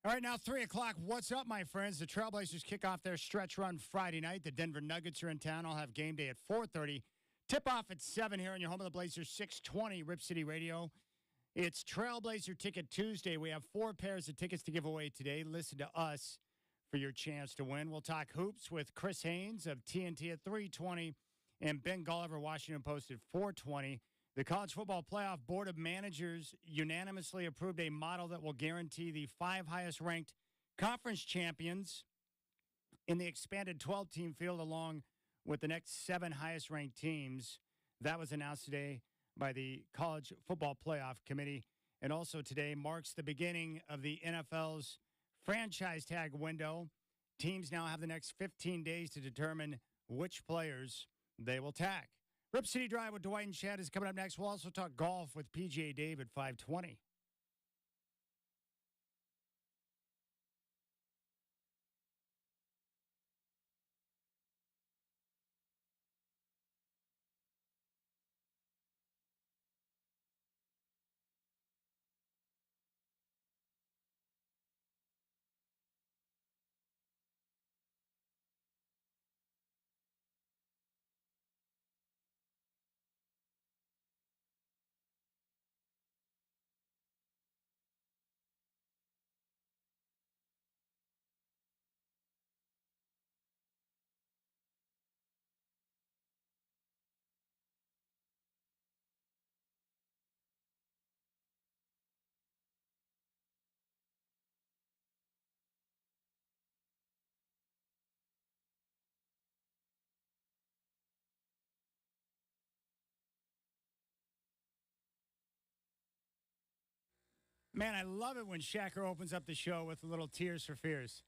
All right, now 3 o'clock. What's up, my friends? The Trailblazers kick off their stretch run Friday night. The Denver Nuggets are in town. I'll have game day at 4:30. Tip-off at 7 here on your home of the Blazers, 620 Rip City Radio. It's Trailblazer Ticket Tuesday. We have 4 pairs of tickets to give away today. Listen to us for your chance to win. We'll talk hoops with Chris Haynes of TNT at 3:20 and Ben Golliver, Washington Post at 4:20. The College Football Playoff Board of Managers unanimously approved a model that will guarantee the 5 highest-ranked conference champions in the expanded 12-team field along with the next 7 highest-ranked teams. That was announced today by the College Football Playoff Committee. And also today marks the beginning of the NFL's franchise tag window. Teams now have the next 15 days to determine which players they will tag. Rip City Drive with Dwight and Chad is coming up next. We'll also talk golf with PGA Dave at 5:20. Man, I love it when Shacker opens up the show with a little Tears for Fears.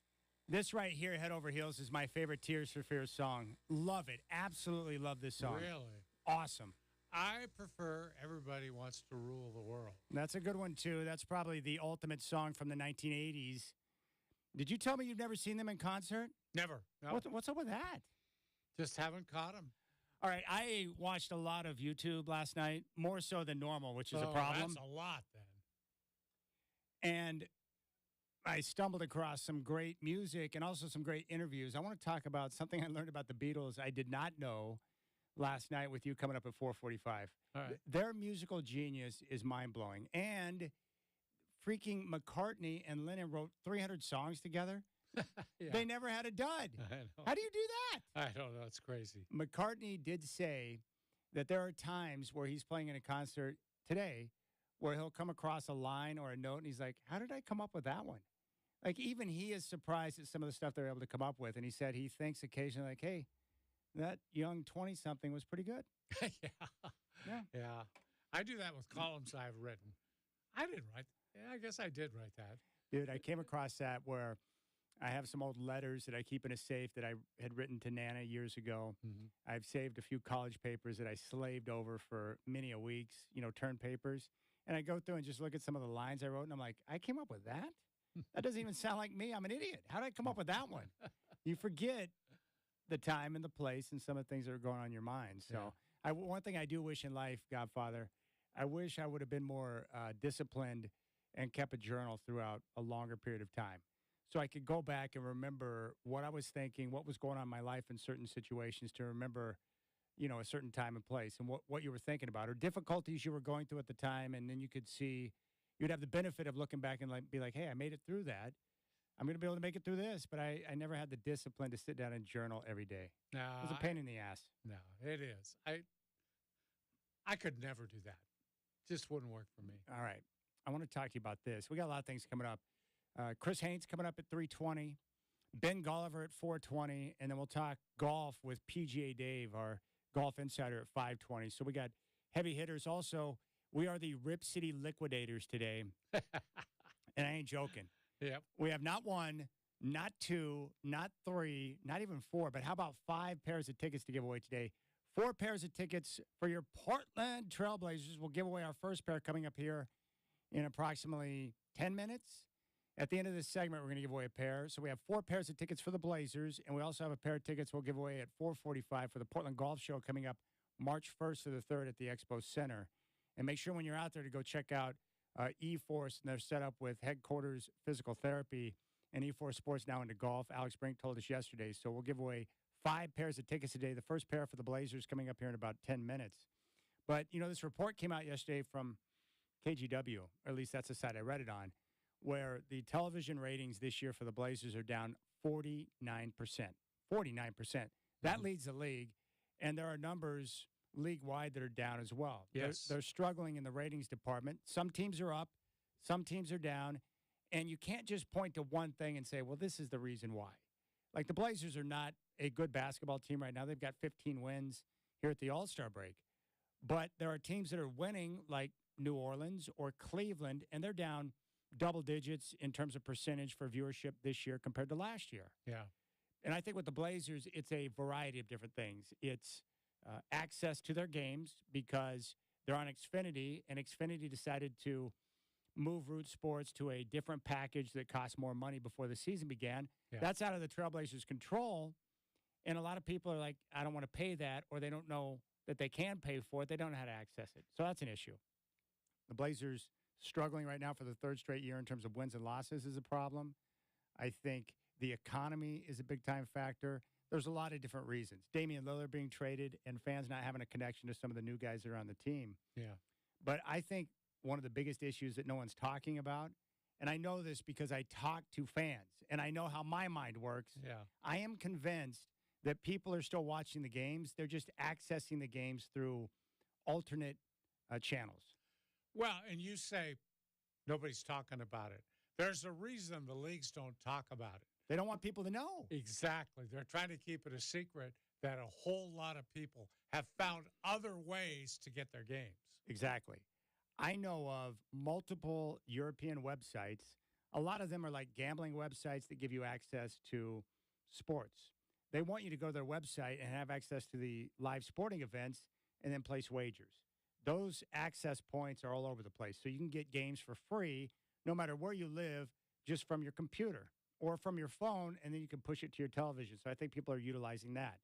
This right here, Head Over Heels, is my favorite Tears for Fears song. Love it. Absolutely love this song. Really? Awesome. I prefer Everybody Wants to Rule the World. That's a good one, too. That's probably the ultimate song from the 1980s. Did you tell me you've never seen them in concert? Never. No. What's up with that? Just haven't caught them. All right, I watched a lot of YouTube last night, more so than normal, which is a problem. That's a lot, then. And I stumbled across some great music and also some great interviews. I want to talk about something I learned about the Beatles I did not know last night with you coming up at 4:45. All right. Their musical genius is mind-blowing. And freaking McCartney and Lennon wrote 300 songs together. Yeah. They never had a dud. I know. How do you do that? I don't know. It's crazy. McCartney did say that there are times where he's playing in a concert today where he'll come across a line or a note, and he's like, how did I come up with that one? Like, even he is surprised at some of the stuff they're able to come up with. And he said he thinks occasionally, like, hey, that young 20-something was pretty good. Yeah. I do that with columns I've written. I didn't write. Yeah, I guess I did write that. Dude, I came across that where I have some old letters that I keep in a safe that I had written to Nana years ago. Mm-hmm. I've saved a few college papers that I slaved over for many a weeks, term papers. And I go through and just look at some of the lines I wrote, and I'm like, I came up with that? That doesn't even sound like me. I'm an idiot. How did I come up with that one? You forget the time and the place and some of the things that are going on in your mind. So one thing I do wish in life, Godfather, I wish I would have been more disciplined and kept a journal throughout a longer period of time. So I could go back and remember what I was thinking, what was going on in my life in certain situations, to remember a certain time and place and what you were thinking about or difficulties you were going through at the time. And then you could see, you'd have the benefit of looking back and be like, hey, I made it through that. I'm going to be able to make it through this. But I never had the discipline to sit down and journal every day. No, It was a pain in the ass. No, it is. I could never do that. Just wouldn't work for me. All right. I want to talk to you about this. We got a lot of things coming up. Chris Haynes coming up at 3:20. Ben Golliver at 4:20. And then we'll talk golf with PGA Dave, our golf insider, at 5:20. So we got heavy hitters. Also, we are the Rip City Liquidators today. And I ain't joking. Yep. We have not 1, not 2, not 3, not even 4, but how about 5 pairs of tickets to give away today? 4 pairs of tickets for your Portland Trailblazers. We'll give away our first pair coming up here in approximately 10 minutes. At the end of this segment, we're going to give away a pair. So we have 4 pairs of tickets for the Blazers, and we also have a pair of tickets we'll give away at 4:45 for the Portland Golf Show coming up March 1st to the 3rd at the Expo Center. And make sure when you're out there to go check out E-Force, and they're set up with headquarters physical therapy and E-Force Sports now into golf. Alex Brink told us yesterday. So we'll give away 5 pairs of tickets a day. The first pair for the Blazers coming up here in about 10 minutes. But, this report came out yesterday from KGW, or at least that's the site I read it on, where the television ratings this year for the Blazers are down 49%. 49%. That leads the league, and there are numbers league-wide that are down as well. Yes. They're struggling in the ratings department. Some teams are up, some teams are down, and you can't just point to one thing and say, well, this is the reason why. Like the Blazers are not a good basketball team right now. They've got 15 wins here at the All-Star break. But there are teams that are winning like New Orleans or Cleveland, and they're down double digits in terms of percentage for viewership this year compared to last year. Yeah. And I think with the Blazers, it's a variety of different things. It's access to their games because they're on Xfinity, and Xfinity decided to move Root Sports to a different package that cost more money before the season began. Yeah. That's out of the Trailblazers' control, and a lot of people are like, I don't want to pay that, or they don't know that they can pay for it. They don't know how to access it. So that's an issue. The Blazers struggling right now for the third straight year in terms of wins and losses is a problem. I think the economy is a big-time factor. There's a lot of different reasons. Damian Lillard being traded and fans not having a connection to some of the new guys that are on the team. Yeah. But I think one of the biggest issues that no one's talking about, and I know this because I talk to fans, and I know how my mind works. Yeah. I am convinced that people are still watching the games. They're just accessing the games through alternate channels. Well, and you say nobody's talking about it. There's a reason the leagues don't talk about it. They don't want people to know. Exactly. They're trying to keep it a secret that a whole lot of people have found other ways to get their games. Exactly. I know of multiple European websites. A lot of them are like gambling websites that give you access to sports. They want you to go to their website and have access to the live sporting events and then place wagers. Those access points are all over the place. So you can get games for free no matter where you live, just from your computer or from your phone, and then you can push it to your television. So I think people are utilizing that.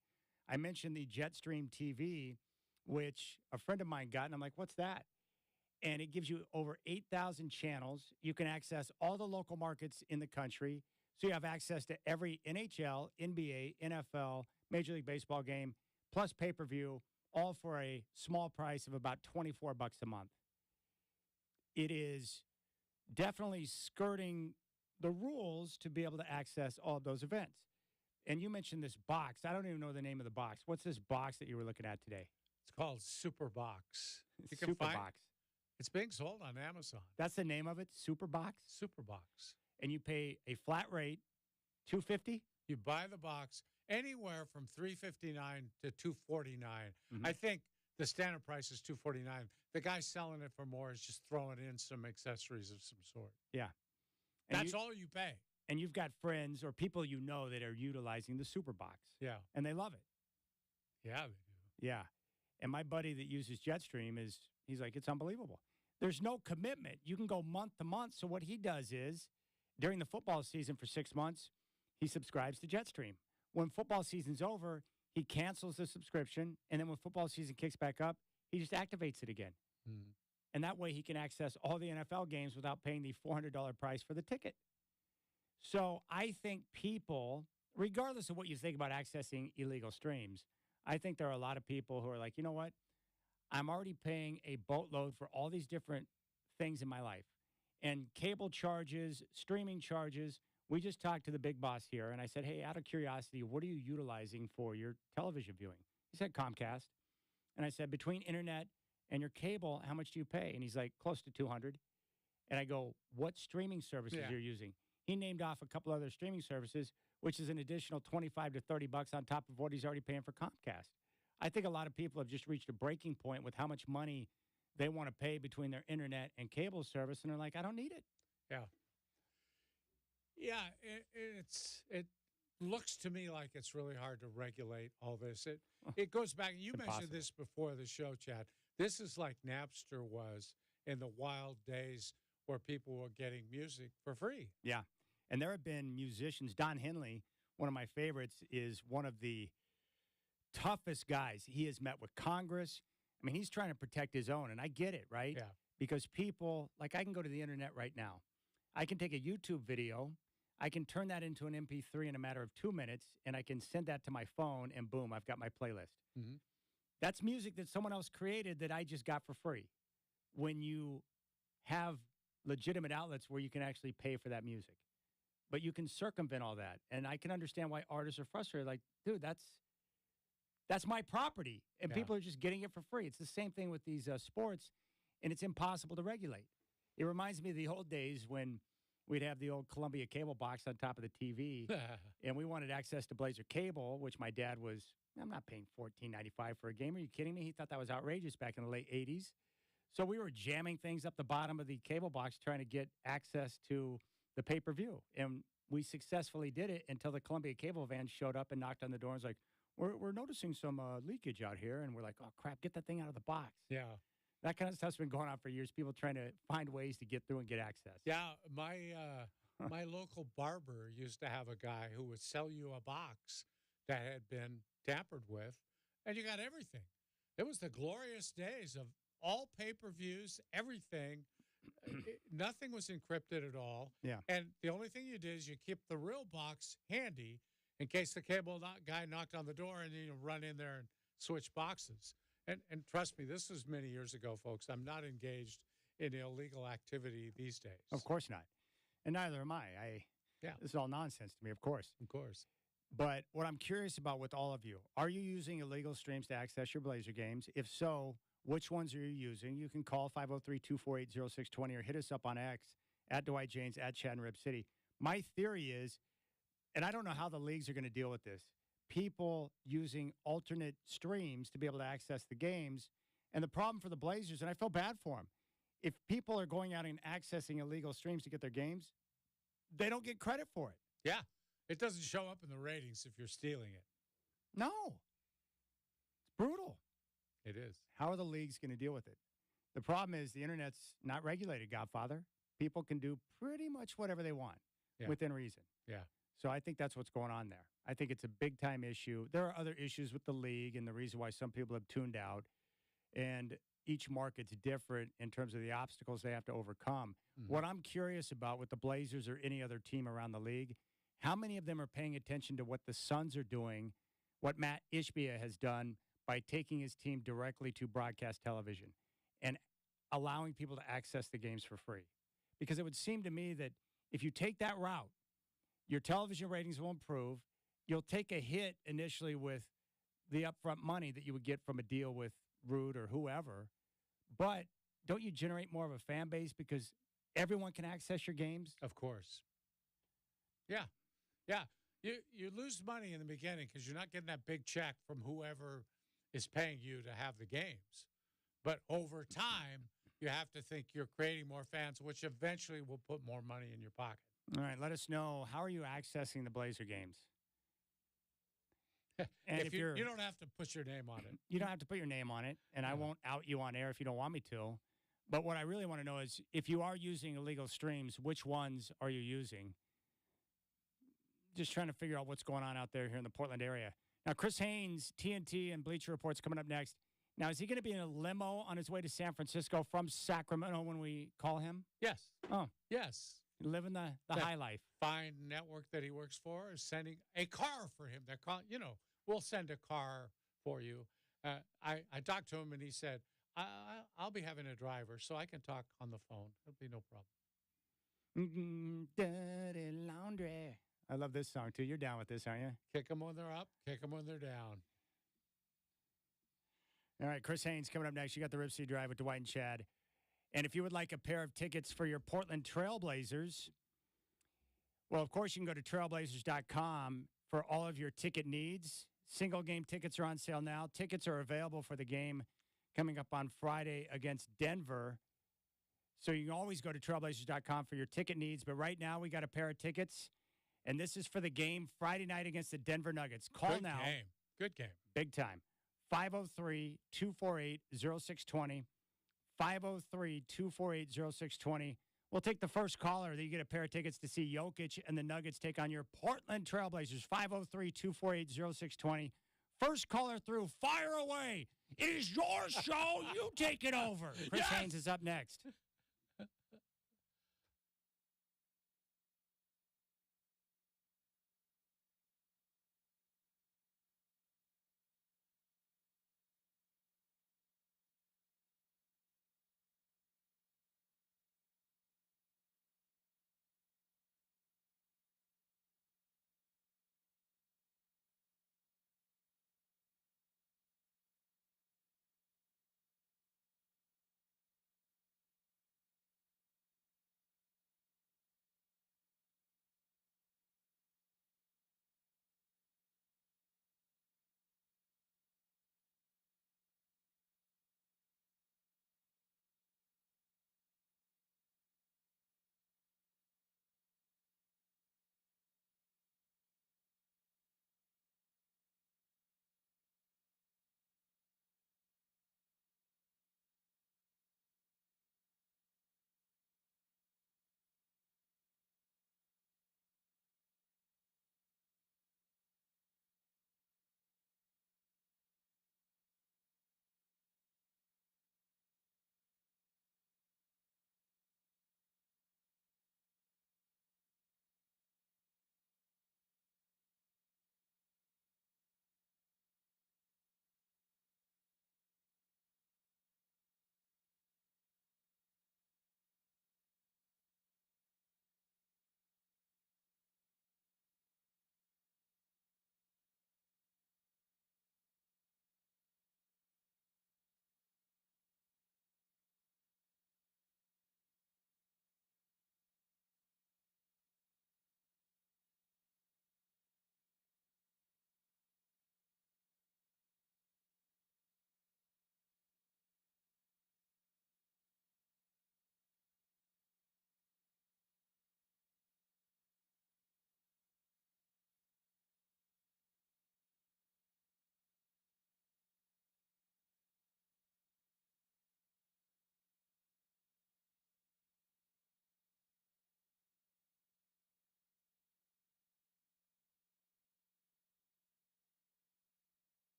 I mentioned the Jetstream TV, which a friend of mine got, and I'm like, what's that? And it gives you over 8,000 channels. You can access all the local markets in the country. So you have access to every NHL, NBA, NFL, Major League Baseball game, plus pay-per-view, all for a small price of about $24 a month. It is definitely skirting the rules to be able to access all of those events. And you mentioned this box. I don't even know the name of the box. What's this box that you were looking at today? It's called Superbox. You can Super find Box. It's being sold on Amazon. That's the name of it, Super Box? Superbox. And you pay a flat rate, $250? You buy the box anywhere from $359 to $249. Mm-hmm. I think the standard price is $249. The guy selling it for more is just throwing in some accessories of some sort. Yeah. And That's all you pay. And you've got friends or people you know that are utilizing the Super Box. Yeah. And they love it. Yeah, they do. Yeah. And my buddy that uses Jetstream he's like, it's unbelievable. There's no commitment. You can go month to month. So what he does is, during the football season for 6 months, he subscribes to Jetstream. When football season's over, he cancels the subscription. And then when football season kicks back up, he just activates it again. Mm. And that way he can access all the NFL games without paying the $400 price for the ticket. So I think people, regardless of what you think about accessing illegal streams, I think there are a lot of people who are like, you know what? I'm already paying a boatload for all these different things in my life. And cable charges, streaming charges. We just talked to the big boss here, and I said, hey, out of curiosity, what are you utilizing for your television viewing? He said Comcast. And I said, between internet and your cable, how much do you pay? And he's like, close to $200. And I go, what streaming services you're using? He named off a couple other streaming services, which is an additional $25 to $30 on top of what he's already paying for Comcast. I think a lot of people have just reached a breaking point with how much money they want to pay between their internet and cable service, and they're like, I don't need it. Yeah. Yeah, it looks to me like it's really hard to regulate all this. It goes back, you mentioned this before the show, Chad. This is like Napster was in the wild days where people were getting music for free. Yeah, and there have been musicians. Don Henley, one of my favorites, is one of the toughest guys. He has met with Congress. I mean, he's trying to protect his own, and I get it, right? Yeah. because people, like I can go to the internet right now. I can take a YouTube video. I can turn that into an MP3 in a matter of 2 minutes, and I can send that to my phone, and boom, I've got my playlist. Mm-hmm. That's music that someone else created that I just got for free. When you have legitimate outlets where you can actually pay for that music, but you can circumvent all that. And I can understand why artists are frustrated. Like, dude, that's my property, and people are just getting it for free. It's the same thing with these sports, and it's impossible to regulate. It reminds me of the old days when we'd have the old Columbia cable box on top of the TV, and we wanted access to Blazer cable, which my dad was, I'm not paying $14.95 for a game. Are you kidding me? He thought that was outrageous back in the late 80s. So we were jamming things up the bottom of the cable box trying to get access to the pay-per-view. And we successfully did it until the Columbia cable van showed up and knocked on the door and was like, we're noticing some leakage out here. And we're like, oh, crap, get that thing out of the box. Yeah. That kind of stuff's been going on for years, people trying to find ways to get through and get access. Yeah, my local barber used to have a guy who would sell you a box that had been tampered with, and you got everything. It was the glorious days of all pay-per-views, everything. Nothing was encrypted at all. Yeah. And the only thing you did is you keep the real box handy in case the cable guy knocked on the door, and then you run in there and switch boxes. And trust me, this was many years ago, folks. I'm not engaged in illegal activity these days. Of course not. And neither am I. This is all nonsense to me, of course. Of course. But what I'm curious about with all of you, are you using illegal streams to access your Blazer games? If so, which ones are you using? You can call 503-248-0620 or hit us up on X at Dwight Jaynes, at Chad and Rip City. My theory is, and I don't know how the leagues are going to deal with this, people using alternate streams to be able to access the games. And the problem for the Blazers, and I feel bad for them, if people are going out and accessing illegal streams to get their games, they don't get credit for it. Yeah. It doesn't show up in the ratings if you're stealing it. No. It's brutal. It is. How are the leagues going to deal with it? The problem is the internet's not regulated, Godfather. People can do pretty much whatever they want within reason. Yeah. So I think that's what's going on there. I think it's a big-time issue. There are other issues with the league and the reason why some people have tuned out. And each market's different in terms of the obstacles they have to overcome. Mm-hmm. What I'm curious about with the Blazers or any other team around the league, how many of them are paying attention to what the Suns are doing, what Matt Ishbia has done by taking his team directly to broadcast television and allowing people to access the games for free? Because it would seem to me that if you take that route, your television ratings will improve. You'll take a hit initially with the upfront money that you would get from a deal with Root or whoever. But don't you generate more of a fan base because everyone can access your games? Of course. Yeah. Yeah. You lose money in the beginning because you're not getting that big check from whoever is paying you to have the games. But over time, you have to think you're creating more fans, which eventually will put more money in your pocket. All right, let us know. How are you accessing the Blazer games? And if you don't have to put your name on it. You don't have to put your name on it, and I won't out you on air if you don't want me to. But what I really want to know is if you are using illegal streams, which ones are you using? Just trying to figure out what's going on out there here in the Portland area. Now, Chris Haynes, TNT and Bleacher Report's coming up next. Now, is he going to be in a limo on his way to San Francisco from Sacramento when we call him? Yes. Oh. Yes. Living the high life. Fine network that he works for is sending a car for him. They're calling, we'll send a car for you. I talked to him and he said, I'll be having a driver so I can talk on the phone. It'll be no problem. Dirty laundry. I love this song too. You're down with this, aren't you? Kick them when they're up, kick them when they're down. All right, Chris Haynes coming up next. You got the Rip City Drive with Dwight and Chad. And if you would like a pair of tickets for your Portland Trailblazers, well, of course, you can go to trailblazers.com for all of your ticket needs. Single game tickets are on sale now. Tickets are available for the game coming up on Friday against Denver. So you can always go to trailblazers.com for your ticket needs. But right now, we got a pair of tickets, and this is for the game Friday night against the Denver Nuggets. Call now. Good game. Big time. 503-248-0620. 503-248-0620. We'll take the first caller that you get a pair of tickets to see Jokic and the Nuggets take on your Portland Trailblazers. 503-248-0620. First caller through. Fire away. It is your show. You take it over. Chris Haynes is up next.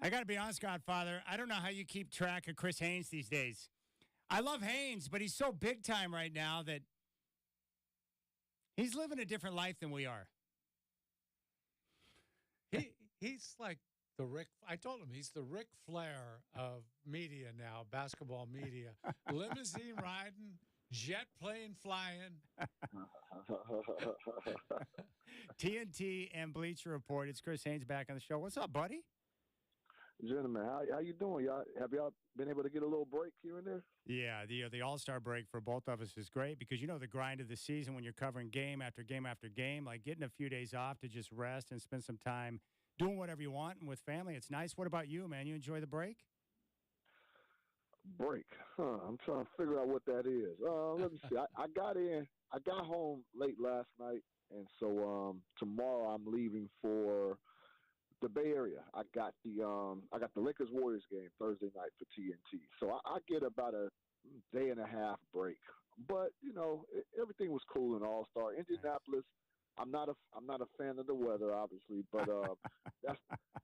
I got to be honest, Godfather. I don't know how you keep track of Chris Haynes these days. I love Haynes, but he's so big time right now that he's living a different life than we are. He's like the Rick. I told him he's the Ric Flair of media now, basketball media. Limousine riding, jet plane flying. TNT and Bleacher Report. It's Chris Haynes back on the show. What's up, buddy? Gentlemen, how you doing? Have y'all been able to get a little break here and there? Yeah, the All-Star break for both of us is great because you know the grind of the season when you're covering game after game after game, like getting a few days off to just rest and spend some time doing whatever you want and with family. It's nice. What about you, man? You enjoy the break? Break? I'm trying to figure out what that is. Let me see. I got home late last night, and so tomorrow I'm leaving for the Bay Area. I got the Lakers Warriors game Thursday night for TNT. So I get about a day and a half break. But you know, everything was cool in All-Star. Indianapolis. I'm not a fan of the weather, obviously, but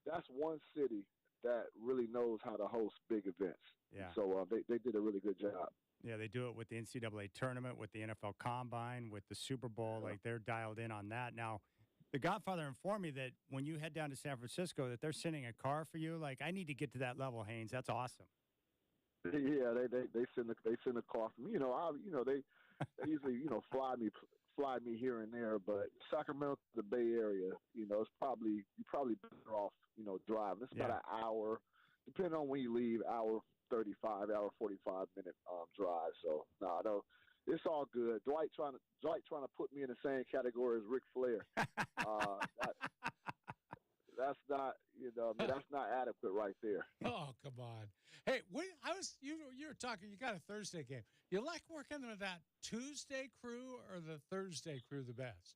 that's one city that really knows how to host big events. Yeah. So they did a really good job. Yeah, they do it with the NCAA tournament, with the NFL Combine, with the Super Bowl. Yeah. Like they're dialed in on that now. The Godfather informed me that when you head down to San Francisco, that they're sending a car for you. Like, I need to get to that level, Haynes. That's awesome. Yeah, they send a car for me. You know, they usually fly me here and there, but Sacramento to the Bay Area, you're probably better off driving. It's about an hour, depending on when you leave, hour 35, hour 45-minute drive. So no. It's all good. Dwight trying to put me in the same category as Ric Flair. That's not that's not adequate right there. Oh, come on. Hey, you were talking. You got a Thursday game. You like working with that Tuesday crew or the Thursday crew the best?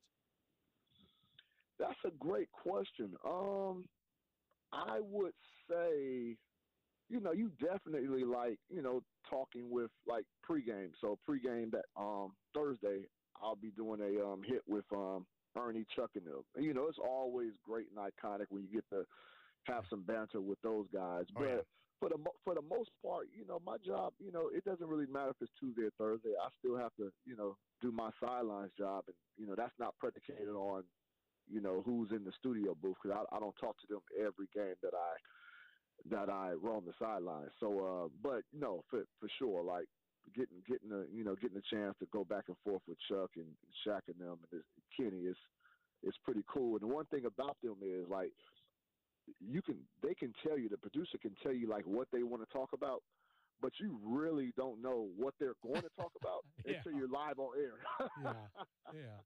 That's a great question. I would say, you definitely like, talking with like pregame. So pregame that Thursday, I'll be doing a hit with Ernie, Chuck, and them. It's always great and iconic when you get to have some banter with those guys. But for the most part, my job, it doesn't really matter if it's Tuesday or Thursday. I still have to, do my sidelines job, and that's not predicated on, who's in the studio booth, because I don't talk to them every game that I roam the sidelines. So, but for sure, like getting a chance to go back and forth with Chuck and Shaq and them and Kenny is pretty cool. And the one thing about them is like they can tell you, the producer can tell you like what they want to talk about, but you really don't know what they're going to talk about until you're live on air. Yeah.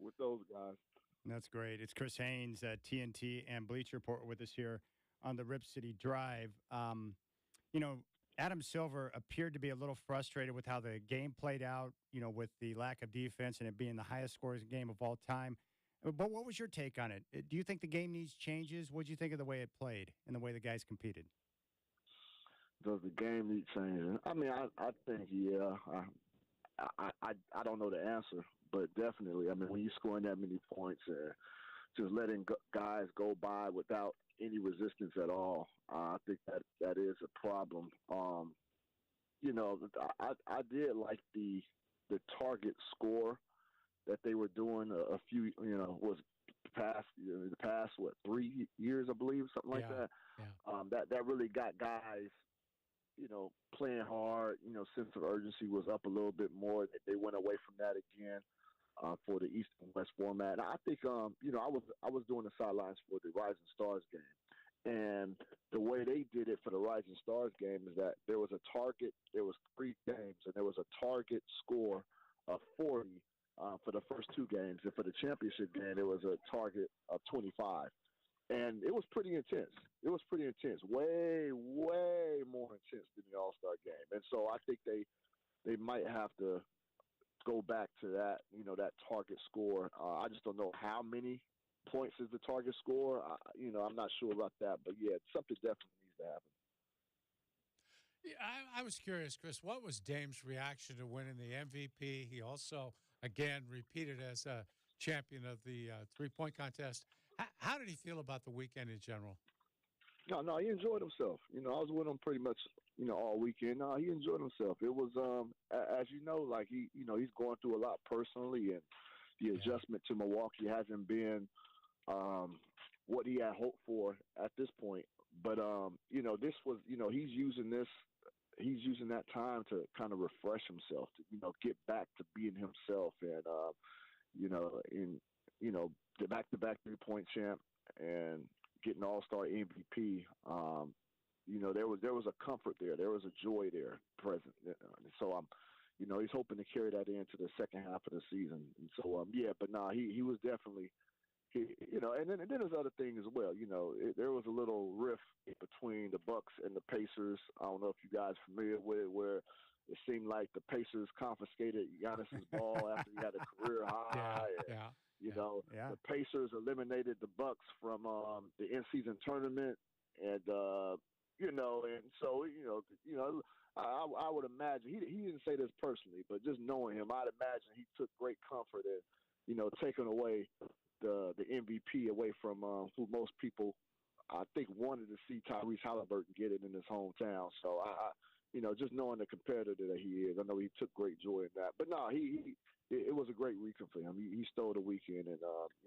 With those guys. That's great. It's Chris Haynes, TNT and Bleacher Report with us here on the Rip City Drive. Adam Silver appeared to be a little frustrated with how the game played out, with the lack of defense and it being the highest scoring game of all time. But what was your take on it? Do you think the game needs changes? What did you think of the way it played and the way the guys competed? Does the game need changes? I mean, I think, yeah. I don't know the answer, but definitely. I mean, when you're scoring that many points and just letting guys go by without any resistance at all, I think that is a problem. I did like the target score that they were doing a few, was the past 3 years, I believe, something like that. Yeah. That really got guys, playing hard. Sense of urgency was up a little bit more. They went away from that again for the East and West format. And I think, I was doing the sidelines for the Rising Stars game. And the way they did it for the Rising Stars game is that there was a target, there was 3 games, and there was a target score of 40 for the first 2 games. And for the championship game, there was a target of 25. And it was pretty intense. Way, way more intense than the All-Star game. And so I think they might have to go back to that, that target score. I just don't know how many points is the target score. I'm not sure about that. But, yeah, something definitely needs to happen. Yeah, I was curious, Chris, what was Dame's reaction to winning the MVP? He also, again, repeated as a champion of the three-point contest. How did he feel about the weekend in general? No, he enjoyed himself. I was with him pretty much, all weekend. No, he enjoyed himself. It was, as you know, like he's going through a lot personally, and the adjustment to Milwaukee hasn't been what he had hoped for at this point. But this was, he's using that time to kind of refresh himself, to get back to being himself, and the back-to-back 3-point champ and getting All-Star MVP. There was a comfort there. There was a joy there present. So he's hoping to carry that into the second half of the season. And so but he was definitely. And then there's other things as well. There was a little rift between the Bucks and the Pacers. I don't know if you guys are familiar with it, where it seemed like the Pacers confiscated Giannis's ball after he had a career high. The Pacers eliminated the Bucks from the in-season tournament, and and so I would imagine he didn't say this personally, but just knowing him, I'd imagine he took great comfort in taking away the MVP away from who most people I think wanted to see Tyrese Halliburton get it in his hometown. So I just knowing the competitor that he is, I know he took great joy in that. But no, it was a great weekend for him. He stole the weekend, and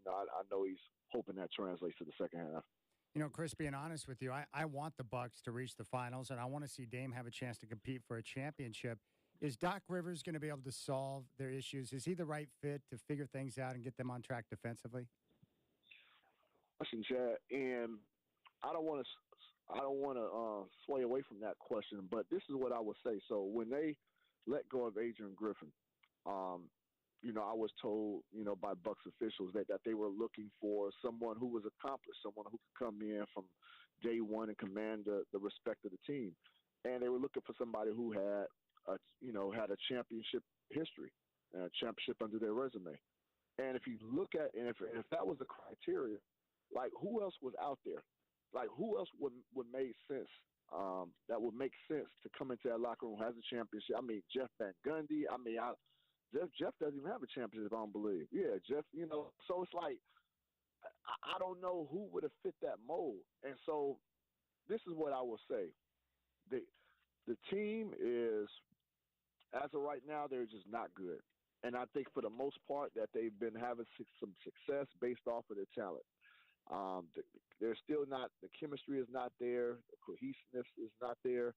I know he's hoping that translates to the second half. Chris, being honest with you, I want the Bucks to reach the finals, and I want to see Dame have a chance to compete for a championship. Is Doc Rivers going to be able to solve their issues? Is he the right fit to figure things out and get them on track defensively? Listen, Chad, and I don't want to sway away from that question, but this is what I would say. So when they let go of Adrian Griffin, I was told, by Bucks officials that they were looking for someone who was accomplished, someone who could come in from day one and command the respect of the team, and they were looking for somebody who had a championship history, a championship under their resume. And if you look at, and if that was the criteria, like who else was out there? Like who else would make sense? That would make sense to come into that locker room, has a championship. I mean, Jeff Van Gundy. I mean, Jeff doesn't even have a championship, I don't believe. Yeah, Jeff. So it's like I don't know who would have fit that mold. And so this is what I will say: the team is, as of right now, they're just not good. And I think for the most part that they've been having some success based off of their talent. They're still not. The chemistry is not there. The cohesiveness is not there.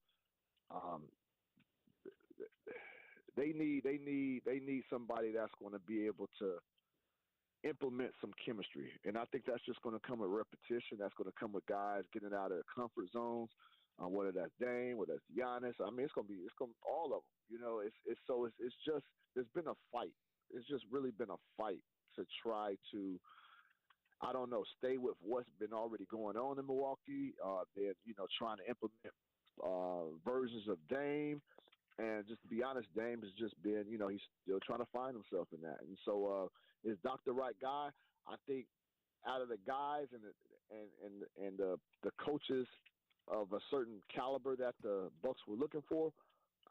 They need somebody that's going to be able to implement some chemistry, and I think that's just going to come with repetition. That's going to come with guys getting out of their comfort zones. Whether that's Dame, whether that's Giannis, I mean, it's going to be all of them. It's just there's been a fight. It's just really been a fight to try to, I don't know, stay with what's been already going on in Milwaukee. They're trying to implement versions of Dame, and just to be honest, Dame has just been he's still trying to find himself in that. And so, is Doc the right guy? I think out of the guys and the coaches of a certain caliber that the Bucks were looking for,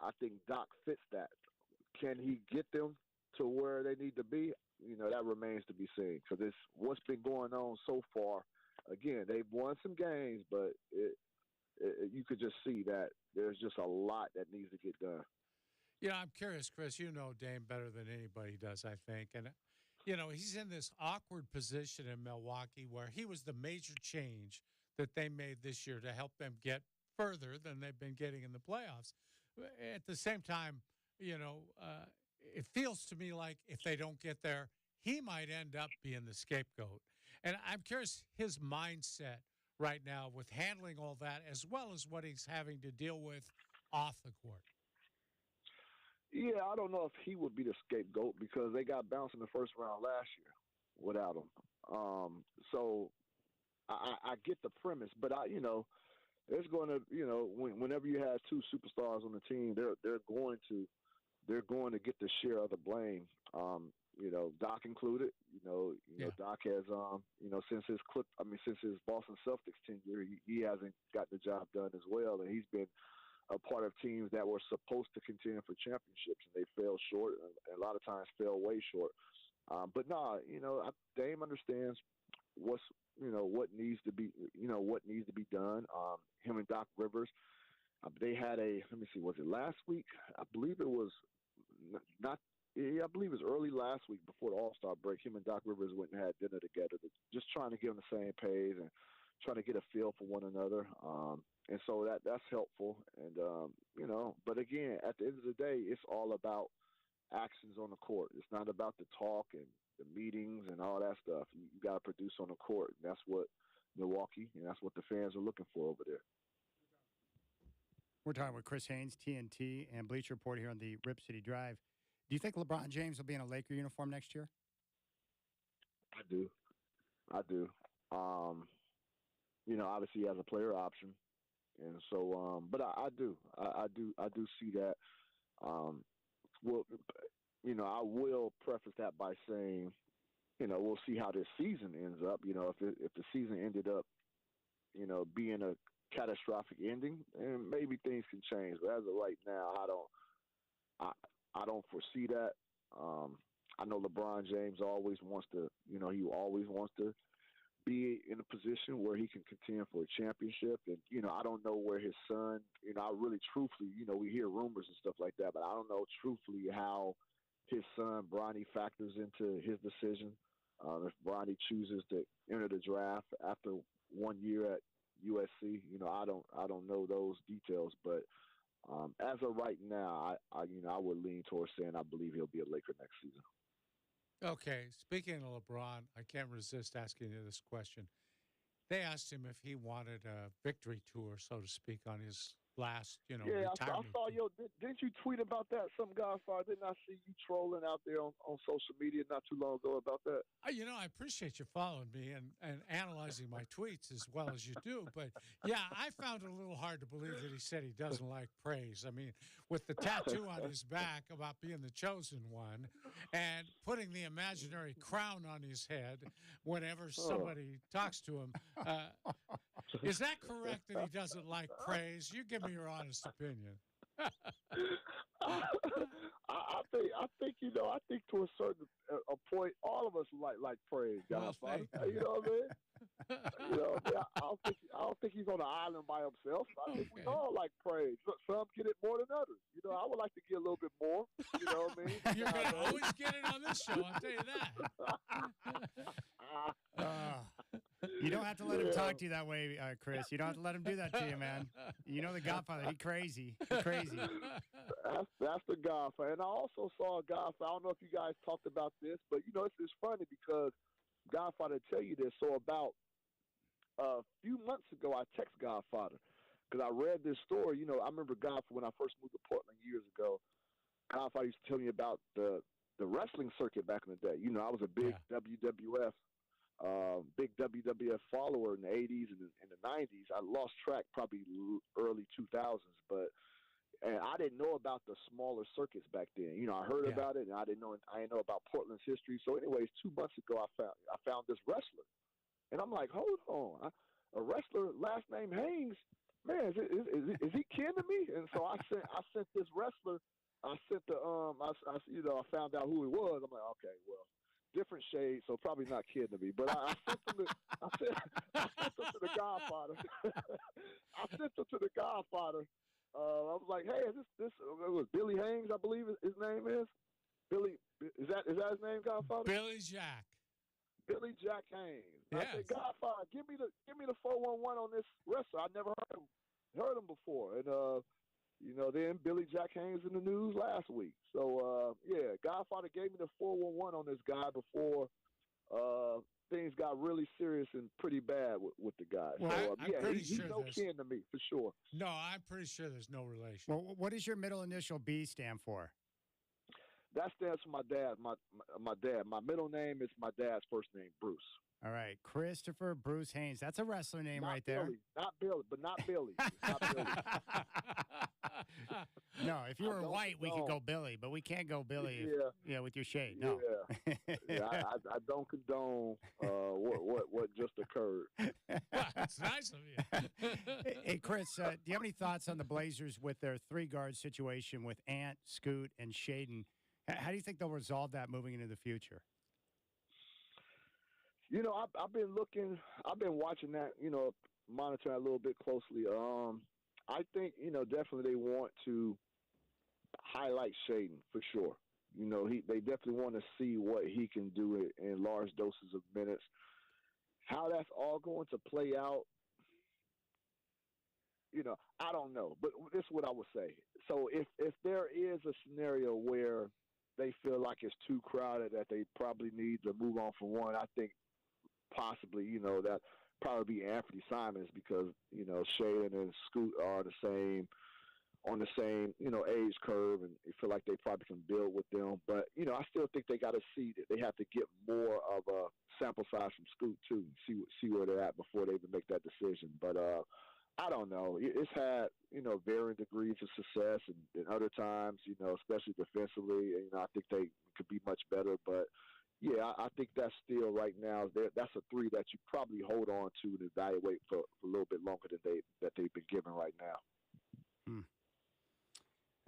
I think Doc fits that. Can he get them to where they need to be? That remains to be seen, because it's what's been going on so far. Again, they've won some games, but you could just see that there's just a lot that needs to get done. I'm curious, Chris. You know Dame better than anybody does, I think. And, he's in this awkward position in Milwaukee where he was the major change that they made this year to help them get further than they've been getting in the playoffs. At the same time, it feels to me like if they don't get there, he might end up being the scapegoat. And I'm curious his mindset right now with handling all that, as well as what he's having to deal with off the court. Yeah, I don't know if he would be the scapegoat, because they got bounced in the first round last year without him. So I get the premise, but there's going to, whenever you have two superstars on the team, they're going to get the share of the blame. Doc included. Doc has since his Boston Celtics tenure, he hasn't got the job done as well, and he's been a part of teams that were supposed to contend for championships, and they fell short, and a lot of times fell way short. But Dame understands what needs to be done. Him and Doc Rivers, they had let me see, was it last week? I believe it was not. Yeah, I believe it was early last week before the All-Star break. Him and Doc Rivers went and had dinner together, just trying to get on the same page and trying to get a feel for one another. And so that's helpful. And, but again, at the end of the day, it's all about actions on the court. It's not about the talk and the meetings and all that stuff. You got to produce on the court. And that's what Milwaukee, and that's what the fans are looking for over there. We're talking with Chris Haynes, TNT, and Bleacher Report here on the Rip City Drive. Do you think LeBron James will be in a Laker uniform next year? I do. Obviously he has a player option, and so, but I do see that. Well, I will preface that by saying, we'll see how this season ends up. If the season ended up, being a catastrophic ending, and maybe things can change. But as of right now, I don't foresee that. I know LeBron James always wants to, he always wants to be in a position where he can contend for a championship. And, I don't know where his son, I really truthfully, we hear rumors and stuff like that, but I don't know truthfully how his son, Bronny, factors into his decision. If Bronny chooses to enter the draft after 1 year at USC, I don't know those details, but as of right now, I would lean towards saying I believe he'll be a Laker next season. Okay, speaking of LeBron, I can't resist asking you this question. They asked him if he wanted a victory tour, so to speak, on his last, retirement. I saw didn't you tweet about that? Some Godfather, didn't I see you trolling out there on social media not too long ago about that? I appreciate you following me and analyzing my tweets as well as you do. But, yeah, I found it a little hard to believe that he said he doesn't like praise. I mean, with the tattoo on his back about being the chosen one and putting the imaginary crown on his head whenever somebody talks to him, is that correct that he doesn't like praise? You give me your honest opinion. I think to a certain point, all of us like praise, guys. Well, you know what I mean? I don't think he's on an island by himself. I think we all like praise. Some get it more than others. I would like to get a little bit more. You know what I mean? You're going to always get it on this show, I'll tell you that. You don't have to let him talk to you that way, Chris. You don't have to let him do that to you, man. You know the Godfather. He's crazy. That's the Godfather. And I also saw a Godfather. I don't know if you guys talked about this, but, it's funny because Godfather tell you this. So about a few months ago, I text Godfather because I read this story. I remember Godfather when I first moved to Portland years ago. Godfather used to tell me about the wrestling circuit back in the day. I was a big WWF follower in the 80s and in the 90s. I lost track probably early 2000s, but I didn't know about the smaller circuits back then. I heard about it, and I didn't know about Portland's history. So anyways, 2 months ago, I found this wrestler, and I'm like, hold on, a wrestler last name Haynes, man, is he kin to me? And so I sent this wrestler. I found out who he was. I'm like, okay, well, different shade, so probably not kidding to me. But I sent him to the Godfather. I sent him to the Godfather. I was like, hey, is this it was Billy Haynes, I believe his name is. Billy, is that his name, Godfather? Billy Jack Haynes. Yes. I said, Godfather, give me the 411 on this wrestler. I never heard him before. And then Billy Jack Haynes in the news last week. So, Godfather gave me the 411 on this guy before things got really serious and pretty bad with the guy. Well, so, he's no kin to me, for sure. No, I'm pretty sure there's no relation. Well, what does your middle initial B stand for? That stands for my dad. My dad. My middle name is my dad's first name, Bruce. All right, Christopher Bruce Haynes. That's a wrestler name right there. Not Billy. Not Billy. No, if you were white, we could go Billy, but we can't go Billy. With your shade. No. I don't condone what just occurred. Well, that's nice of you. Hey, Chris, do you have any thoughts on the Blazers with their three-guard situation with Ant, Scoot, and Shaden? How do you think they'll resolve that moving into the future? I've been looking. I've been watching that. Monitoring a little bit closely. I think definitely they want to highlight Shaden for sure. They definitely want to see what he can do in large doses of minutes. How that's all going to play out, I don't know. But this is what I would say. So if there is a scenario where they feel like it's too crowded that they probably need to move on from one, I think possibly, that probably be Anthony Simons because, Shaden and Scoot are on the same, age curve, and you feel like they probably can build with them. But, I still think they got to see that they have to get more of a sample size from Scoot too, see where they're at before they even make that decision. But I don't know. It's had, varying degrees of success and other times, especially defensively, I think they could be much better. But yeah, I think that's still right now. That's a three that you probably hold on to and evaluate for a little bit longer than they've been given right now. Hmm.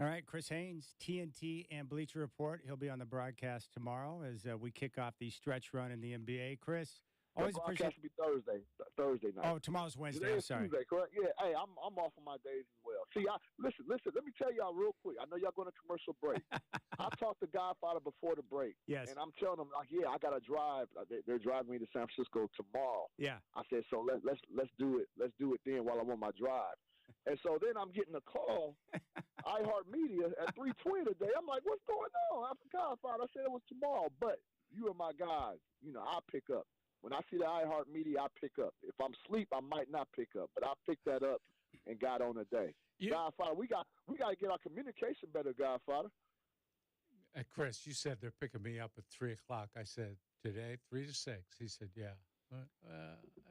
All right, Chris Haynes, TNT and Bleacher Report. He'll be on the broadcast tomorrow as we kick off the stretch run in the NBA. Chris, always appreciate. Will be Thursday night. Oh, tomorrow's Wednesday. Today I'm is sorry. Tuesday, correct? Yeah. Hey, I'm off on my days as well. See, listen. Let me tell y'all real quick. I know y'all going to commercial break. I talked to Godfather before the break. Yes. And I'm telling them I got to drive. They're driving me to San Francisco tomorrow. Yeah. I said, so let's do it. Let's do it then while I'm on my drive. And so then I'm getting a call, iHeartMedia at 3:20 today. I'm like, what's going on? I forgot. I said it was tomorrow, but you are my guys. I'll pick up. When I see the iHeartMedia, I pick up. If I'm asleep, I might not pick up, but I picked that up and got on the day. Yeah. Godfather, we got to get our communication better, Godfather. Chris, you said they're picking me up at 3:00. I said today 3 to 6. He said, yeah.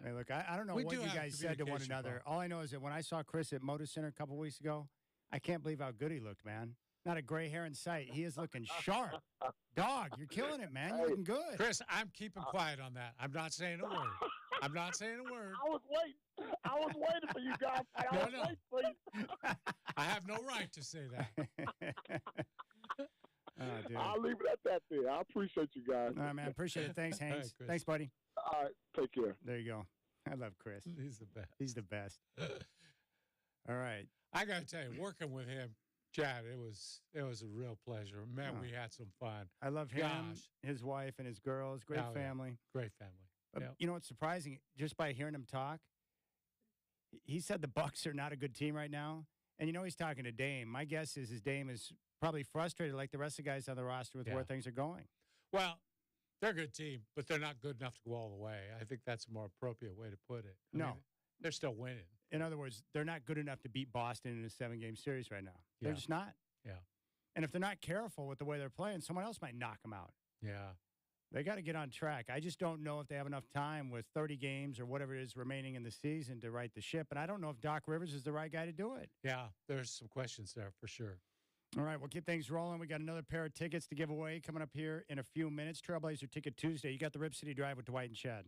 Hey, look, I don't know what you guys said to one another. All I know is that when I saw Chris at Motor Center a couple weeks ago, I can't believe how good he looked, man. Not a gray hair in sight. He is looking sharp. Dog, you're killing it, man. You're looking good. Chris, I'm keeping quiet on that. I'm not saying a word. I'm not saying a word. I was waiting for you guys. Waiting for you. I have no right to say that. Oh, dude. I'll leave it at that there. I appreciate you guys. All right, man. Appreciate it. Thanks, Haynes. Right, thanks, buddy. All right. Take care. There you go. I love Chris. He's the best. He's the best. All right. I got to tell you, working with him, Chad, it was a real pleasure. Man, we had some fun. I love him, his wife, and his girls. Great family. Yeah. Great family. Yep. You know what's surprising? Just by hearing him talk, he said the Bucks are not a good team right now. And he's talking to Dame. My guess is his Dame is probably frustrated like the rest of the guys on the roster with where things are going. Well, they're a good team, but they're not good enough to go all the way. I think that's a more appropriate way to put it. I mean, they're still winning. In other words, they're not good enough to beat Boston in a 7-game series right now. They're just not. Yeah. And if they're not careful with the way they're playing, someone else might knock them out. Yeah. They got to get on track. I just don't know if they have enough time with 30 games or whatever it is remaining in the season to right the ship. And I don't know if Doc Rivers is the right guy to do it. Yeah, there's some questions there for sure. All right, we'll keep things rolling. We got another pair of tickets to give away coming up here in a few minutes. Trailblazer Ticket Tuesday. You got the Rip City Drive with Dwight and Chad.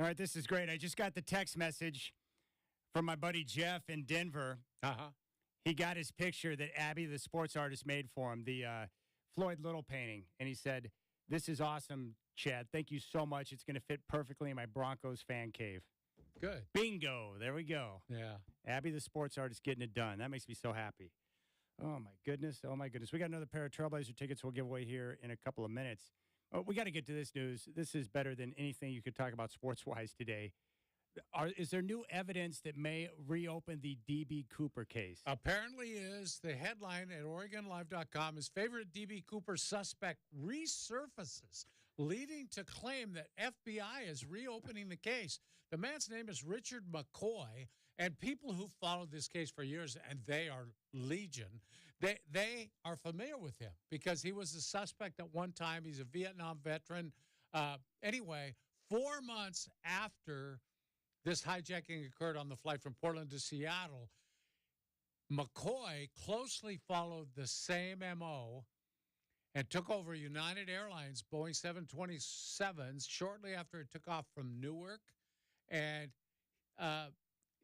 All right, this is great. I just got the text message from my buddy Jeff in Denver. Uh-huh. He got his picture that Abby, the sports artist, made for him, the Floyd Little painting. And he said, "This is awesome, Chad. Thank you so much. It's going to fit perfectly in my Broncos fan cave." Good. Bingo. There we go. Yeah. Abby, the sports artist, getting it done. That makes me so happy. Oh, my goodness. Oh, my goodness. We got another pair of Trailblazer tickets we'll give away here in a couple of minutes. Oh, we got to get to this news. This is better than anything you could talk about sports-wise today. Is there new evidence that may reopen the D.B. Cooper case? Apparently is. The headline at OregonLive.com is favorite D.B. Cooper suspect resurfaces, leading to claim that FBI is reopening the case. The man's name is Richard McCoy, and people who followed this case for years, and they are legion, they are familiar with him because he was a suspect at one time. He's a Vietnam veteran. Anyway, 4 months after this hijacking occurred on the flight from Portland to Seattle, McCoy closely followed the same MO and took over United Airlines Boeing 727s shortly after it took off from Newark. And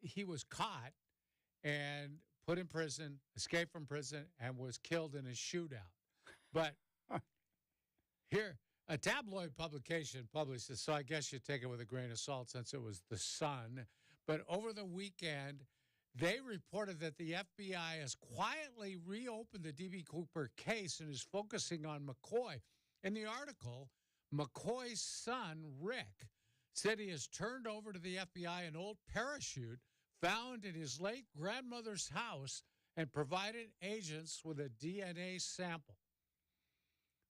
he was caught and put in prison, escaped from prison, and was killed in a shootout. But here, a tabloid publication published this, so I guess you take it with a grain of salt since it was The Sun. But over the weekend, they reported that the FBI has quietly reopened the D.B. Cooper case and is focusing on McCoy. In the article, McCoy's son, Rick, said he has turned over to the FBI an old parachute found in his late grandmother's house and provided agents with a DNA sample.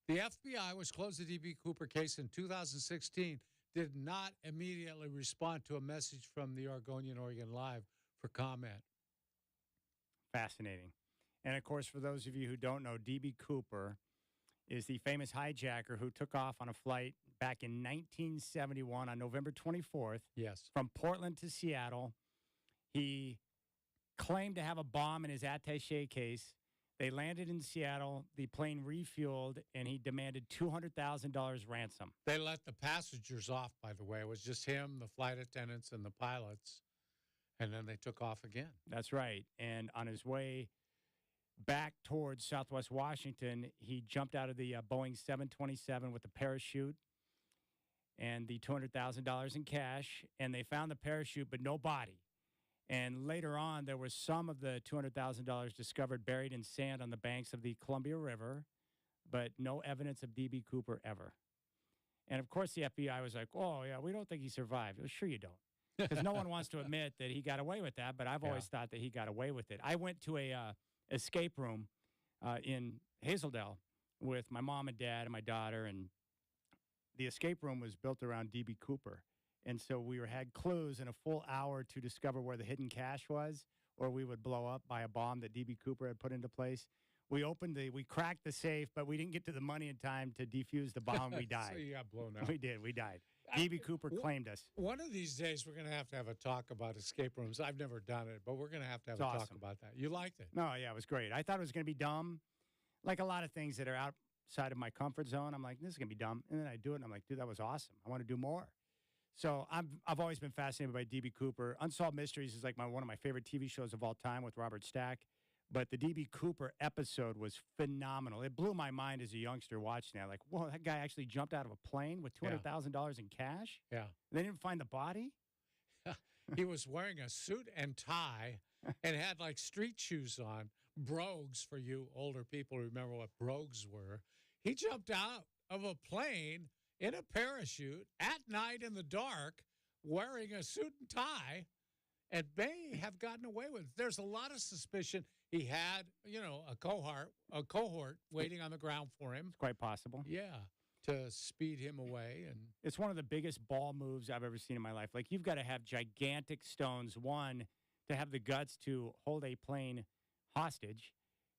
The FBI, which closed the D.B. Cooper case in 2016, did not immediately respond to a message from the Oregonian Oregon Live for comment. Fascinating. And, of course, for those of you who don't know, D.B. Cooper is the famous hijacker who took off on a flight back in 1971 on November 24th. Yes. From Portland to Seattle. He claimed to have a bomb in his attaché case. They landed in Seattle. The plane refueled, and he demanded $200,000 ransom. They let the passengers off, by the way. It was just him, the flight attendants, and the pilots. And then they took off again. That's right. And on his way back towards Southwest Washington, he jumped out of the Boeing 727 with a parachute and the $200,000 in cash. And they found the parachute, but no body. And later on, there was some of the $200,000 discovered buried in sand on the banks of the Columbia River, but no evidence of D.B. Cooper ever. And, of course, the FBI was like, "Oh, yeah, we don't think he survived." Well, sure you don't, because no one wants to admit that he got away with that, but I've always thought that he got away with it. I went to a escape room in Hazeldale with my mom and dad and my daughter, and the escape room was built around D.B. Cooper. And so we had clues in a full hour to discover where the hidden cash was, or we would blow up by a bomb that D.B. Cooper had put into place. We cracked the safe, but we didn't get to the money in time to defuse the bomb. We died. So you got blown up. We died. D.B. Cooper claimed us. One of these days, we're going to have a talk about escape rooms. I've never done it, but we're going to have a talk about that. You liked it? No, yeah, it was great. I thought it was going to be dumb. Like a lot of things that are outside of my comfort zone, I'm like, this is going to be dumb. And then I do it, and I'm like, dude, that was awesome. I want to do more. So I've always been fascinated by D.B. Cooper. Unsolved Mysteries is like one of my favorite TV shows of all time with Robert Stack. But the D.B. Cooper episode was phenomenal. It blew my mind as a youngster watching that. Like, whoa, that guy actually jumped out of a plane with $200,000 in cash? Yeah. They didn't find the body? He was wearing a suit and tie and had like street shoes on, brogues for you older people remember what brogues were. He jumped out of a plane in a parachute at night in the dark, wearing a suit and tie, and may have gotten away with it. There's a lot of suspicion he had, a cohort waiting on the ground for him. It's quite possible. Yeah, to speed him away. And it's one of the biggest ball moves I've ever seen in my life. Like, you've got to have gigantic stones, one, to have the guts to hold a plane hostage,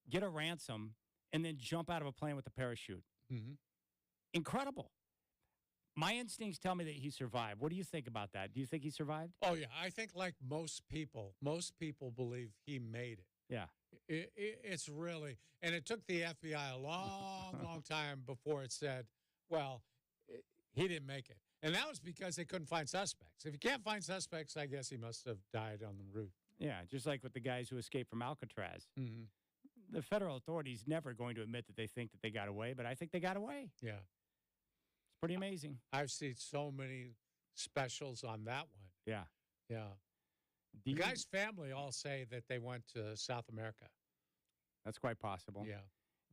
get a ransom, and then jump out of a plane with a parachute. Mm-hmm. Incredible. My instincts tell me that he survived. What do you think about that? Do you think he survived? Oh, yeah. I think like most people believe he made it. Yeah. It's really, and it took the FBI a long, long time before it said, well, he didn't make it. And that was because they couldn't find suspects. If you can't find suspects, I guess he must have died on the route. Yeah, just like with the guys who escaped from Alcatraz. Mm-hmm. The federal authorities never going to admit that they think that they got away, but I think they got away. Yeah. It's pretty amazing. I've seen so many specials on that one. Yeah. Yeah. The guy's family all say that they went to South America. That's quite possible. Yeah.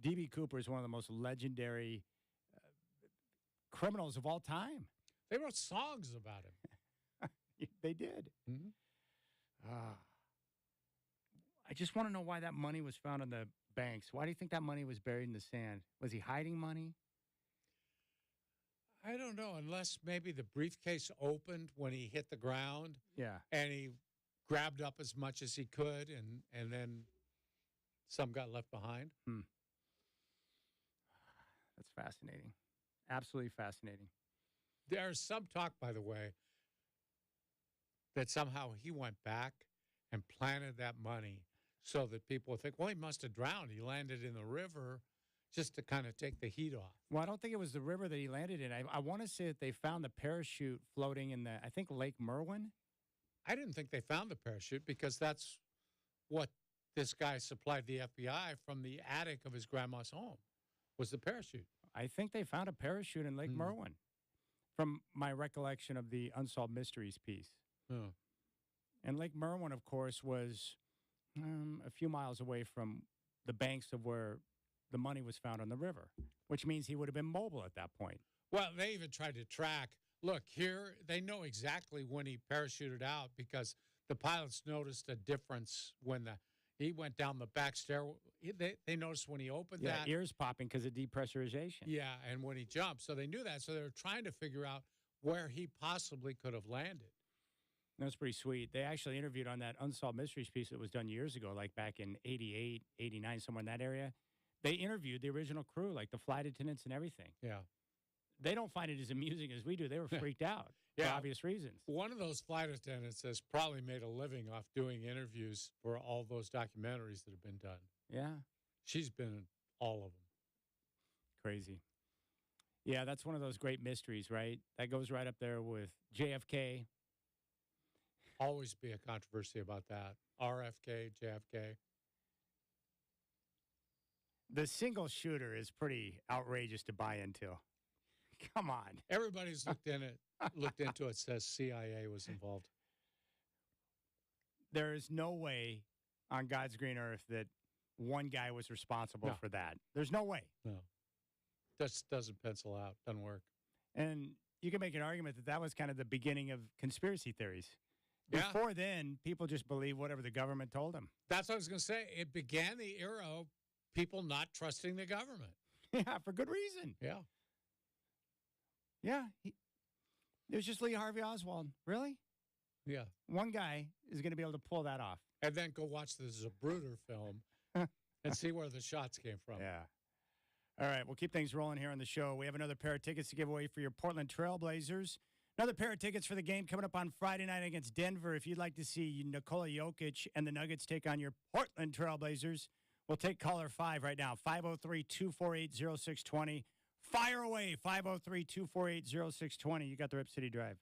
D.B. Cooper is one of the most legendary criminals of all time. They wrote songs about him. They did. Mm-hmm. I just want to know why that money was found on the banks. Why do you think that money was buried in the sand? Was he hiding money? I don't know, unless maybe the briefcase opened when he hit the ground. Yeah. And he grabbed up as much as he could, and then some got left behind. That's fascinating. Absolutely fascinating. There's some talk, by the way, that somehow he went back and planted that money so that people would think, well, he must have drowned. He landed in the river just to kind of take the heat off. Well, I don't think it was the river that he landed in. I want to say that they found the parachute floating in I think, Lake Merwin. I didn't think they found the parachute because that's what this guy supplied the FBI from the attic of his grandma's home, was the parachute. I think they found a parachute in Lake Merwin from my recollection of the Unsolved Mysteries piece. Oh. And Lake Merwin, of course, was a few miles away from the banks of where the money was found on the river, which means he would have been mobile at that point. Well, they even tried to track. Look, here, they know exactly when he parachuted out because the pilots noticed a difference when he went down the back stair. They noticed when he opened that. Yeah, ears popping because of depressurization. Yeah, and when he jumped. So they knew that. So they were trying to figure out where he possibly could have landed. That's pretty sweet. They actually interviewed on that Unsolved Mysteries piece that was done years ago, like back in 88, 89, somewhere in that area. They interviewed the original crew, like the flight attendants and everything. Yeah. They don't find it as amusing as we do. They were freaked out for obvious reasons. One of those flight attendants has probably made a living off doing interviews for all those documentaries that have been done. Yeah. She's been in all of them. Crazy. Yeah, that's one of those great mysteries, right? That goes right up there with JFK. Always be a controversy about that. RFK, JFK. The single shooter is pretty outrageous to buy into. Come on. Everybody's looked into it, says CIA was involved. There is no way on God's green earth that one guy was responsible for that. There's no way. No. Just doesn't pencil out. Doesn't work. And you can make an argument that was kind of the beginning of conspiracy theories. Before then, people just believe whatever the government told them. That's what I was going to say. It began the era of people not trusting the government. Yeah, for good reason. Yeah. Yeah. It was just Lee Harvey Oswald. Really? Yeah. One guy is going to be able to pull that off. And then go watch the Zapruder film and see where the shots came from. Yeah. All right, we'll keep things rolling here on the show. We have another pair of tickets to give away for your Portland Trail Blazers. Another pair of tickets for the game coming up on Friday night against Denver. If you'd like to see Nikola Jokic and the Nuggets take on your Portland Trail Blazers, we'll take caller 5 right now, 503-248-0620. Fire away, 503-248-0620. You got the Rip City Drive.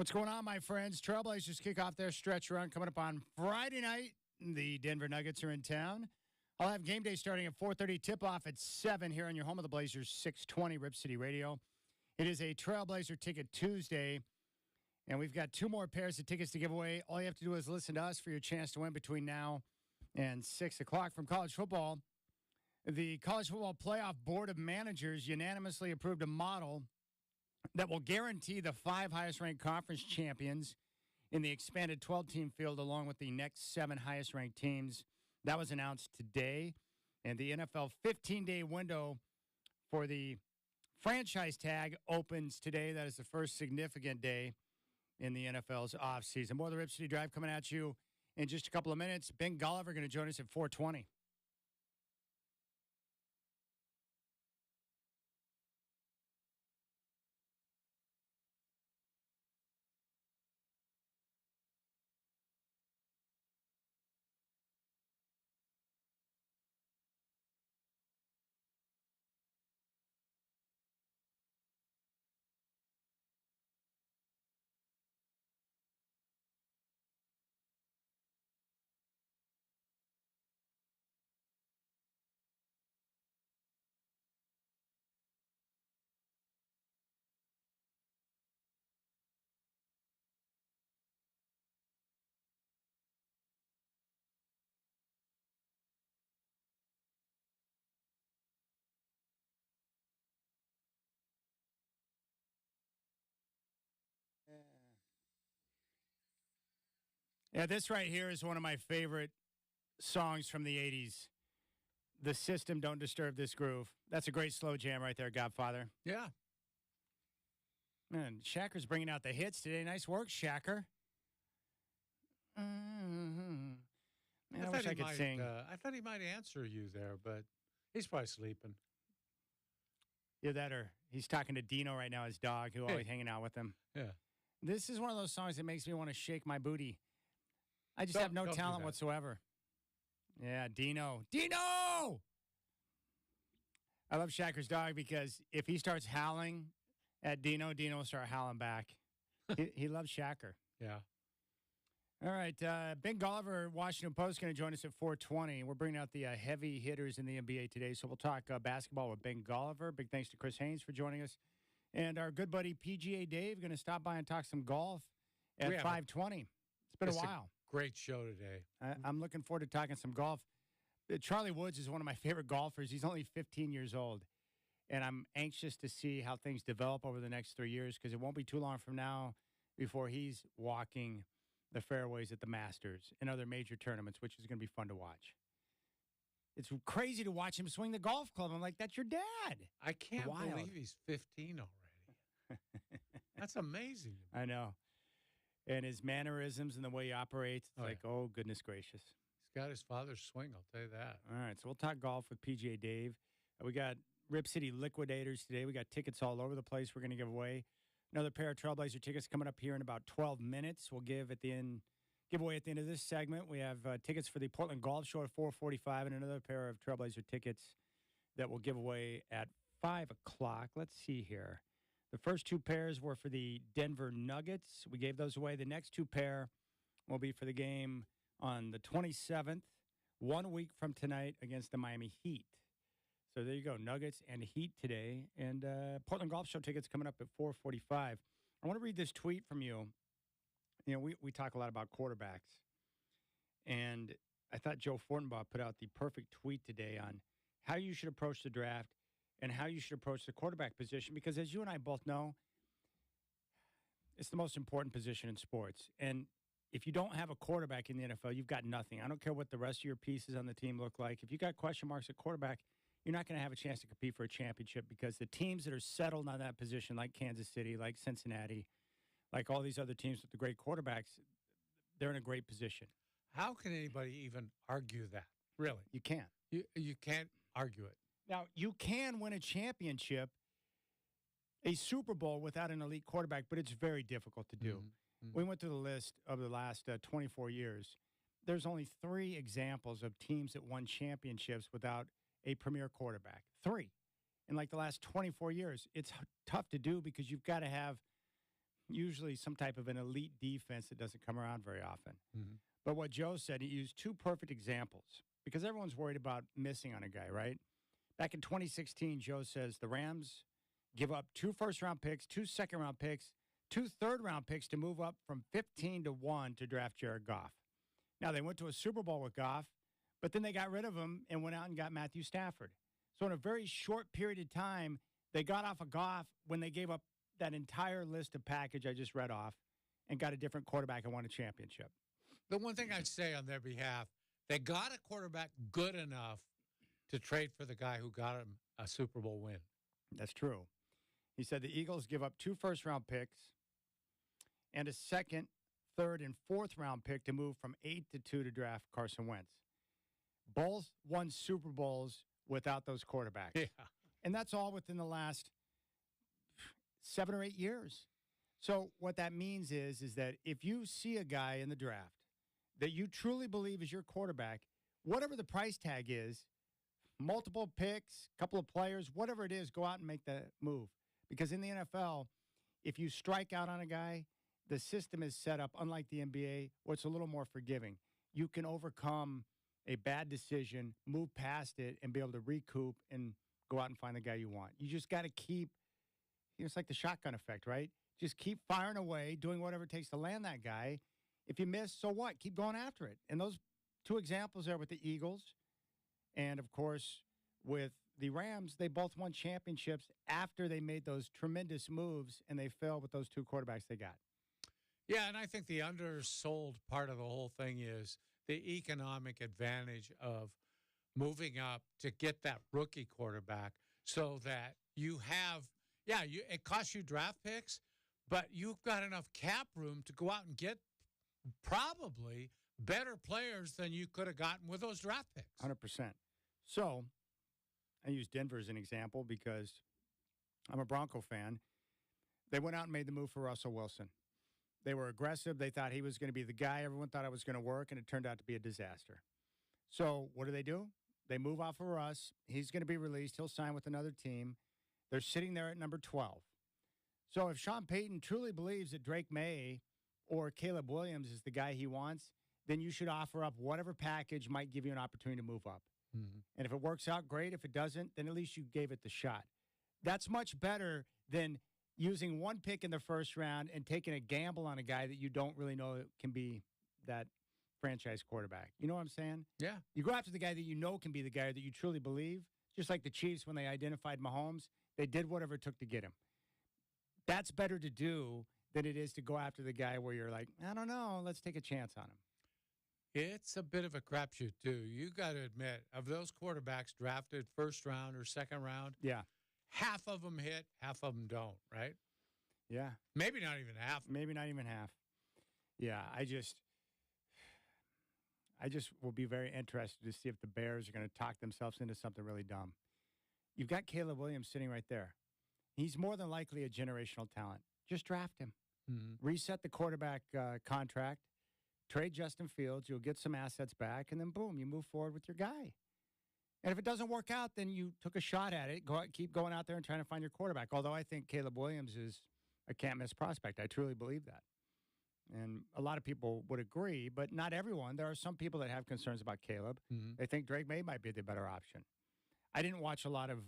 What's going on, my friends? Trailblazers kick off their stretch run coming up on Friday night. The Denver Nuggets are in town. I'll have game day starting at 4:30, tip-off at 7 here on your home of the Blazers, 620 Rip City Radio. It is a Trailblazer Ticket Tuesday, and we've got 2 more pairs of tickets to give away. All you have to do is listen to us for your chance to win between now and 6 o'clock. From college football, the College Football Playoff Board of Managers unanimously approved a model that will guarantee the 5 highest-ranked conference champions in the expanded 12-team field along with the next 7 highest-ranked teams. That was announced today, and the NFL 15-day window for the franchise tag opens today. That is the first significant day in the NFL's offseason. More of the Rip City Drive coming at you in just a couple of minutes. Ben Golliver going to join us at 4:20. Yeah, this right here is one of my favorite songs from the 80s. The System, Don't Disturb This Groove. That's a great slow jam right there, Godfather. Yeah. Man, Shacker's bringing out the hits today. Nice work, Shacker. Man, I wish I could sing. I thought he might answer you there, but he's probably sleeping. Yeah, that or he's talking to Dino right now, his dog, who always hanging out with him. Yeah. This is one of those songs that makes me want to shake my booty. I just have no talent whatsoever. Yeah, Dino. Dino! I love Shacker's dog because if he starts howling at Dino, Dino will start howling back. he loves Shacker. Yeah. All right. Ben Golliver, Washington Post, going to join us at 4:20. We're bringing out the heavy hitters in the NBA today, so we'll talk basketball with Ben Golliver. Big thanks to Chris Haynes for joining us. And our good buddy PGA Dave going to stop by and talk some golf at 5:20. It's been a while. Great show today. I'm looking forward to talking some golf. Charlie Woods is one of my favorite golfers. He's only 15 years old, and I'm anxious to see how things develop over the next 3 years because it won't be too long from now before he's walking the fairways at the Masters and other major tournaments, which is going to be fun to watch. It's crazy to watch him swing the golf club. I'm like, that's your dad. I can't believe he's 15 already. That's amazing. I know. And his mannerisms and the way he operates, it's oh, goodness gracious. He's got his father's swing, I'll tell you that. All right, so we'll talk golf with PGA Dave. We got Rip City Liquidators today. We got tickets all over the place we're going to give away. Another pair of Trailblazer tickets coming up here in about 12 minutes. We'll give away at the end of this segment. We have tickets for the Portland Golf Show at 4:45 and another pair of Trailblazer tickets that we'll give away at 5 o'clock. Let's see here. The first 2 pairs were for the Denver Nuggets. We gave those away. The next 2 pair will be for the game on the 27th, 1 week from tonight against the Miami Heat. So there you go, Nuggets and Heat today. And Portland Golf Show tickets coming up at 4:45. I want to read this tweet from you. You know, we talk a lot about quarterbacks. And I thought Joe Fortenbaugh put out the perfect tweet today on how you should approach the draft and how you should approach the quarterback position. Because as you and I both know, it's the most important position in sports. And if you don't have a quarterback in the NFL, you've got nothing. I don't care what the rest of your pieces on the team look like. If you got question marks at quarterback, you're not going to have a chance to compete for a championship because the teams that are settled on that position, like Kansas City, like Cincinnati, like all these other teams with the great quarterbacks, they're in a great position. How can anybody even argue that? Really? You can't. You can't argue it. Now, you can win a championship, a Super Bowl without an elite quarterback, but it's very difficult to do. Mm-hmm. We went through the list of the last 24 years. There's only 3 examples of teams that won championships without a premier quarterback. 3 in like the last 24 years. It's tough to do because you've got to have usually some type of an elite defense that doesn't come around very often. Mm-hmm. But what Joe said, he used two perfect examples because everyone's worried about missing on a guy, right? Back in 2016, Joe says the Rams give up 2 first-round picks, 2 second-round picks, 2 third-round picks to move up from 15 to 1 to draft Jared Goff. Now, they went to a Super Bowl with Goff, but then they got rid of him and went out and got Matthew Stafford. So in a very short period of time, they got off of Goff when they gave up that entire list of package I just read off and got a different quarterback and won a championship. The one thing I'd say on their behalf, they got a quarterback good enough to trade for the guy who got him a Super Bowl win. That's true. He said the Eagles give up 2 first-round picks and a second, third, and fourth-round pick to move from 8 to 2 to draft Carson Wentz. Both won Super Bowls without those quarterbacks. Yeah. And that's all within the last 7 or 8 years. So what that means is that if you see a guy in the draft that you truly believe is your quarterback, whatever the price tag is, multiple picks, couple of players, whatever it is, go out and make the move. Because in the NFL, if you strike out on a guy, the system is set up, unlike the NBA, where it's a little more forgiving. You can overcome a bad decision, move past it, and be able to recoup and go out and find the guy you want. You just got to keep, it's like the shotgun effect, right? Just keep firing away, doing whatever it takes to land that guy. If you miss, so what? Keep going after it. And those 2 examples there with the Eagles and, of course, with the Rams, they both won championships after they made those tremendous moves, and they failed with those 2 quarterbacks they got. Yeah, and I think the undersold part of the whole thing is the economic advantage of moving up to get that rookie quarterback so that you have, it costs you draft picks, but you've got enough cap room to go out and get probably better players than you could have gotten with those draft picks. 100%. So I use Denver as an example because I'm a Bronco fan. They went out and made the move for Russell Wilson. They were aggressive. They thought he was going to be the guy. Everyone thought it was going to work, and it turned out to be a disaster. So what do? They move off of Russ. He's going to be released. He'll sign with another team. They're sitting there at number 12. So if Sean Payton truly believes that Drake May or Caleb Williams is the guy he wants, then you should offer up whatever package might give you an opportunity to move up. Mm-hmm. And if it works out, great. If it doesn't, then at least you gave it the shot. That's much better than using 1 pick in the first round and taking a gamble on a guy that you don't really know can be that franchise quarterback. You know what I'm saying? Yeah. You go after the guy that you know can be the guy that you truly believe, just like the Chiefs when they identified Mahomes. They did whatever it took to get him. That's better to do than it is to go after the guy where you're like, I don't know, let's take a chance on him. It's a bit of a crapshoot, too. You got to admit, of those quarterbacks drafted first round or second round, Yeah. half of them hit, half of them don't, right? Yeah. Maybe not even half. Maybe not even half. Yeah, I just will be very interested to see if the Bears are going to talk themselves into something really dumb. You've got Caleb Williams sitting right there. He's more than likely a generational talent. Just draft him. Mm-hmm. Reset the quarterback contract. Trade Justin Fields. You'll get some assets back, and then, boom, you move forward with your guy. And if it doesn't work out, then you took a shot at it. Keep going out there and trying to find your quarterback. Although I think Caleb Williams is a can't-miss prospect. I truly believe that. And a lot of people would agree, but not everyone. There are some people that have concerns about Caleb. Mm-hmm. They think Drake May might be the better option. I didn't watch a lot of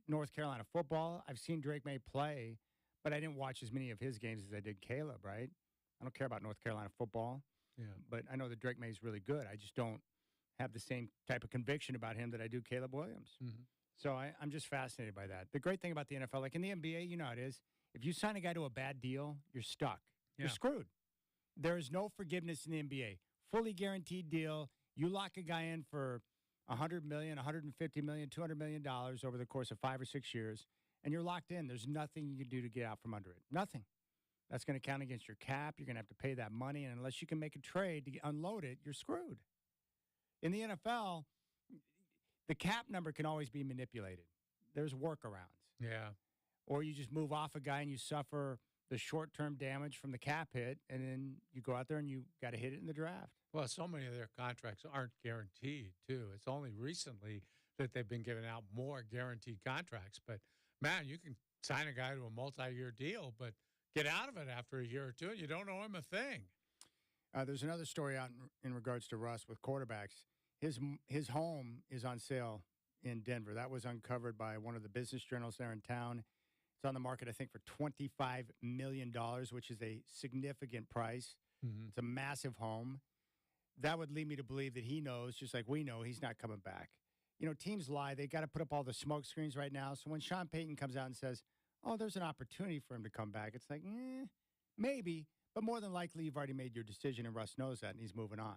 North Carolina football. I've seen Drake May play, but I didn't watch as many of his games as I did Caleb, right? I don't care about North Carolina football. Yeah. But I know that Drake May is really good. I just don't have the same type of conviction about him that I do Caleb Williams. Mm-hmm. So I'm just fascinated by that. The great thing about the NFL, like in the NBA, you know how it is. If you sign a guy to a bad deal, you're stuck. Yeah. You're screwed. There is no forgiveness in the NBA. Fully guaranteed deal. You lock a guy in for $100 million, $150 million, $200 million over the course of 5 or 6 years, and you're locked in. There's nothing you can do to get out from under it. Nothing. That's going to count against your cap. You're going to have to pay that money, and unless you can make a trade to unload it, you're screwed. In the NFL, the cap number can always be manipulated. There's workarounds. Yeah. Or you just move off a guy and you suffer the short-term damage from the cap hit, and then you go out there and you got to hit it in the draft. Well, so many of their contracts aren't guaranteed, too. It's only recently that they've been giving out more guaranteed contracts. But, man, you can sign a guy to a multi-year deal, but get out of it after a year or two, and you don't know him a thing. There's another story out in regards to Russ with quarterbacks. His home is on sale in Denver. That was uncovered by one of the business journals there in town. It's on the market, I think, for $25 million, which is a significant price. Mm-hmm. It's a massive home. That would lead me to believe that he knows, just like we know, he's not coming back. You know, teams lie. They got to put up all the smoke screens right now. So when Sean Payton comes out and says, oh, there's an opportunity for him to come back, it's like, maybe. But more than likely, you've already made your decision, and Russ knows that, and he's moving on.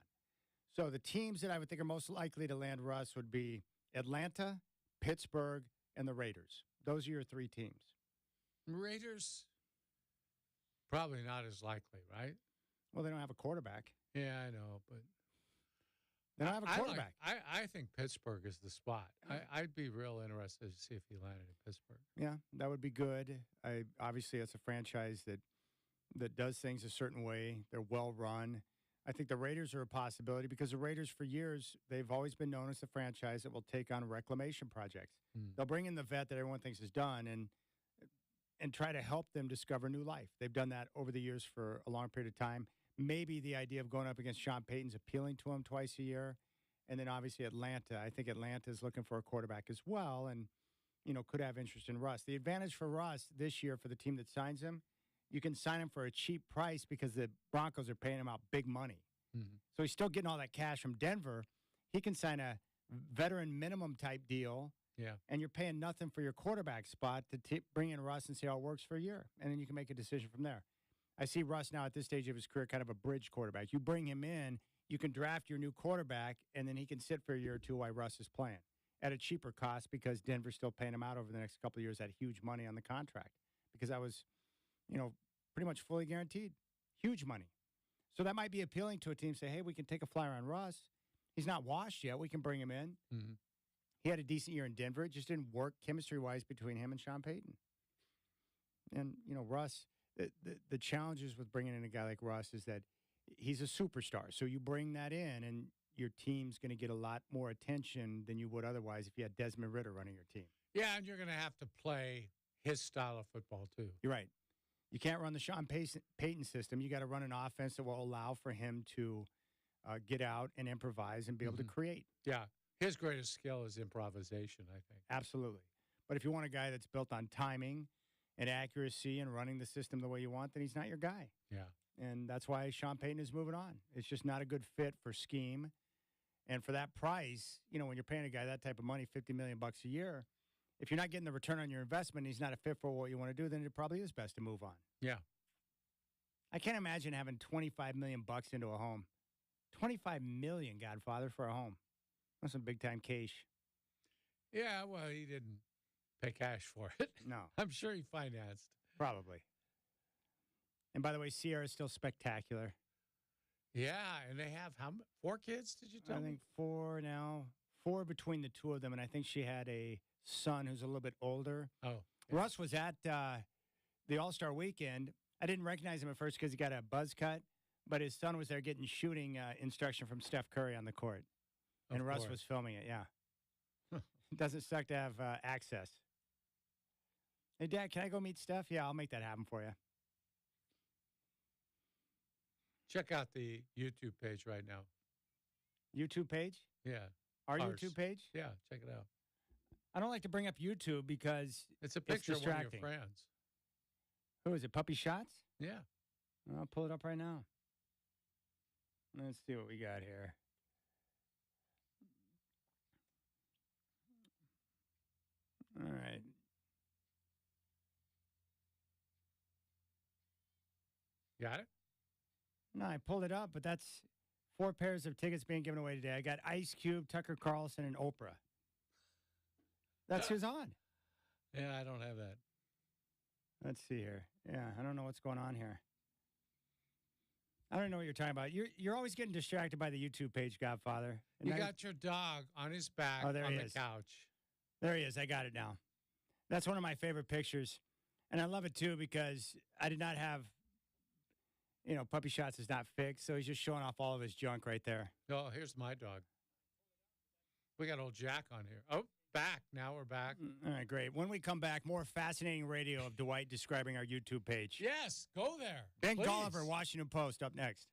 So the teams that I would think are most likely to land Russ would be Atlanta, Pittsburgh, and the Raiders. Those are your three teams. Raiders, probably not as likely, right? Well, they don't have a quarterback. Yeah, I know, but they don't have a quarterback. I think Pittsburgh is the spot. I'd be real interested to see if he landed in Pittsburgh. Yeah, that would be good. Obviously, it's a franchise that does things a certain way. They're well run. I think the Raiders are a possibility because the Raiders, for years, they've always been known as a franchise that will take on reclamation projects. They'll bring in the vet that everyone thinks is done and try to help them discover new life. They've done that over the years for a long period of time. Maybe the idea of going up against Sean Payton's appealing to him twice a year. And then obviously Atlanta. I think Atlanta is looking for a quarterback as well and, could have interest in Russ. The advantage for Russ this year for the team that signs him, you can sign him for a cheap price because the Broncos are paying him out big money. Mm-hmm. So he's still getting all that cash from Denver. He can sign a veteran minimum type deal. Yeah. And you're paying nothing for your quarterback spot to bring in Russ and see how it works for a year. And then you can make a decision from there. I see Russ now at this stage of his career kind of a bridge quarterback. You bring him in, you can draft your new quarterback, and then he can sit for a year or two while Russ is playing at a cheaper cost because Denver's still paying him out over the next couple of years at huge money on the contract because that was, pretty much fully guaranteed. Huge money. So that might be appealing to a team. Say, hey, we can take a flyer on Russ. He's not washed yet. We can bring him in. Mm-hmm. He had a decent year in Denver. It just didn't work chemistry-wise between him and Sean Payton. And, Russ, the challenges with bringing in a guy like Russ is that he's a superstar. So you bring that in, and your team's going to get a lot more attention than you would otherwise if you had Desmond Ridder running your team. Yeah, and you're going to have to play his style of football, too. You're right. You can't run the Sean Payton system. You got to run an offense that will allow for him to get out and improvise and be able to create. Yeah. His greatest skill is improvisation, I think. Absolutely. But if you want a guy that's built on timing and accuracy and running the system the way you want, then he's not your guy. Yeah. And that's why Sean Payton is moving on. It's just not a good fit for scheme. And for that price, when you're paying a guy that type of money, $50 million a year, if you're not getting the return on your investment, he's not a fit for what you want to do, then it probably is best to move on. Yeah. I can't imagine having $25 million into a home. $25 million, Godfather, for a home. That's some big-time cash. Yeah, well, he didn't pay cash for it. No. I'm sure he financed. Probably. And by the way, Sierra's still spectacular. Yeah, and they have 4 kids, did you tell me? I think 4 now. 4 between the two of them, and I think she had a son who's a little bit older. Oh. Yeah. Russ was at the All-Star Weekend. I didn't recognize him at first because he got a buzz cut, but his son was there getting shooting instruction from Steph Curry on the court. And Russ was filming it, yeah. It doesn't suck to have access. Hey, Dad, can I go meet Steph? Yeah, I'll make that happen for you. Check out the YouTube page right now. YouTube page? Yeah. Our Ours. YouTube page? Yeah, check it out. I don't like to bring up YouTube because it's a picture of one of your distracting. friends. Who is it, Puppy Shots? Yeah. I'll pull it up right now. Let's see what we got here. All right. Got it? No, I pulled it up, but that's 4 pairs of tickets being given away today. I got Ice Cube, Tucker Carlson, and Oprah. That's who's on. Yeah, I don't have that. Let's see here. Yeah, I don't know what's going on here. I don't know what you're talking about. You're always getting distracted by the YouTube page, Godfather. And You got your dog on his back Oh, there on he the is. couch. There he is. I got it now. That's one of my favorite pictures. And I love it, too, because I did not have, Puppy Shots is not fixed, so he's just showing off all of his junk right there. Oh, here's my dog. We got old Jack on here. Oh, back. Now we're back. All right, great. When we come back, more fascinating radio of Dwight describing our YouTube page. Yes, go there. Ben please. Golliver, Washington Post, up next.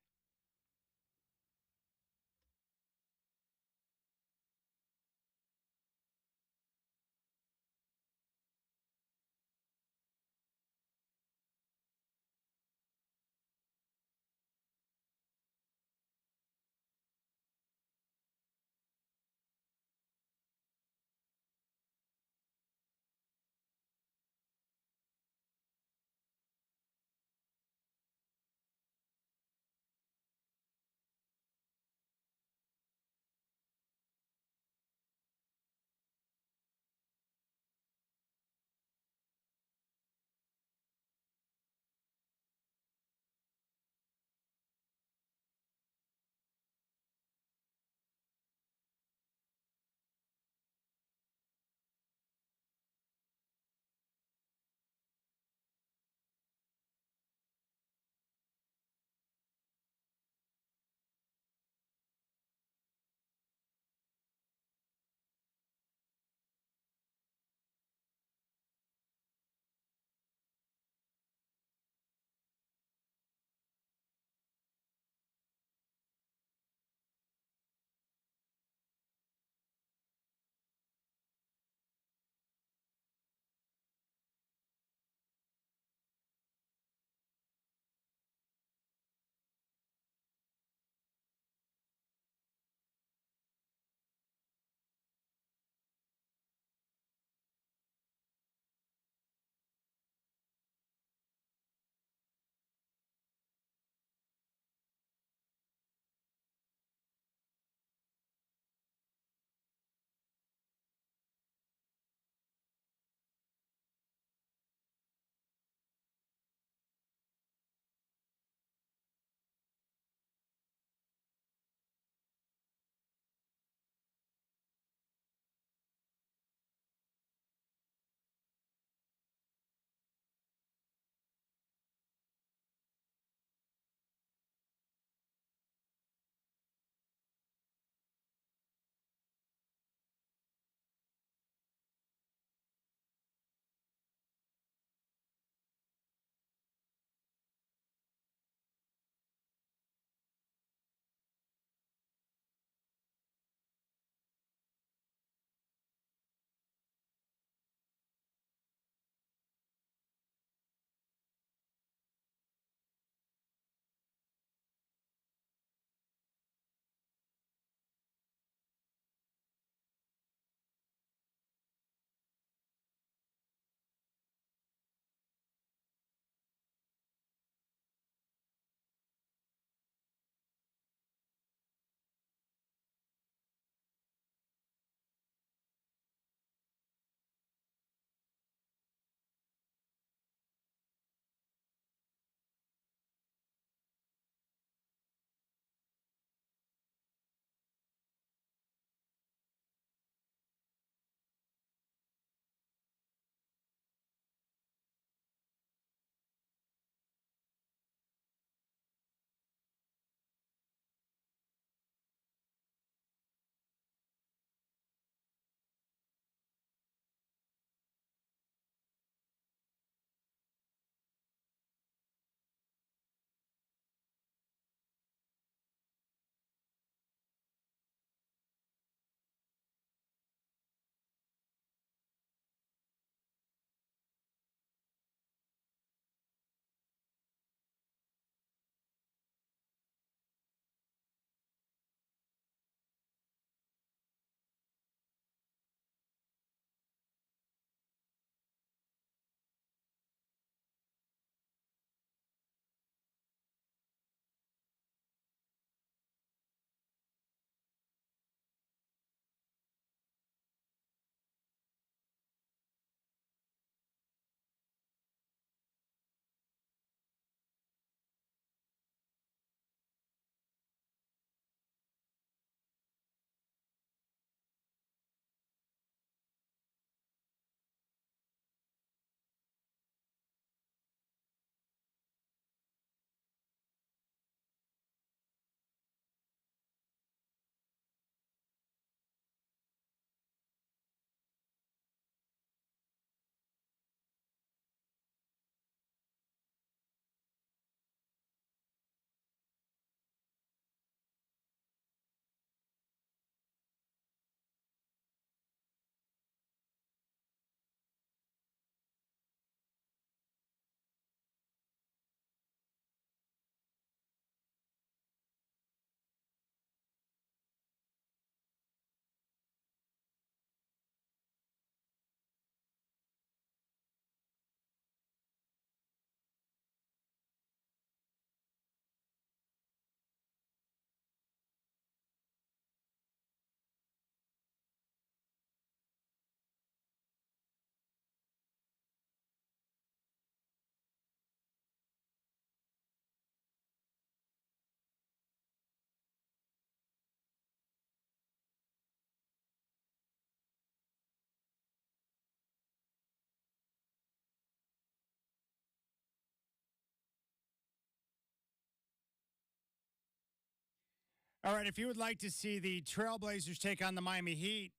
All right, if you would like to see the Trailblazers take on the Miami Heat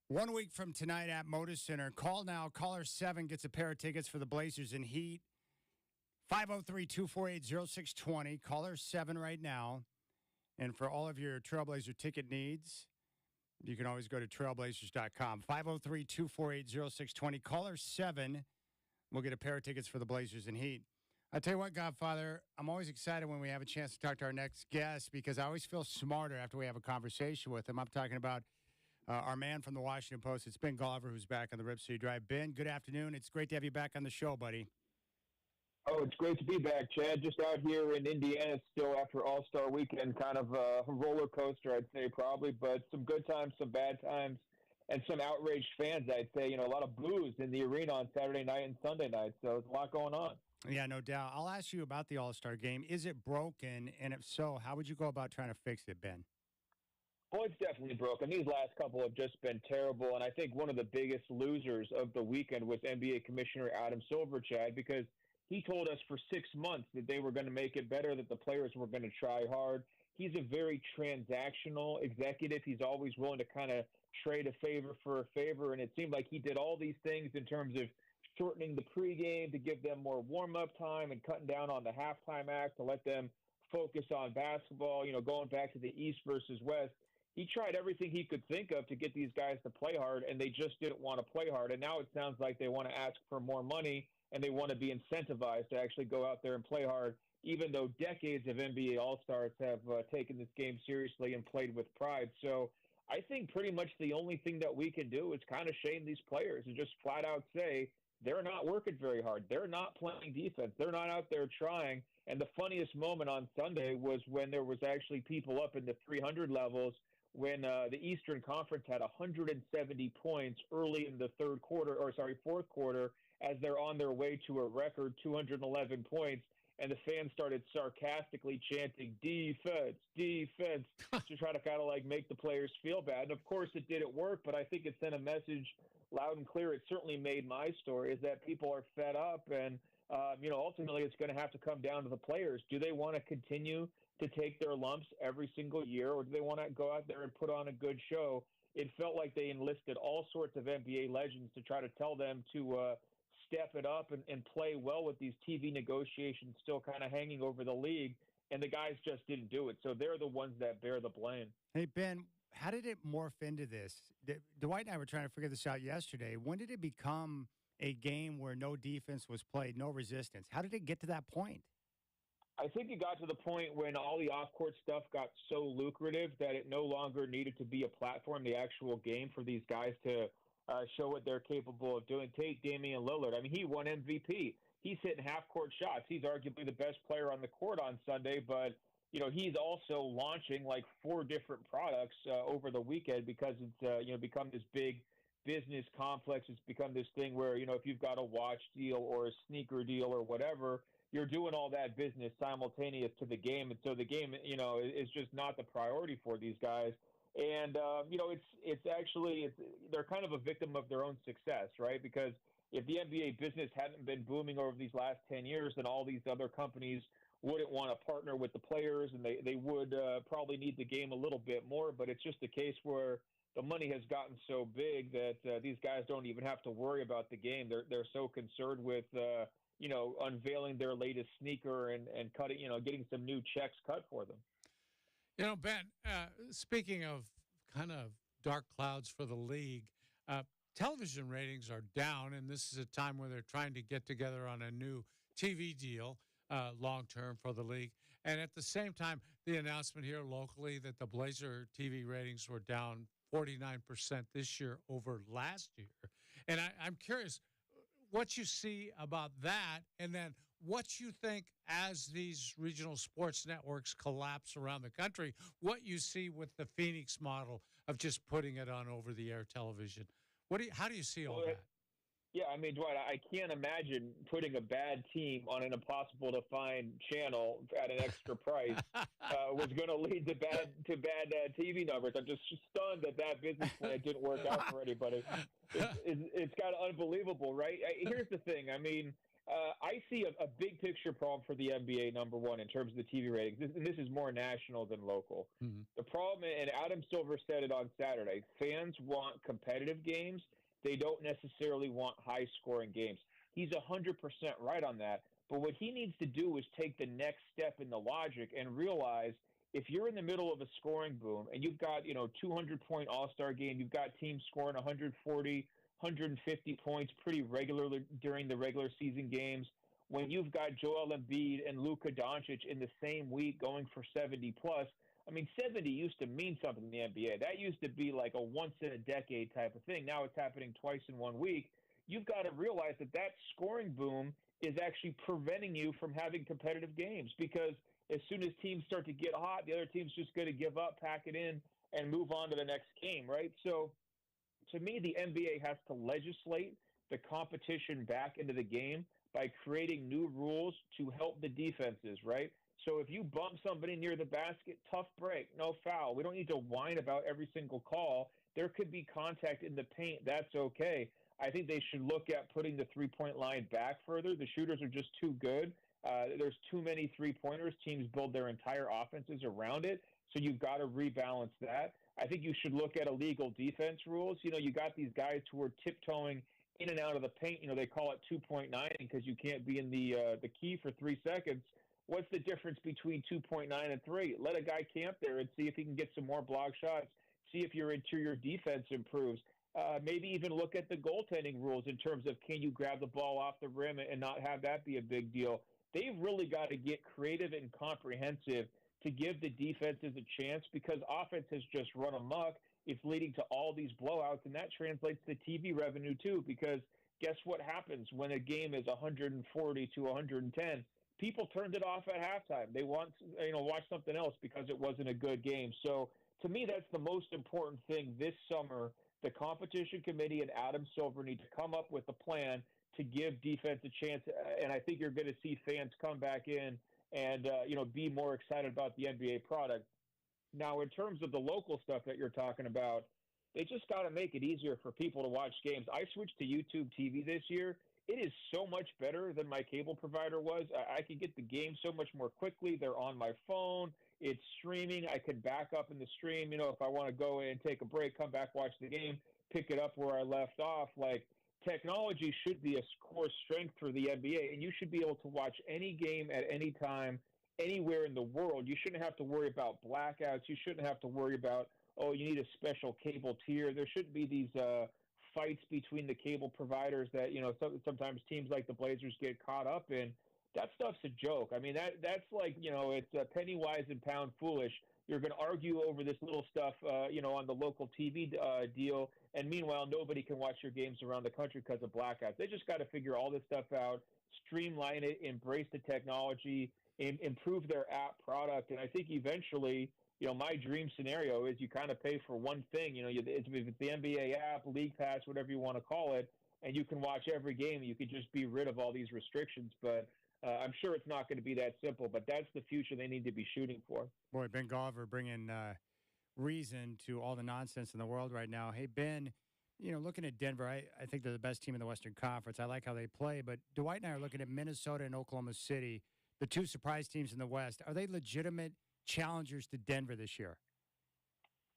1 week from tonight at Moda Center, call now. Caller 7 gets a pair of tickets for the Blazers and Heat. 503-248-0620. Caller 7 right now. And for all of your Trailblazer ticket needs, you can always go to trailblazers.com. 503-248-0620. Caller 7 will get a pair of tickets for the Blazers and Heat. I tell you what, Godfather, I'm always excited when we have a chance to talk to our next guest because I always feel smarter after we have a conversation with him. I'm talking about our man from the Washington Post. It's Ben Golliver, who's back on the Rip City Drive. Ben, good afternoon. It's great to have you back on the show, buddy. Oh, it's great to be back, Chad. Just out here in Indiana still after All-Star Weekend, kind of a roller coaster, I'd say, probably, but some good times, some bad times, and some outraged fans, I'd say. You know, a lot of boos in the arena on Saturday night and Sunday night, so there's a lot going on. Yeah, no doubt. I'll ask you about the All-Star game. Is it broken? And if so, how would you go about trying to fix it, Ben? Well, it's definitely broken. These last couple have just been terrible, and I think one of the biggest losers of the weekend was NBA Commissioner Adam Silver, Chad, because he told us for 6 months that they were going to make it better, that the players were going to try hard. He's a very transactional executive. He's always willing to kind of trade a favor for a favor, and it seemed like he did all these things in terms of shortening the pregame to give them more warm-up time and cutting down on the halftime act to let them focus on basketball, you know, going back to the East versus West. He tried everything he could think of to get these guys to play hard, and they just didn't want to play hard. And now it sounds like they want to ask for more money, and they want to be incentivized to actually go out there and play hard, even though decades of NBA All-Stars have taken this game seriously and played with pride. So I think pretty much the only thing that we can do is kind of shame these players and just flat out say they're not working very hard. They're not playing defense. They're not out there trying. And the funniest moment on Sunday was when there was actually people up in the 300 levels when the Eastern Conference had 170 points early in the fourth quarter, as they're on their way to a record 211 points, and the fans started sarcastically chanting, defense, defense, to try to kind of like make the players feel bad. And of course it didn't work, but I think it sent a message loud and clear. It certainly made my story, is that people are fed up, and ultimately it's going to have to come down to the players. Do they want to continue to take their lumps every single year, or do they want to go out there and put on a good show? It felt like they enlisted all sorts of NBA legends to try to tell them to step it up and play well with these TV negotiations still kind of hanging over the league, and the guys just didn't do it. So they're the ones that bear the blame. Hey, Ben, how did it morph into this? Dwight and I were trying to figure this out yesterday. When did it become a game where no defense was played, no resistance? How did it get to that point? I think it got to the point when all the off-court stuff got so lucrative that it no longer needed to be a platform, the actual game, for these guys to show what they're capable of doing. Take Damian Lillard. I mean, he won MVP. He's hitting half-court shots. He's arguably the best player on the court on Sunday, but he's also launching like 4 different products over the weekend because it's become this big business complex. It's become this thing where if you've got a watch deal or a sneaker deal or whatever, you're doing all that business simultaneous to the game, and so the game is just not the priority for these guys. And they're kind of a victim of their own success, right? Because if the NBA business hadn't been booming over these last 10 years, then all these other companies wouldn't want to partner with the players, and they would probably need the game a little bit more. But it's just a case where the money has gotten so big that these guys don't even have to worry about the game. They're so concerned with unveiling their latest sneaker and cutting, getting some new checks cut for them. Ben, speaking of kind of dark clouds for the league, television ratings are down, and this is a time where they're trying to get together on a new TV deal long-term for the league. And at the same time, the announcement here locally that the Blazer TV ratings were down 49% this year over last year. And I'm curious what you see about that, and then what you think as these regional sports networks collapse around the country, what you see with the Phoenix model of just putting it on over-the-air television. How do you see all that? Yeah, I mean, Dwight, I can't imagine putting a bad team on an impossible-to-find channel at an extra price was going to lead to bad TV numbers. I'm just stunned that business plan didn't work out for anybody. It's kind of unbelievable, right? Here's the thing. I mean, I see a big picture problem for the NBA, number one, in terms of the TV ratings. This is more national than local. Mm-hmm. The problem, and Adam Silver said it on Saturday, fans want competitive games. They don't necessarily want high-scoring games. He's 100% right on that. But what he needs to do is take the next step in the logic and realize if you're in the middle of a scoring boom and you've got, 200-point All-Star game, you've got teams scoring 140, 150 points pretty regularly during the regular season games, when you've got Joel Embiid and Luka Doncic in the same week going for 70-plus, 70 used to mean something in the NBA. That used to be like a once-in-a-decade type of thing. Now it's happening twice in 1 week. You've got to realize that scoring boom is actually preventing you from having competitive games because as soon as teams start to get hot, the other team's just going to give up, pack it in, and move on to the next game, right? So to me, the NBA has to legislate the competition back into the game by creating new rules to help the defenses, right? So if you bump somebody near the basket, tough break, no foul. We don't need to whine about every single call. There could be contact in the paint. That's okay. I think they should look at putting the three-point line back further. The shooters are just too good. There's too many three-pointers. Teams build their entire offenses around it, so you've got to rebalance that. I think you should look at illegal defense rules. You got these guys who are tiptoeing in and out of the paint. They call it 2.9 because you can't be in the key for 3 seconds. What's the difference between 2.9 and 3? Let a guy camp there and see if he can get some more block shots, see if your interior defense improves. Maybe even look at the goaltending rules in terms of can you grab the ball off the rim and not have that be a big deal. They've really got to get creative and comprehensive to give the defenses a chance because offense has just run amok. It's leading to all these blowouts, and that translates to TV revenue too because guess what happens when a game is 140 to 110? People turned it off at halftime. They want watch something else because it wasn't a good game. So to me, that's the most important thing this summer. The competition committee and Adam Silver need to come up with a plan to give defense a chance, and I think you're going to see fans come back in and be more excited about the NBA product. Now, in terms of the local stuff that you're talking about, they just got to make it easier for people to watch games. I switched to YouTube TV this year. It is so much better than my cable provider was. I can get the game so much more quickly. They're on my phone. It's streaming. I can back up in the stream. If I want to go and take a break, come back, watch the game, pick it up where I left off. Like, technology should be a core strength for the NBA, and you should be able to watch any game at any time, anywhere in the world. You shouldn't have to worry about blackouts. You shouldn't have to worry about, you need a special cable tier. There shouldn't be these fights between the cable providers that, sometimes teams like the Blazers get caught up in. That stuff's a joke. That's like, it's penny wise and pound foolish. You're going to argue over this little stuff, on the local TV deal, and meanwhile, nobody can watch your games around the country because of blackouts. They just got to figure all this stuff out, streamline it, embrace the technology, improve their app product, and I think eventually, my dream scenario is you kind of pay for one thing. It's the NBA app, League Pass, whatever you want to call it, and you can watch every game. You could just be rid of all these restrictions, but I'm sure it's not going to be that simple, but that's the future they need to be shooting for. Boy, Ben Golliver bringing reason to all the nonsense in the world right now. Hey, Ben, looking at Denver, I think they're the best team in the Western Conference. I like how they play, but Dwight and I are looking at Minnesota and Oklahoma City, the two surprise teams in the West. Are they legitimate challengers to Denver this year?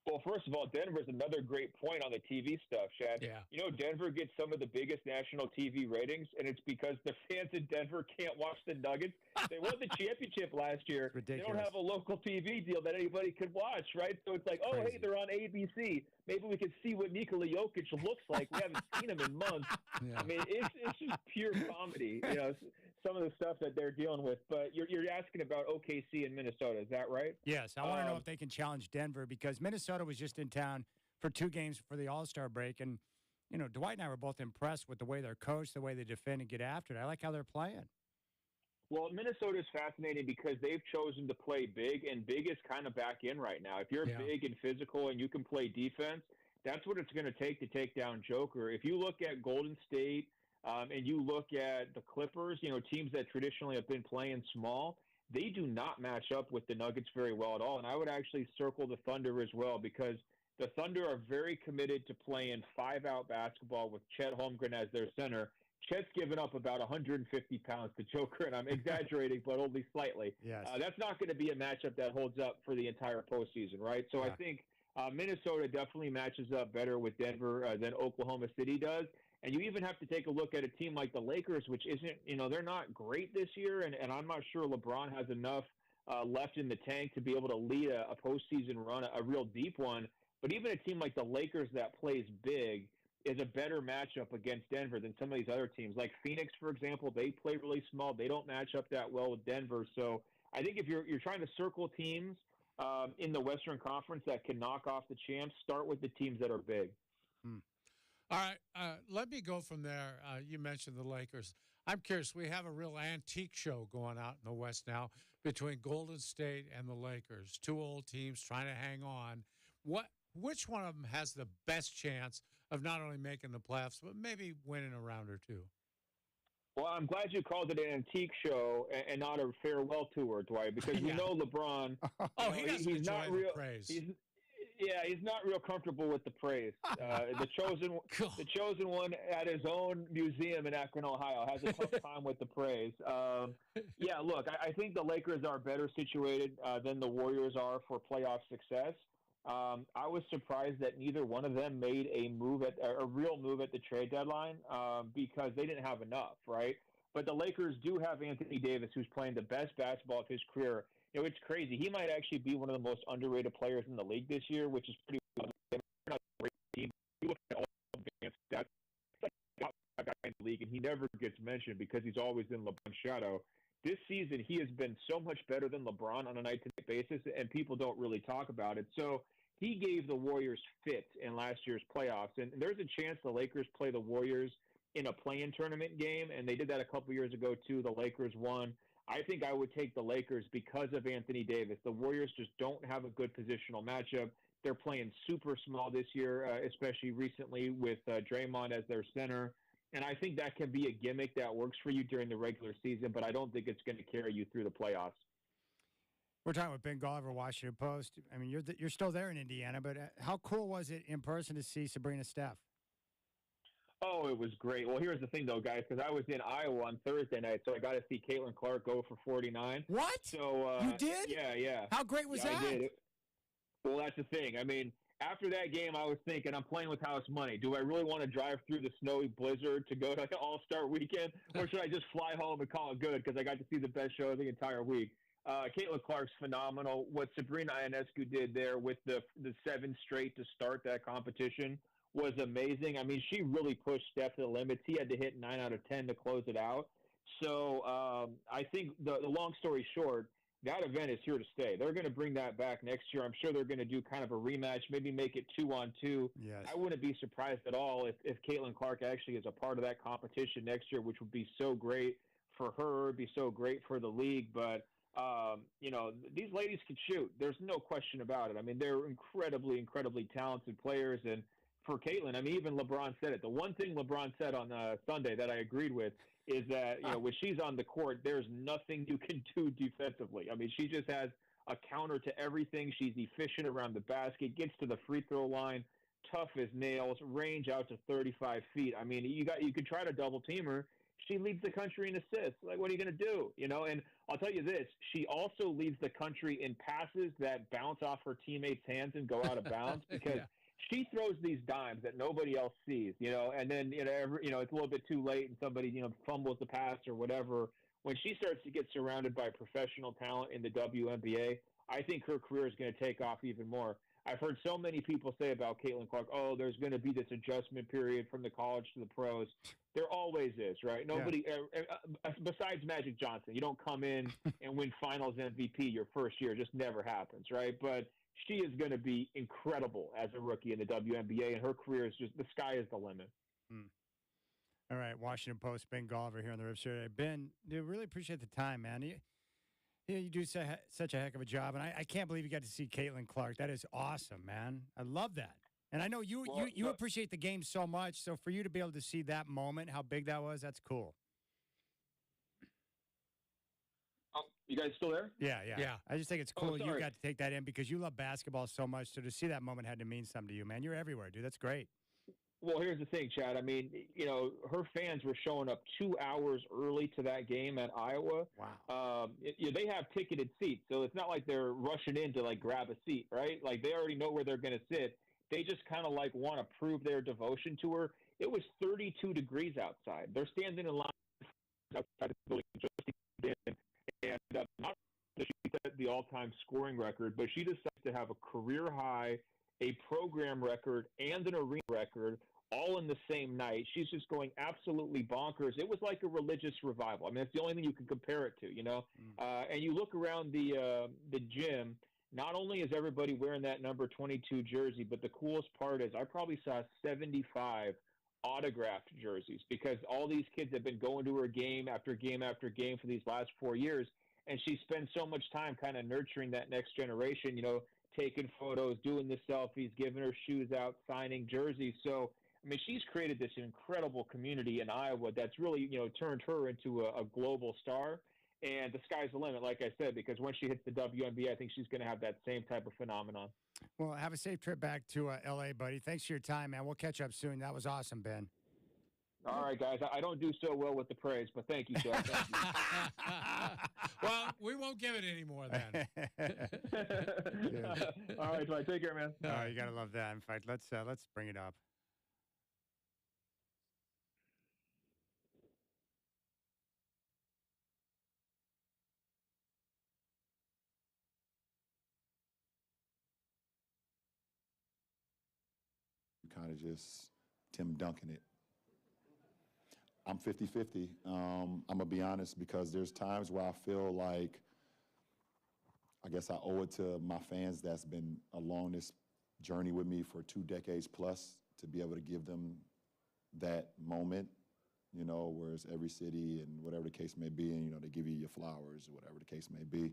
Well, first of all, Denver's another great point on the TV stuff, Chad. Yeah. Denver gets some of the biggest national TV ratings, and it's because the fans in Denver can't watch the Nuggets. They won the championship last year. They don't have a local TV deal that anybody could watch, right? So it's like, hey, they're on ABC. Maybe we could see what Nikola Jokic looks like. We haven't seen him in months. Yeah. It's just pure comedy, some of the stuff that they're dealing with. But you're asking about OKC and Minnesota, is that right? Yes. I want to know if they can challenge Denver because Minnesota was just in town for 2 games for the All-Star break. And, Dwight and I were both impressed with the way they're coached, the way they defend and get after it. I like how they're playing. Well, Minnesota is fascinating because they've chosen to play big, and big is kind of back in right now. If you're big and physical and you can play defense, that's what it's going to take down Joker. If you look at Golden State and you look at the Clippers, teams that traditionally have been playing small, they do not match up with the Nuggets very well at all. And I would actually circle the Thunder as well because the Thunder are very committed to playing 5-out basketball with Chet Holmgren as their center. Chet's given up about 150 pounds to Joker, and I'm exaggerating, but only slightly. Yes. That's not going to be a matchup that holds up for the entire postseason, right? So I think Minnesota definitely matches up better with Denver than Oklahoma City does. And you even have to take a look at a team like the Lakers, which isn't, they're not great this year, and I'm not sure LeBron has enough left in the tank to be able to lead a postseason run, a real deep one. But even a team like the Lakers that plays big is a better matchup against Denver than some of these other teams. Like Phoenix, for example, they play really small. They don't match up that well with Denver. So I think if you're trying to circle teams in the Western Conference that can knock off the champs, start with the teams that are big. All right, let me go from there. You mentioned the Lakers. I'm curious. We have a real antique show going out in the West now between Golden State and the Lakers. Two old teams trying to hang on. Which one of them has the best chance of not only making the playoffs, but maybe winning a round or two? Well, I'm glad you called it an antique show and not a farewell tour, Dwight, because we know LeBron. He's not real praise. He's not real comfortable with the praise. The chosen one at his own museum in Akron, Ohio, has a tough time with the praise. Look, I think the Lakers are better situated than the Warriors are for playoff success. I was surprised that neither one of them made a real move at the trade deadline because they didn't have enough, right? But the Lakers do have Anthony Davis, who's playing the best basketball of his career. It's crazy. He might actually be one of the most underrated players in the league this year, which is pretty wild. They're not a great team. You look at all advanced stats. It's like a guy in the league, and he never gets mentioned because he's always in LeBron's shadow. This season, he has been so much better than LeBron on a night-to-night basis, and people don't really talk about it. So he gave the Warriors fit in last year's playoffs, and there's a chance the Lakers play the Warriors in a play-in tournament game, and they did that a couple years ago too. The Lakers won. I think I would take the Lakers because of Anthony Davis. The Warriors just don't have a good positional matchup. They're playing super small this year, especially recently with Draymond as their center. And I think that can be a gimmick that works for you during the regular season, but I don't think it's going to carry you through the playoffs. We're talking with Ben Golliver, Washington Post. I mean, you're still there in Indiana, but how cool was it in person to see Sabrina Steph? Oh, it was great. Well, here's the thing, though, guys, because I was in Iowa on Thursday night, so I got to see Caitlin Clark go for 49. What? So you did? Yeah. How great was that? I did. Well, that's the thing. I mean, after that game, I was thinking, I'm playing with house money. Do I really want to drive through the snowy blizzard to go to an All-Star weekend, or should I just fly home and call it good because I got to see the best show of the entire week? Caitlin Clark's phenomenal. What Sabrina Ionescu did there with the 7 straight to start that competition was amazing. I mean, she really pushed Steph to the limits. He had to hit 9 out of 10 to close it out. So I think the long story short, that event is here to stay. They're going to bring that back next year. I'm sure they're going to do kind of a rematch, maybe make it 2-on-2. Yes. I wouldn't be surprised at all if Caitlin Clark actually is a part of that competition next year, which would be so great for her, be so great for the league. But these ladies can shoot. There's no question about it. I mean, they're incredibly, incredibly talented players. And for Caitlin, I mean, even LeBron said it. The one thing LeBron said on Sunday that I agreed with is that, when she's on the court, there's nothing you can do defensively. I mean, she just has a counter to everything. She's efficient around the basket, gets to the free throw line, tough as nails, range out to 35 feet. I mean, you could try to double team her. She leads the country in assists. Like, what are you going to do? And I'll tell you this, she also leads the country in passes that bounce off her teammates' hands and go out of bounds because she throws these dimes that nobody else sees, and then, it's a little bit too late and somebody, fumbles the pass or whatever. When she starts to get surrounded by professional talent in the WNBA, I think her career is going to take off even more. I've heard so many people say about Caitlin Clark, there's going to be this adjustment period from the college to the pros. There always is, right? Nobody, besides Magic Johnson, you don't come in and win finals MVP your first year. It just never happens, right? But she is going to be incredible as a rookie in the WNBA, and her career is just, the sky is the limit. All right, Washington Post, Ben Golliver here on the Rip Show. Ben, dude, really appreciate the time, man. You do such a heck of a job, and I can't believe you got to see Caitlin Clark. That is awesome, man. I love that. And I know you appreciate the game so much, so for you to be able to see that moment, how big that was, that's cool. You guys still there? Yeah. I just think it's cool you sorry. got to take that in because you love basketball so much, so to see that moment had to mean something to you, man. You're everywhere, dude. That's great. Well, here's the thing, Chad. I mean, her fans were showing up 2 hours early to that game at Iowa. Wow. They have ticketed seats, so it's not like they're rushing in to like grab a seat, right? Like they already know where they're going to sit. They just kind of like want to prove their devotion to her. It was 32 degrees outside. They're standing in line outside the building just to get in, and not that she set the all-time scoring record, but she decided to have a career high, a program record, and an arena record all in the same night. She's just going absolutely bonkers. It was like a religious revival. I mean, it's the only thing you can compare it to, And you look around the gym, not only is everybody wearing that number 22 jersey, but the coolest part is I probably saw 75 autographed jerseys because all these kids have been going to her game after game after game for these last 4 years, and she spends so much time kind of nurturing that next generation, taking photos, doing the selfies, giving her shoes out, signing jerseys. So, I mean, she's created this incredible community in Iowa that's really, turned her into a global star. And the sky's the limit, like I said, because when she hits the WNBA, I think she's going to have that same type of phenomenon. Well, have a safe trip back to L.A., buddy. Thanks for your time, man. We'll catch up soon. That was awesome, Ben. All right, guys. I don't do so well with the praise, but thank you, Chad. Thank you. Well, we won't give it any more then. All right, Dwight. Take care, man. Oh, you got to love that. In fact, let's bring it up. Kind of just Tim Duncan it. I'm 50-50. I'm going to be honest because there's times where I feel like I guess I owe it to my fans that's been along this journey with me for 2 decades plus to be able to give them that moment, whereas every city and whatever the case may be, and, they give you your flowers or whatever the case may be,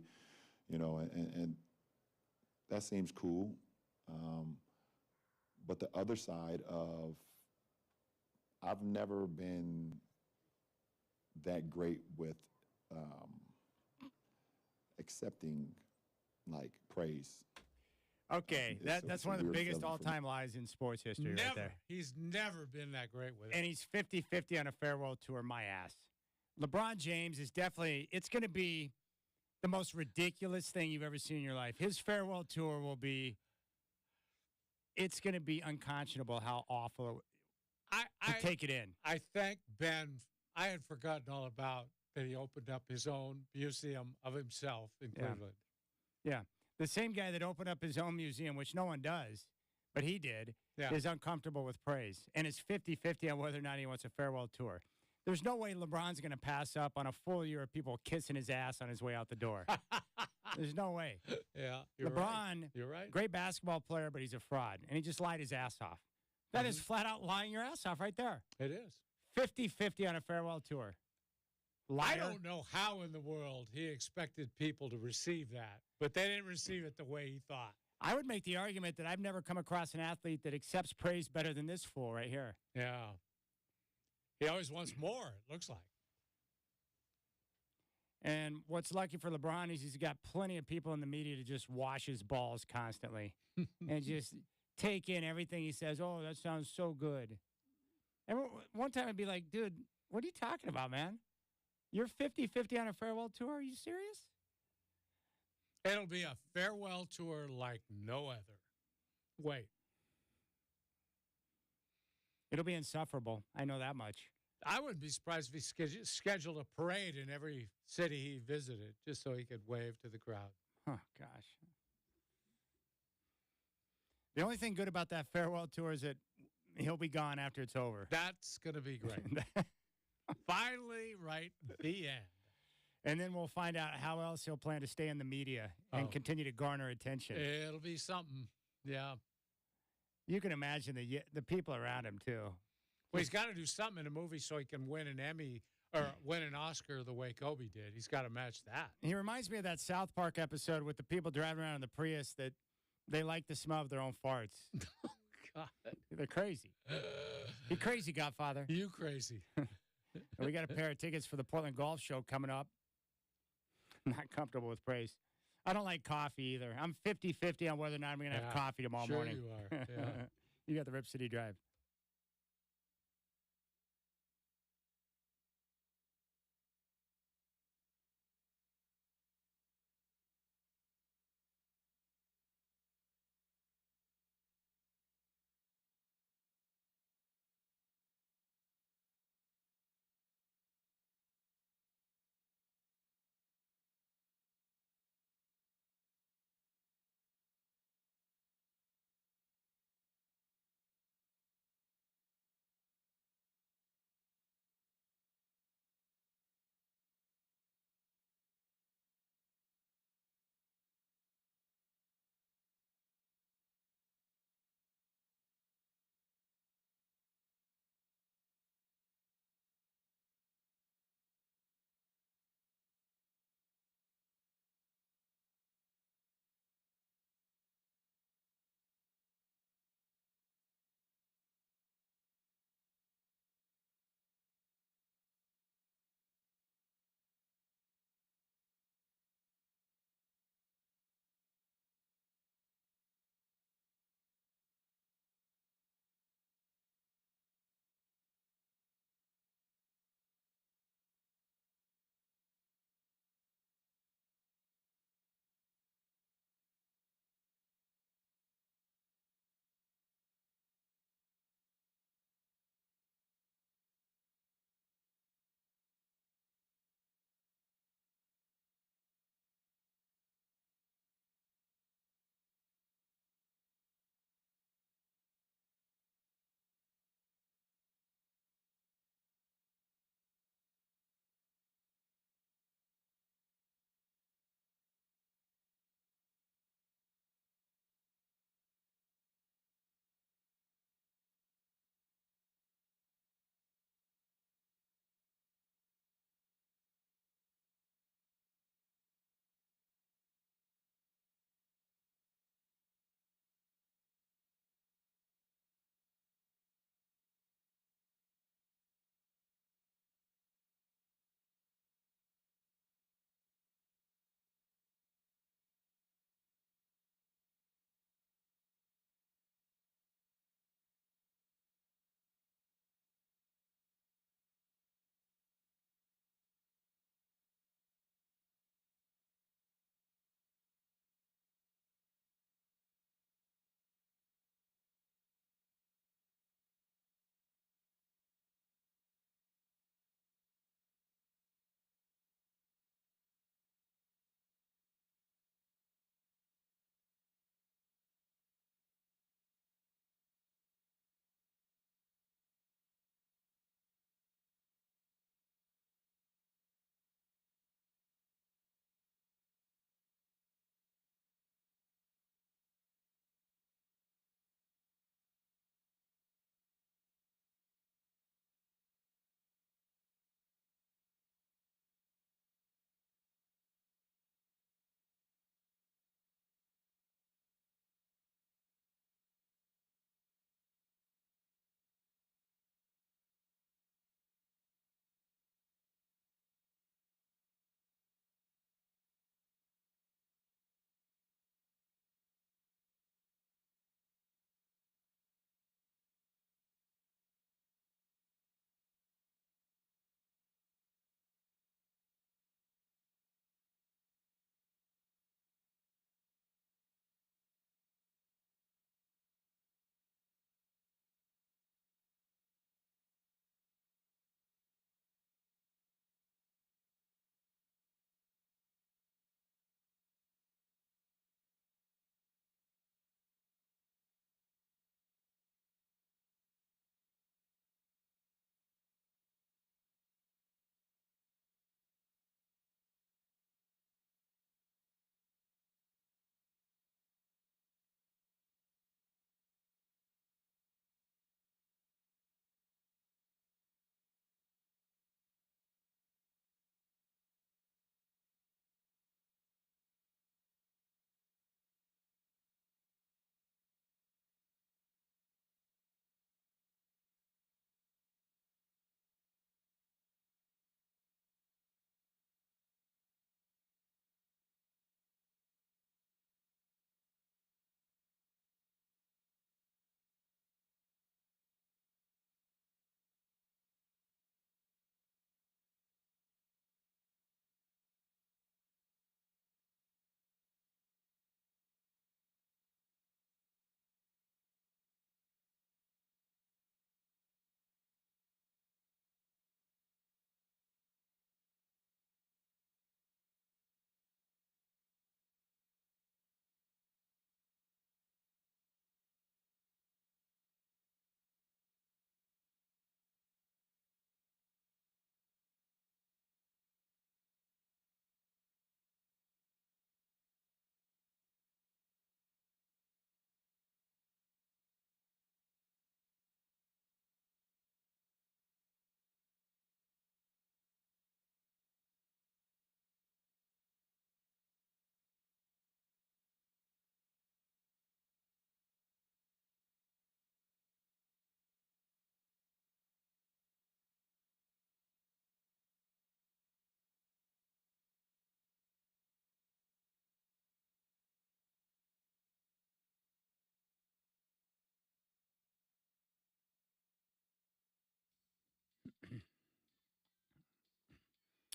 and that seems cool. But the other side of, I've never been that great with accepting, like, praise. Okay, that's one of the biggest all-time lies in sports history right there. He's never been that great with it. And he's 50-50 on a farewell tour, my ass. LeBron James is definitely, it's going to be the most ridiculous thing you've ever seen in your life. His farewell tour will be, it's going to be unconscionable how awful to take it in. I thank Ben. I had forgotten all about that he opened up his own museum of himself in Cleveland. Yeah. The same guy that opened up his own museum, which no one does, but he did, is uncomfortable with praise. And it's 50-50 on whether or not he wants a farewell tour. There's no way LeBron's going to pass up on a full year of people kissing his ass on his way out the door. There's no way. Yeah, LeBron, you're right. Great basketball player, but he's a fraud. And he just lied his ass off. That is flat out lying your ass off right there. It is. 50-50 on a farewell tour. Liar. I don't know how in the world he expected people to receive that, but they didn't receive it the way he thought. I would make the argument that I've never come across an athlete that accepts praise better than this fool right here. Yeah. He always wants more, it looks like. And what's lucky for LeBron is he's got plenty of people in the media to just wash his balls constantly and just take in everything he says. Oh, that sounds so good. And one time I'd be like, dude, what are you talking about, man? You're 50-50 on a farewell tour? Are you serious? It'll be a farewell tour like no other. Wait. It'll be insufferable. I know that much. I wouldn't be surprised if he scheduled a parade in every city he visited just so he could wave to the crowd. Oh, gosh. The only thing good about that farewell tour is that he'll be gone after it's over. That's going to be great. Finally, right at the end. And then we'll find out how else he'll plan to stay in the media and continue to garner attention. It'll be something. Yeah. You can imagine the people around him, too. Well, he's got to do something in a movie so he can win an Emmy or win an Oscar the way Kobe did. He's got to match that. He reminds me of that South Park episode with the people driving around in the Prius that they like the smell of their own farts. Oh, God. They're crazy. You crazy, Godfather. You crazy. And we got a pair of tickets for the Portland Golf Show coming up. Not comfortable with praise. I don't like coffee either. I'm 50-50 on whether or not I'm going to have coffee tomorrow morning. Sure you are. Yeah. You got the Rip City Drive.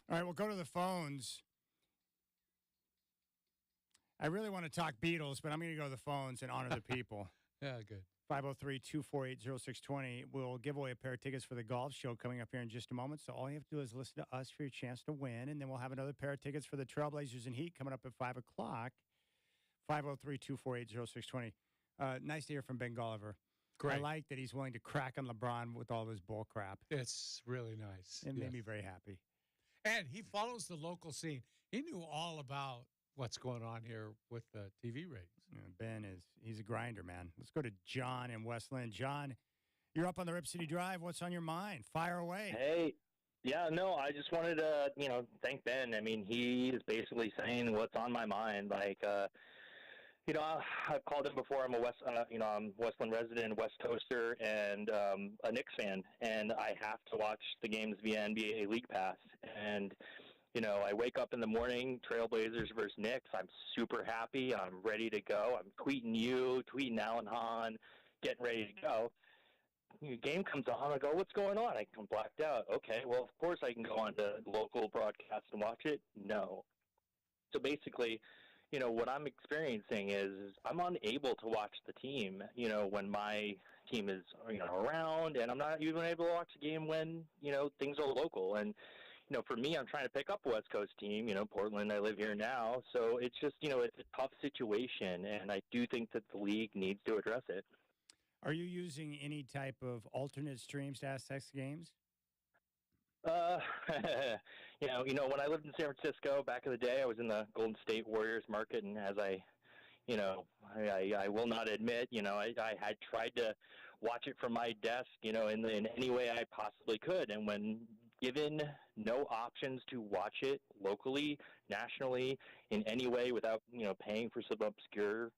All right, we'll go to the phones. I really want to talk Beatles, but I'm going to go to the phones and honor the people. Yeah, good. 503-248-0620. We'll give away a pair of tickets for the golf show coming up here in just a moment. So all you have to do is listen to us for your chance to win, and then we'll have another pair of tickets for the Trailblazers and Heat coming up at 5 o'clock. 503-248-0620. Nice to hear from Ben Golliver. Great. I like that he's willing to crack on LeBron with all this bull crap. It's really nice. It made me very happy. And he follows the local scene. He knew all about what's going on here with the TV ratings. Yeah, Ben he's a grinder, man. Let's go to John in West Lynn. John, you're up on the Rip City Drive. What's on your mind? Fire away. Hey, yeah, no, I just wanted to, thank Ben. I mean, he is basically saying what's on my mind. Like, I've called him before. I'm I'm Westland resident, West Coaster, and a Knicks fan, and I have to watch the games via NBA League Pass. And I wake up in the morning, Trailblazers versus Knicks. I'm super happy. I'm ready to go. I'm tweeting you, tweeting Alan Hahn, getting ready to go. The game comes on. I go, what's going on? I come blacked out. Okay, well, of course I can go on to local broadcast and watch it. No. So basically, what I'm experiencing is I'm unable to watch the team, when my team is, around, and I'm not even able to watch the game when, things are local. And, for me, I'm trying to pick up a West Coast team, Portland, I live here now. So it's just, it's a tough situation, and I do think that the league needs to address it. Are you using any type of alternate streams to access games? When I lived in San Francisco back in the day, I was in the Golden State Warriors market, and as I will not admit, I had tried to watch it from my desk, in any way I possibly could, and when given no options to watch it locally, nationally, in any way without, paying for some obscure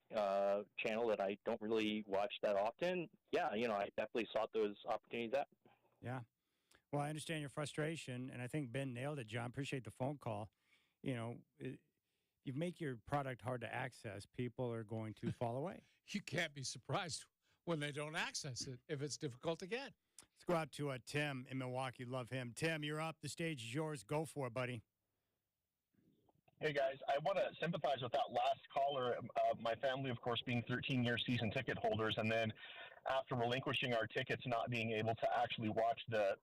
channel that I don't really watch that often, I definitely sought those opportunities out. Yeah. Well, I understand your frustration, and I think Ben nailed it, John. Appreciate the phone call. You make your product hard to access, people are going to fall away. You can't be surprised when they don't access it if it's difficult to get. Let's go out to Tim in Milwaukee. Love him. Tim, you're up. The stage is yours. Go for it, buddy. Hey, guys. I want to sympathize with that last caller. My family, of course, being 13-year season ticket holders, and then after relinquishing our tickets, not being able to actually watch the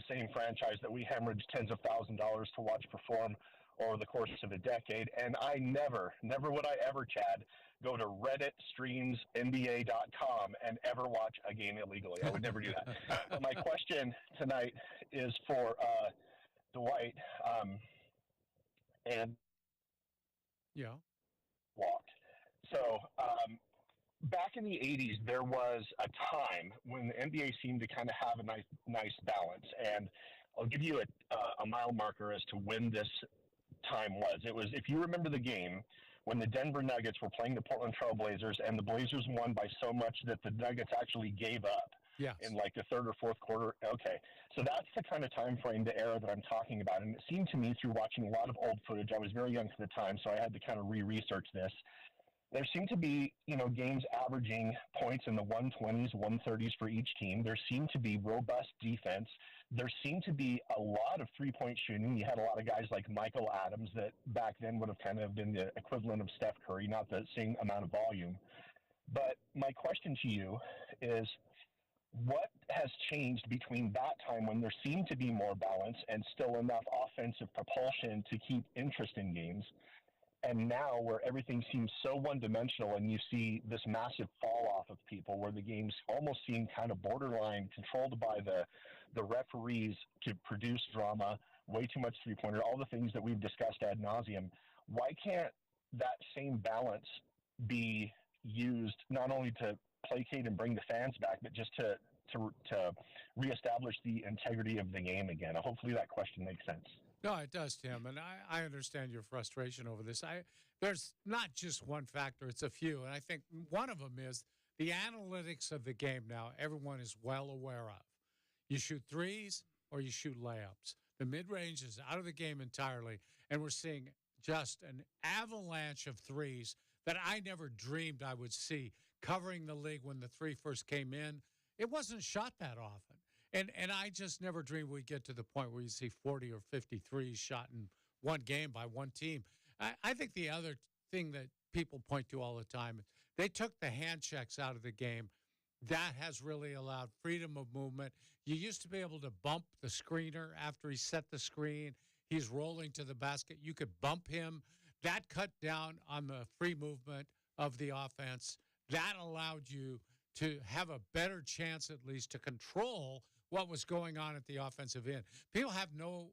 same franchise that we hemorrhaged tens of thousands of dollars to watch perform over the course of a decade. And I never would I ever, Chad, go to Reddit streams NBA.com and ever watch a game illegally. I would never do that. But my question tonight is for Dwight and walked. So back in the 80s, there was a time when the NBA seemed to kind of have a nice balance. And I'll give you a mile marker as to when this time was. It was, if you remember the game, when the Denver Nuggets were playing the Portland Trail Blazers, and the Blazers won by so much that the Nuggets actually gave up in like the third or fourth quarter. Okay, so that's the kind of time frame, the era that I'm talking about. And it seemed to me through watching a lot of old footage, I was very young at the time, so I had to kind of re-research this. There seemed to be, games averaging points in the 120s, 130s for each team. There seemed to be robust defense. There seemed to be a lot of three-point shooting. You had a lot of guys like Michael Adams that back then would have kind of been the equivalent of Steph Curry, not the same amount of volume. But my question to you is, what has changed between that time when there seemed to be more balance and still enough offensive propulsion to keep interest in games, and now where everything seems so one-dimensional and you see this massive fall-off of people where the games almost seem kind of borderline controlled by the referees to produce drama, way too much three-pointer, all the things that we've discussed ad nauseum? Why can't that same balance be used not only to placate and bring the fans back, but just to reestablish the integrity of the game again? Hopefully that question makes sense. No, it does, Tim, and I understand your frustration over this. There's not just one factor, it's a few, and I think one of them is the analytics of the game now everyone is well aware of. You shoot threes or you shoot layups. The mid-range is out of the game entirely, and we're seeing just an avalanche of threes that I never dreamed I would see covering the league when the three first came in. It wasn't shot that often. And I just never dreamed we'd get to the point where you see 40 or 53 shot in one game by one team. I think the other thing that people point to all the time, they took the hand checks out of the game. That has really allowed freedom of movement. You used to be able to bump the screener after he set the screen. He's rolling to the basket. You could bump him. That cut down on the free movement of the offense. That allowed you to have a better chance, at least, to control what was going on at the offensive end. People have no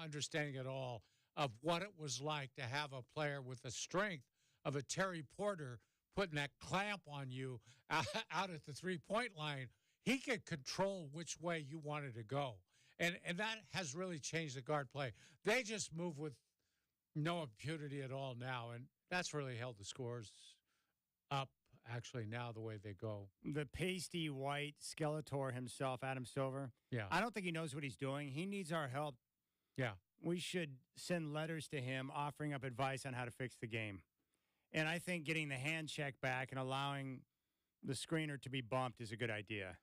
understanding at all of what it was like to have a player with the strength of a Terry Porter putting that clamp on you out at the three-point line. He could control which way you wanted to go. And that has really changed the guard play. They just move with no impunity at all now, and that's really held the scores up, actually, now the way they go. The pasty white Skeletor himself, Adam Silver. Yeah. I don't think he knows what he's doing. He needs our help. Yeah. We should send letters to him offering up advice on how to fix the game. And I think getting the hand check back and allowing the screener to be bumped is a good idea.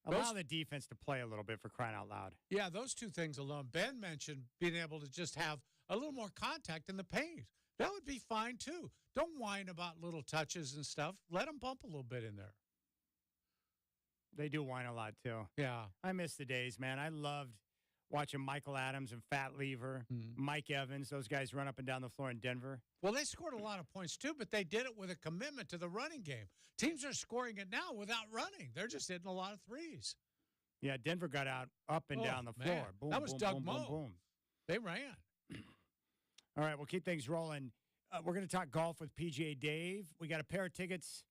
Allow the defense to play a little bit, for crying out loud. Yeah, those two things alone. Ben mentioned being able to just have a little more contact in the paint. That would be fine, too. Don't whine about little touches and stuff. Let them bump a little bit in there. They do whine a lot, too. Yeah. I miss the days, man. I loved watching Michael Adams and Fat Lever, Mike Evans, those guys run up and down the floor in Denver. Well, they scored a lot of points, too, but they did it with a commitment to the running game. Teams are scoring it now without running. They're just hitting a lot of threes. Yeah, Denver got out up and down the floor. Boom, that was boom, Doug boom, Moe. boom, boom. They ran. All right, we'll keep things rolling. We're going to talk golf with PGA Dave. We got a pair of tickets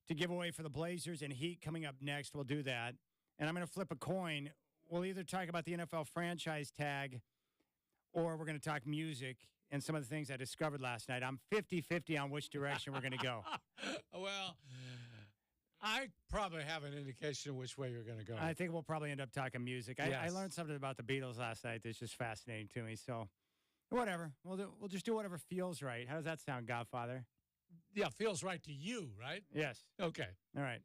to give away for the Blazers and Heat coming up next. We'll do that. And I'm going to flip a coin. We'll either talk about the NFL franchise tag or we're going to talk music and some of the things I discovered last night. I'm 50-50 on which direction we're going to go. Well, I probably have an indication of which way you're going to go. I think we'll probably end up talking music. Yes. I learned something about the Beatles last night that's just fascinating to me. So whatever. We'll just do whatever feels right. How does that sound, Godfather? Yeah, feels right to you, right? Yes. Okay. All right.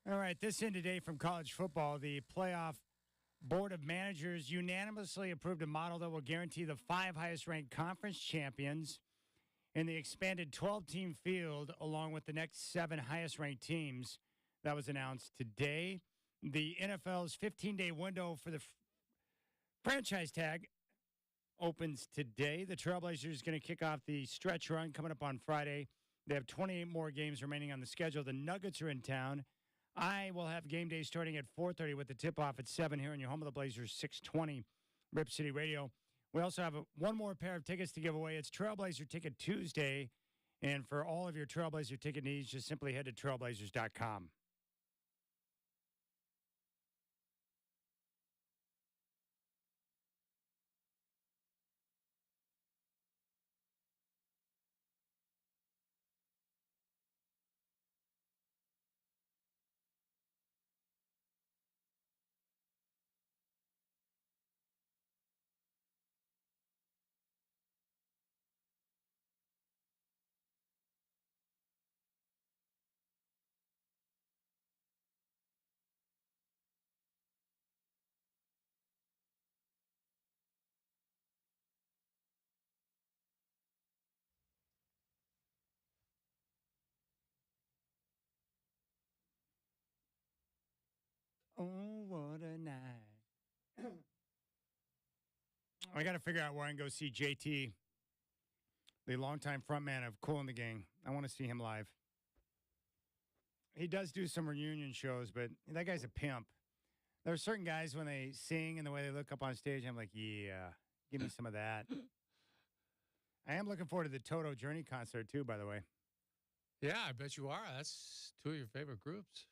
All right, this in today from college football. The playoff board of managers unanimously approved a model that will guarantee the 5 highest-ranked conference champions in the expanded 12-team field, along with the next 7 highest-ranked teams. That was announced today. The NFL's 15-day window for the franchise tag opens today. The Trailblazers are going to kick off the stretch run coming up on Friday. They have 28 more games remaining on the schedule. The Nuggets are in town. I will have game day starting at 4:30 with the tip-off at 7 here in your home of the Blazers, 620 Rip City Radio. We also have one more pair of tickets to give away. It's Trailblazer Ticket Tuesday. And for all of your Trailblazer ticket needs, just simply head to trailblazers.com. Oh, what a night. I got to figure out where I can go see JT, the longtime frontman of Kool and the Gang. I want to see him live. He does do some reunion shows, but that guy's a pimp. There are certain guys, when they sing and the way they look up on stage, I'm like, yeah, give me some of that. I am looking forward to the Toto Journey concert, too, by the way. Yeah, I bet you are. That's 2 of your favorite groups.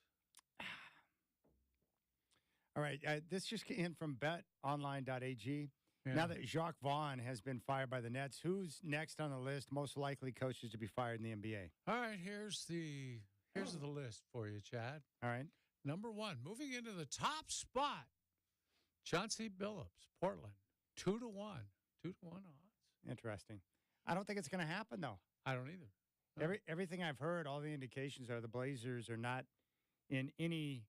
All right, this just came in from betonline.ag. Yeah. Now that Jacques Vaughn has been fired by the Nets, who's next on the list, most likely coaches to be fired in the NBA? All right, here's the list for you, Chad. All right. Number 1, moving into the top spot, Chauncey Billups, Portland, 2-1, 2-1 odds. Interesting. I don't think it's going to happen, though. I don't either. No. Everything I've heard, all the indications are the Blazers are not in any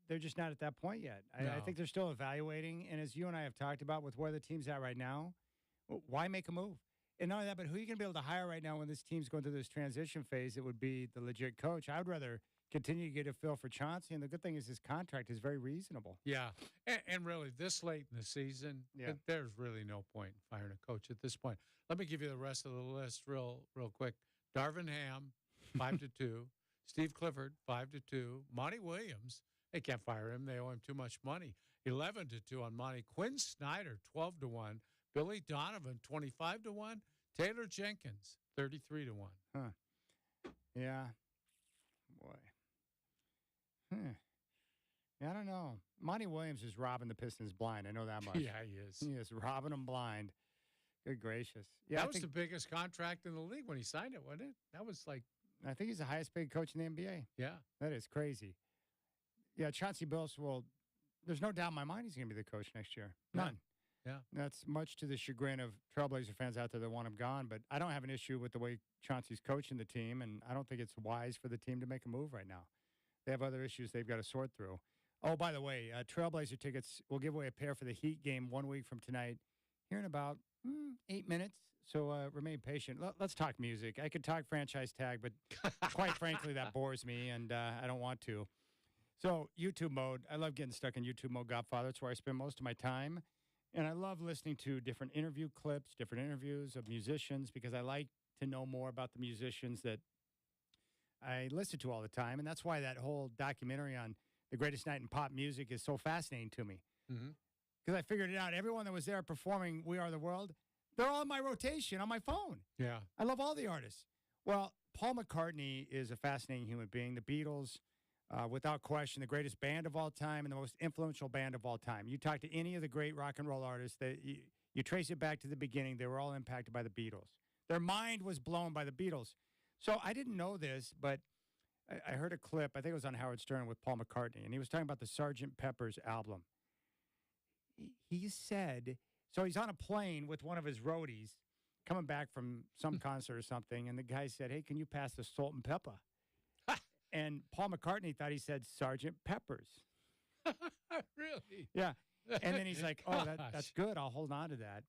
they're just not at that point yet. No. I think they're still evaluating. And as you and I have talked about with where the team's at right now, why make a move? And not only that, but who are you going to be able to hire right now when this team's going through this transition phase? It would be the legit coach. I would rather continue to get a feel for Chauncey. And the good thing is his contract is very reasonable. Yeah. And really, this late in the season, there's really no point in firing a coach at this point. Let me give you the rest of the list real quick. Darvin Ham, 5-2. Steve Clifford, 5-2. Monty Williams, they can't fire him. They owe him too much money. 11-2 on Monty. Quinn Snyder, 12-1. Billy Donovan, 25-1. Taylor Jenkins, 33-1. Huh. Yeah. Boy. Yeah, I don't know. Monty Williams is robbing the Pistons blind. I know that much. Yeah, he is. He is robbing them blind. Good gracious. Yeah, that was the biggest contract in the league when he signed it, wasn't it? That was like. I think he's the highest paid coach in the NBA. Yeah. That is crazy. Yeah, Chauncey Billups will. There's no doubt in my mind he's going to be the coach next year. None. Yeah. That's much to the chagrin of Trailblazer fans out there that want him gone. But I don't have an issue with the way Chauncey's coaching the team, and I don't think it's wise for the team to make a move right now. They have other issues they've got to sort through. Oh, by the way, Trailblazer tickets, we'll give away a pair for the Heat game 1 week from tonight here in about 8 minutes. So remain patient. Let's talk music. I could talk franchise tag, but quite frankly, that bores me, and I don't want to. So YouTube mode, I love getting stuck in YouTube mode, Godfather. It's where I spend most of my time. And I love listening to different interview clips, different interviews of musicians, because I like to know more about the musicians that I listen to all the time. And that's why that whole documentary on the greatest night in pop music is so fascinating to me. Because I figured it out. Everyone that was there performing We Are the World, they're all in my rotation on my phone. Yeah. I love all the artists. Well, Paul McCartney is a fascinating human being. The Beatles, without question, the greatest band of all time and the most influential band of all time. You talk to any of the great rock and roll artists, that you trace it back to the beginning, they were all impacted by the Beatles. Their mind was blown by the Beatles. So I didn't know this, but I heard a clip, I think it was on Howard Stern with Paul McCartney, and he was talking about the Sgt. Pepper's album. He said, so he's on a plane with one of his roadies coming back from some concert or something, and the guy said, hey, can you pass the salt and pepper? And Paul McCartney thought he said Sergeant Pepper's. Really? Yeah. And then he's like, oh, that's Gosh. good. I'll hold on to that.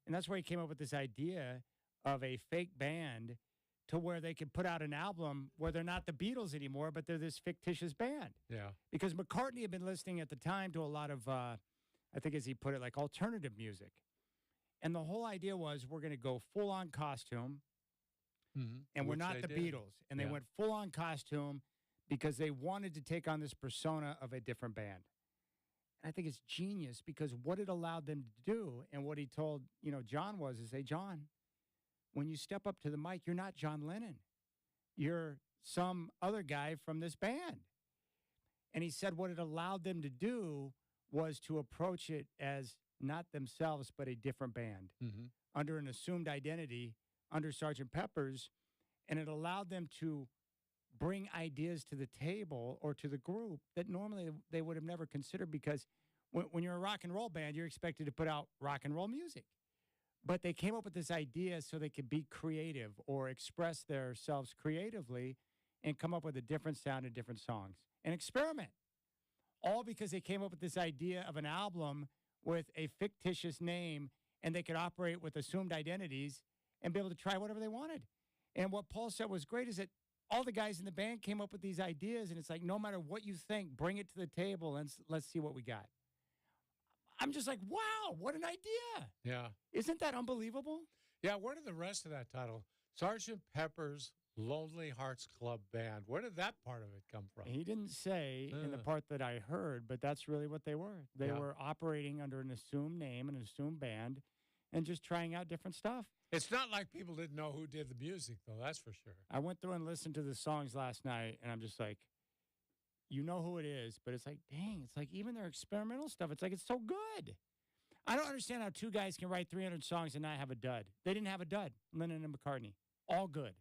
And that's where he came up with this idea of a fake band to where they could put out an album where they're not the Beatles anymore, but they're this fictitious band. Yeah. Because McCartney had been listening at the time to a lot of, I think as he put it, like alternative music. And the whole idea was we're going to go full-on costume, and we're Which not they the did. Beatles. And they Yeah. went full-on costume because they wanted to take on this persona of a different band. And I think it's genius because what it allowed them to do and what he told, John was, is say, John, when you step up to the mic, you're not John Lennon. You're some other guy from this band. And he said what it allowed them to do was to approach it as not themselves, but a different band under an assumed identity under Sergeant Pepper's. And it allowed them to bring ideas to the table or to the group that normally they would have never considered because when you're a rock and roll band, you're expected to put out rock and roll music. But they came up with this idea so they could be creative or express themselves creatively and come up with a different sound and different songs and experiment. All because they came up with this idea of an album with a fictitious name and they could operate with assumed identities and be able to try whatever they wanted. And what Paul said was great is that all the guys in the band came up with these ideas, and it's like, no matter what you think, bring it to the table and let's see what we got. I'm just like, wow, what an idea. Yeah. Isn't that unbelievable? Yeah. Where did the rest of that title, Sergeant Pepper's Lonely Hearts Club Band, where did that part of it come from? He didn't say in the part that I heard, but that's really what they were. They were operating under an assumed name, an assumed band, and just trying out different stuff. It's not like people didn't know who did the music, though, that's for sure. I went through and listened to the songs last night, and I'm just like, you know who it is, but it's like, dang, it's like even their experimental stuff, it's like it's so good. I don't understand how two guys can write 300 songs and not have a dud. They didn't have a dud, Lennon and McCartney. All good.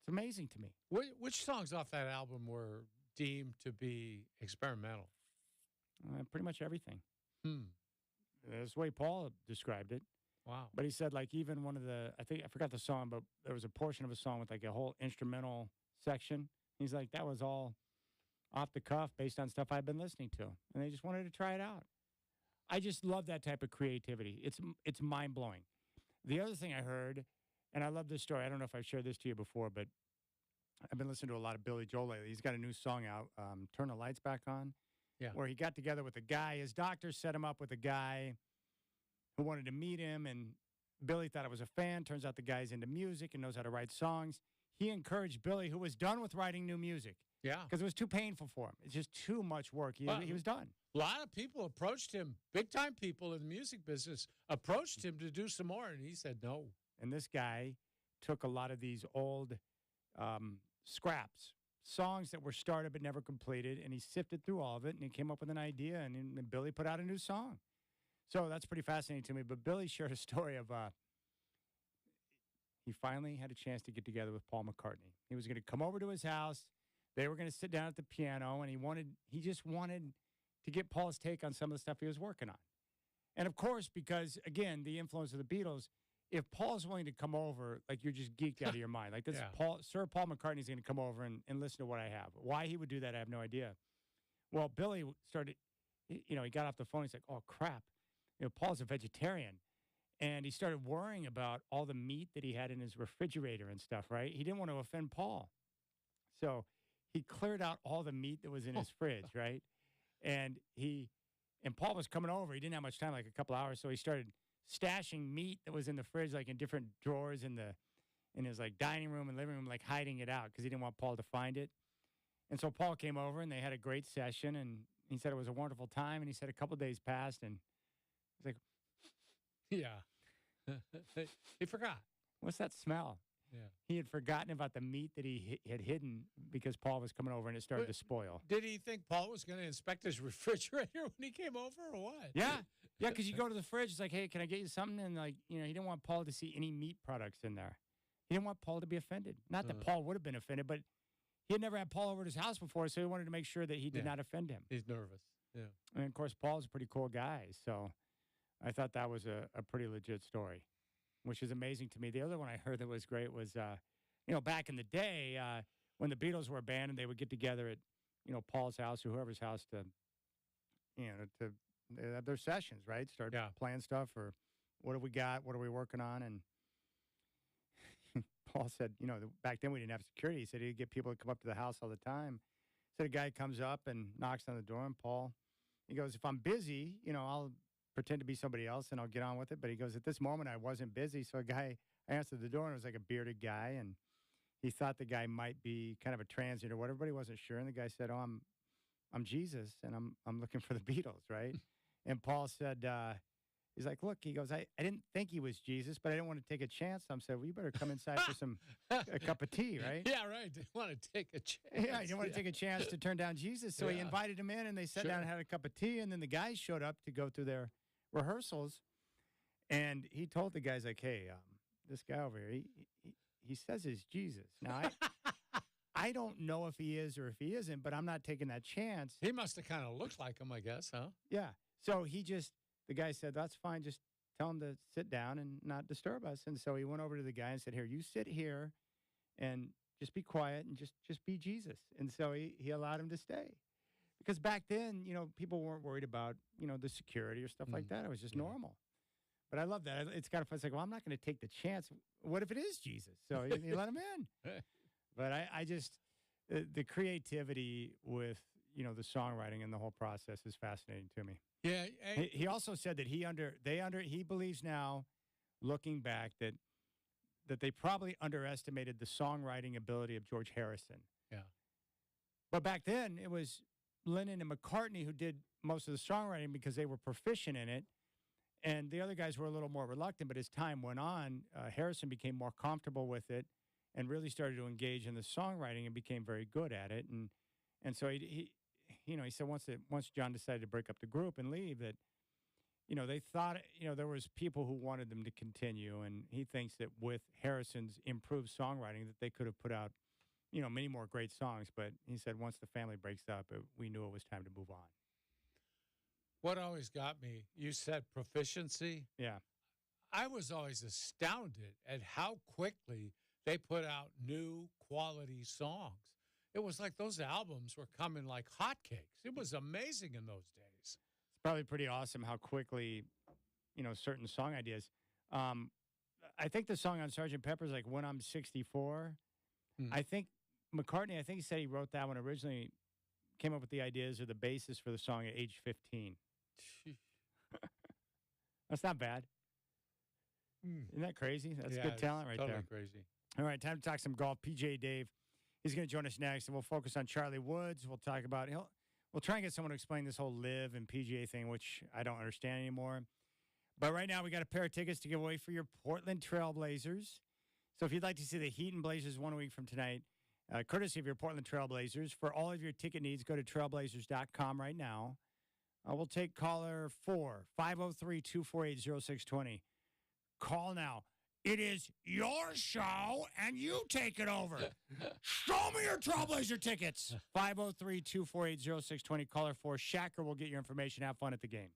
It's amazing to me. Which songs off that album were deemed to be experimental? Pretty much everything. That's the way Paul described it. Wow. But he said, like, even one of the, I forgot the song, but there was a portion of a song with like a whole instrumental section. He's like, that was all off the cuff based on stuff I've been listening to. And they just wanted to try it out. I just love that type of creativity. It's mind-blowing. The other thing I heard, and I love this story. I don't know if I've shared this to you before, but I've been listening to a lot of Billy Joel lately. He's got a new song out, Turn the Lights Back On, where he got together with a guy. His doctor set him up with a guy who wanted to meet him, and Billy thought I was a fan. Turns out the guy's into music and knows how to write songs. He encouraged Billy, who was done with writing new music. Yeah. Because it was too painful for him. It's just too much work. He was done. A lot of people approached him, big-time people in the music business, approached him to do some more, and he said no. And this guy took a lot of these old scraps, songs that were started but never completed, and he sifted through all of it, and he came up with an idea, and Billy put out a new song. So that's pretty fascinating to me. But Billy shared a story of he finally had a chance to get together with Paul McCartney. He was going to come over to his house. They were going to sit down at the piano, and he just wanted to get Paul's take on some of the stuff he was working on. And of course, because again, the influence of the Beatles, if Paul's willing to come over, like you're just geeked out of your mind. Like this Sir Paul McCartney's going to come over and listen to what I have. Why he would do that, I have no idea. Well, Billy started, he got off the phone. He's like, oh, crap. Paul's a vegetarian. And he started worrying about all the meat that he had in his refrigerator and stuff, right? He didn't want to offend Paul. So he cleared out all the meat that was in his fridge, right? And Paul was coming over. He didn't have much time, like a couple hours. So he started stashing meat that was in the fridge, like in different drawers in his like dining room and living room, like hiding it out because he didn't want Paul to find it. And so Paul came over and they had a great session and he said it was a wonderful time. And he said a couple of days passed and he's like, yeah, he forgot. What's that smell? Yeah. He had forgotten about the meat that he had hidden because Paul was coming over and it started to spoil. Did he think Paul was going to inspect his refrigerator when he came over or what? Yeah. Yeah, because you go to the fridge, it's like, hey, can I get you something? And like, he didn't want Paul to see any meat products in there. He didn't want Paul to be offended. Not that Paul would have been offended, but he had never had Paul over at his house before, so he wanted to make sure that he did not offend him. He's nervous. Yeah. And of course, Paul's a pretty cool guy, so I thought that was a pretty legit story, which is amazing to me. The other one I heard that was great was, back in the day, when the Beatles were a band and they would get together at, Paul's house or whoever's house to, to they have their sessions, right? Start playing stuff or what have we got? What are we working on? And Paul said, back then we didn't have security. He said he'd get people to come up to the house all the time. So a guy comes up and knocks on the door, and Paul, he goes, if I'm busy, I'll pretend to be somebody else and I'll get on with it. But he goes, at this moment, I wasn't busy. So a guy answered the door, and it was like a bearded guy. And he thought the guy might be kind of a transient or whatever, but he wasn't sure. And the guy said, oh, I'm Jesus, and I'm looking for the Beatles, right? And Paul said, he's like, look, he goes, I didn't think he was Jesus, but I didn't want to take a chance. So I said, well, you better come inside for a cup of tea, right? Yeah, right. Didn't want to take a chance. Yeah, he didn't want to take a chance to turn down Jesus. So he invited him in, and they sat down and had a cup of tea. And then the guys showed up to go through their rehearsals. And he told the guys, like, hey, this guy over here, he says he's Jesus. Now, I don't know if he is or if he isn't, but I'm not taking that chance. He must have kind of looked like him, I guess, huh? Yeah. So the guy said, that's fine. Just tell him to sit down and not disturb us. And so he went over to the guy and said, here, you sit here and just be quiet and just be Jesus. And so he allowed him to stay. Because back then, people weren't worried about, the security or stuff like that. It was just normal. But I love that. It's kind of fun. It's like, well, I'm not going to take the chance. What if it is Jesus? So he let him in. But I just, the creativity with, the songwriting and the whole process is fascinating to me. Yeah. He also said that he believes now, looking back, that they probably underestimated the songwriting ability of George Harrison. Yeah. But back then, it was Lennon and McCartney who did most of the songwriting because they were proficient in it. And the other guys were a little more reluctant. But as time went on, Harrison became more comfortable with it and really started to engage in the songwriting and became very good at it. And so he said once John decided to break up the group and leave, that, they thought, there was people who wanted them to continue. And he thinks that with Harrison's improved songwriting that they could have put out, many more great songs. But he said once the family breaks up, we knew it was time to move on. What always got me, you said proficiency. Yeah. I was always astounded at how quickly they put out new quality songs. It was like those albums were coming like hotcakes. It was amazing in those days. It's probably pretty awesome how quickly, certain song ideas. I think the song on Sgt. Pepper's like When I'm 64. I think McCartney, he said he wrote that one originally, came up with the ideas or the basis for the song at age 15. That's not bad. Isn't that crazy? That's good talent right totally there. Crazy. All right, time to talk some golf. PJ Dave, he's going to join us next, and we'll focus on Charlie Woods. We'll talk about we'll try and get someone to explain this whole live and PGA thing, which I don't understand anymore. But right now, we got a pair of tickets to give away for your Portland Trail Blazers. So if you'd like to see the Heat and Blazers 1 week from tonight, courtesy of your Portland Trail Blazers, for all of your ticket needs, go to trailblazers.com right now. We'll take caller 4, 503-248-0620. Call now. It is your show, and you take it over. Show me your Trailblazer tickets. 503-248-0620. Caller 4. Shacker will get your information. Have fun at the game.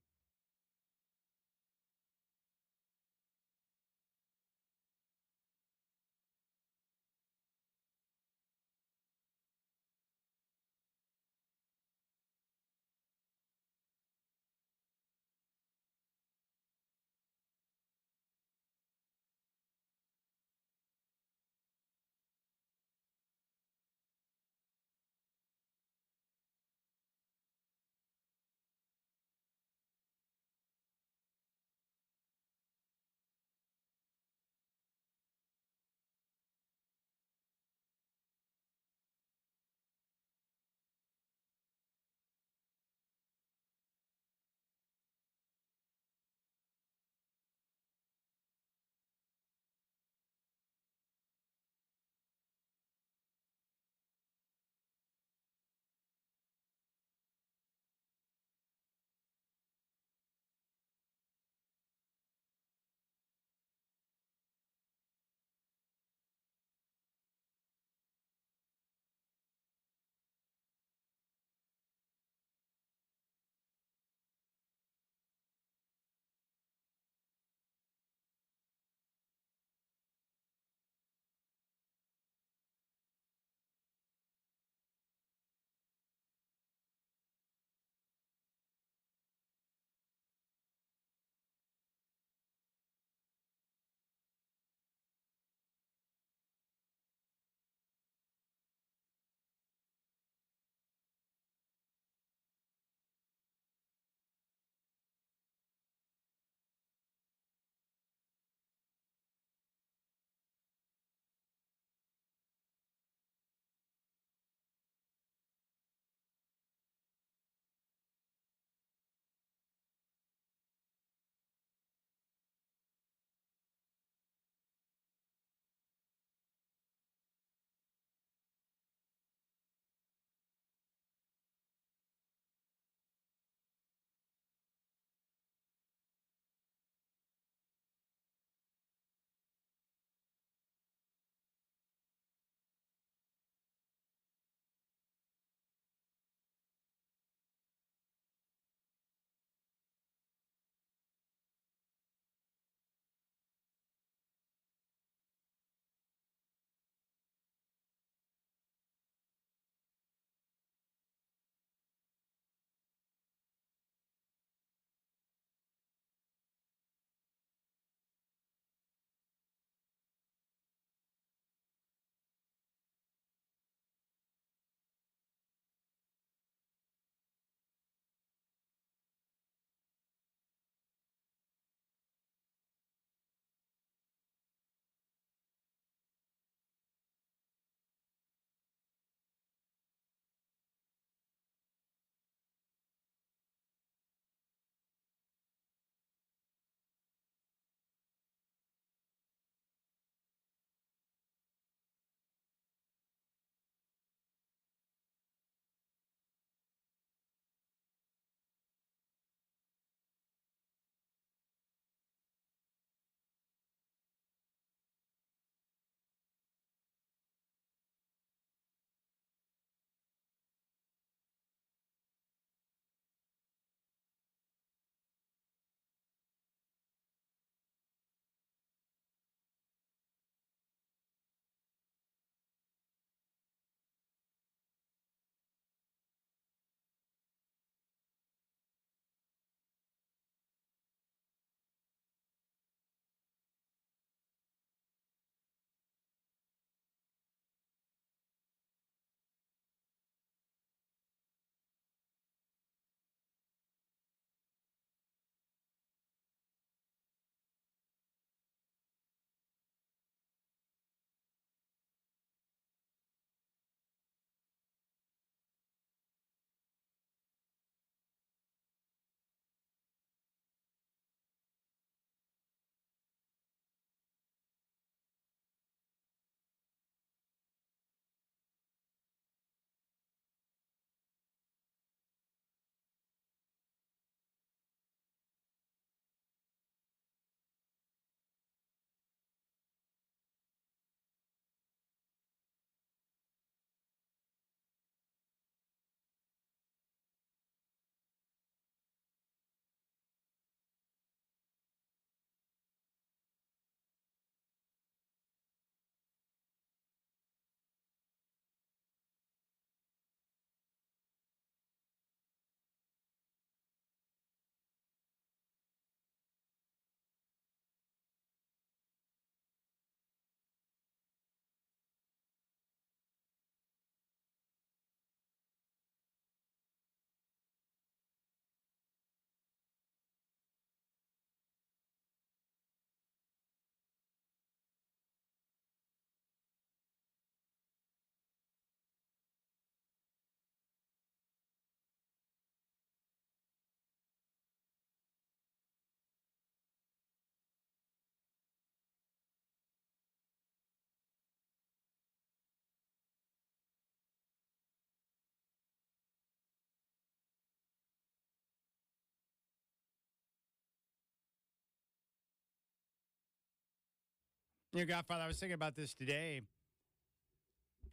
Godfather, I was thinking about this today.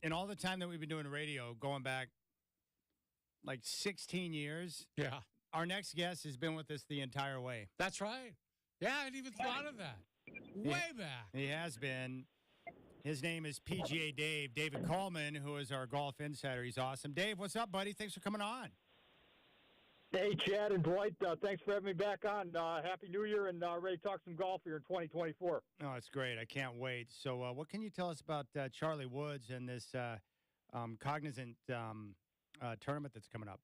In all the time that we've been doing radio, going back like 16 years, Yeah. our next guest has been with us the entire way. That's right. Yeah, I hadn't even thought of that. Way back. He has been. His name is PGA Dave, David Coleman, who is our golf insider. He's awesome. Dave, what's up, buddy? Thanks for coming on. Hey, Chad and Dwight, thanks for having me back on. Happy New Year, and ready to talk some golf here in 2024. Oh, it's great. I can't wait. So what can you tell us about Charlie Woods and this Cognizant tournament that's coming up?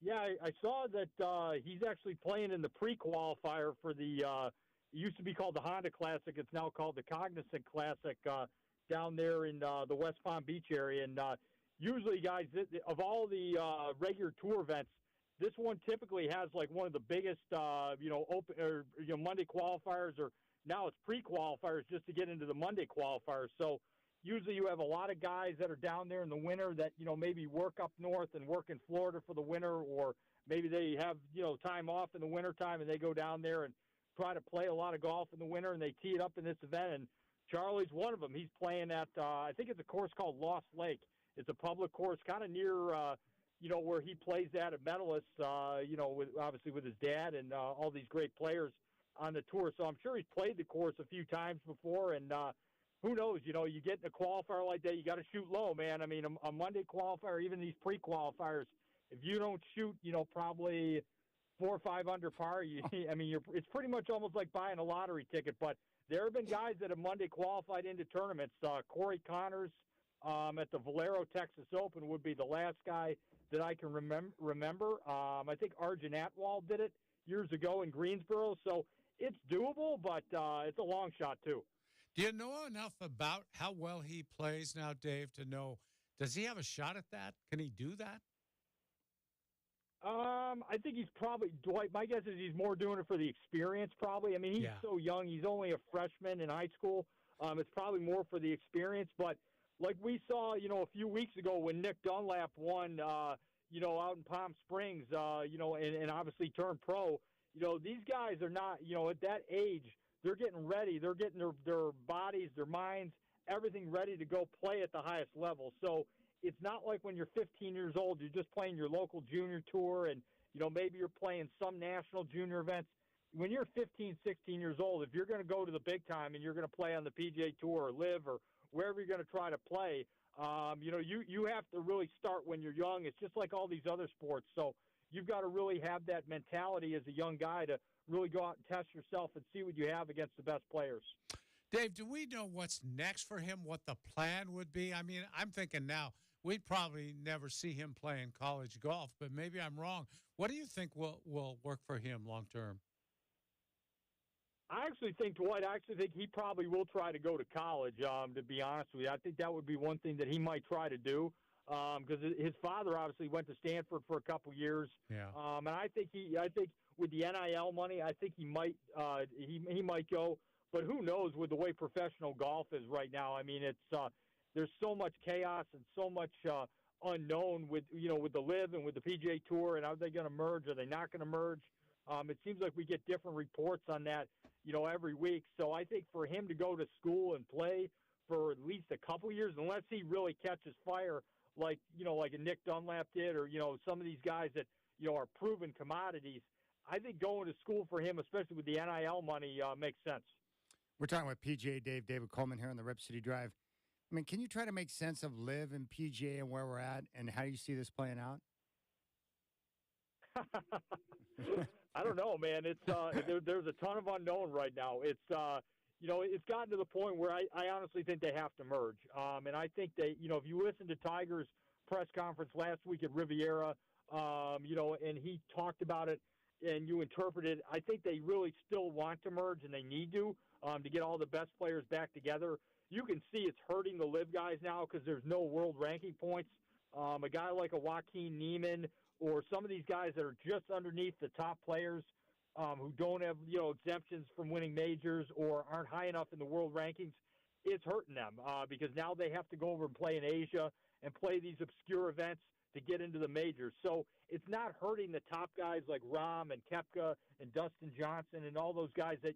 Yeah, I saw that he's actually playing in the pre-qualifier for the it used to be called the Honda Classic. It's now called the Cognizant Classic down there in the West Palm Beach area. And usually, guys, of all the regular tour events, this one typically has like one of the biggest, open or Monday qualifiers, or now it's pre-qualifiers just to get into the Monday qualifiers. So usually you have a lot of guys that are down there in the winter that maybe work up north and work in Florida for the winter, or maybe they have time off in the wintertime and they go down there and try to play a lot of golf in the winter, and they tee it up in this event. And Charlie's one of them. He's playing at I think it's a course called Lost Lake. It's a public course kind of near where he plays at Medalist, obviously with his dad and all these great players on the tour. So I'm sure he's played the course a few times before, and who knows, you get in a qualifier like that, you got to shoot low, man. I mean, a Monday qualifier, even these pre-qualifiers, if you don't shoot, probably 4 or 5 under par, it's pretty much almost like buying a lottery ticket. But there have been guys that have Monday qualified into tournaments. Corey Connors at the Valero Texas Open would be the last guy that I can remember. I think Arjun Atwal did it years ago in Greensboro. So it's doable, but it's a long shot, too. Do you know enough about how well he plays now, Dave, to know, does he have a shot at that? Can he do that? I think he's probably, Dwight, my guess is he's more doing it for the experience, probably. I mean, he's so young. He's only a freshman in high school. It's probably more for the experience. But like we saw, a few weeks ago when Nick Dunlap won, out in Palm Springs, and obviously turned pro, these guys are not, at that age, they're getting ready. They're getting their bodies, their minds, everything ready to go play at the highest level. So it's not like when you're 15 years old, you're just playing your local junior tour and, maybe you're playing some national junior events. When you're 15, 16 years old, if you're going to go to the big time and you're going to play on the PGA Tour or Live or wherever you're going to try to play, you have to really start when you're young. It's just like all these other sports. So you've got to really have that mentality as a young guy to really go out and test yourself and see what you have against the best players. Dave, do we know what's next for him, what the plan would be? I mean, I'm thinking now we'd probably never see him playing college golf, but maybe I'm wrong. What do you think will work for him long term? I actually think, Dwight, he probably will try to go to college, to be honest with you. I think that would be one thing that he might try to do, because his father obviously went to Stanford for a couple years. Yeah. And I think with the NIL money, I think he might go. But who knows with the way professional golf is right now? I mean, it's there's so much chaos and so much unknown with the Live and with the PGA Tour, and are they going to merge? Are they not going to merge? It seems like we get different reports on that, every week. So I think for him to go to school and play for at least a couple years, unless he really catches fire like a Nick Dunlap did, or some of these guys that are proven commodities, I think going to school for him, especially with the NIL money, makes sense. We're talking with PGA David Coleman here on the Rip City Drive. I mean, can you try to make sense of Live and PGA and where we're at and how you see this playing out? I don't know, man. It's there's a ton of unknown right now. It's it's gotten to the point where I honestly think they have to merge. And I think they, if you listen to Tiger's press conference last week at Riviera, and he talked about it, and you interpret it, I think they really still want to merge, and they need to get all the best players back together. You can see it's hurting the Live guys now because there's no world ranking points. A guy like a Joaquin Neiman or some of these guys that are just underneath the top players who don't have exemptions from winning majors or aren't high enough in the world rankings, it's hurting them because now they have to go over and play in Asia and play these obscure events to get into the majors. So it's not hurting the top guys like Rahm and Koepka and Dustin Johnson and all those guys that,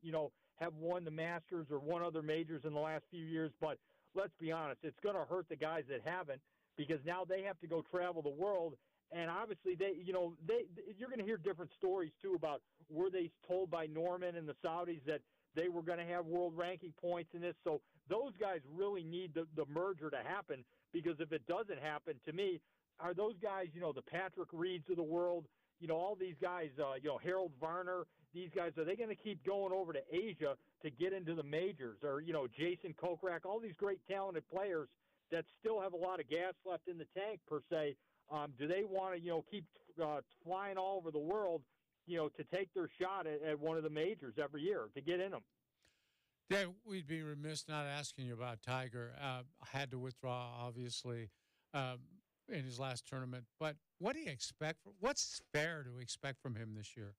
have won the Masters or won other majors in the last few years. But let's be honest, it's going to hurt the guys that haven't, because now they have to go travel the world. And obviously, you're going to hear different stories, too, about were they told by Norman and the Saudis that they were going to have world ranking points in this. So those guys really need the merger to happen, because if it doesn't happen, to me, are those guys, the Patrick Reeds of the world, all these guys, Harold Varner, these guys, are they going to keep going over to Asia to get into the majors? Or, Jason Kokrak, all these great talented players that still have a lot of gas left in the tank, per se, do they want to, keep flying all over the world, to take their shot at one of the majors every year to get in them? Dave, we'd be remiss not asking you about Tiger. Had to withdraw, obviously, in his last tournament. But what do you expect? What's fair to expect from him this year?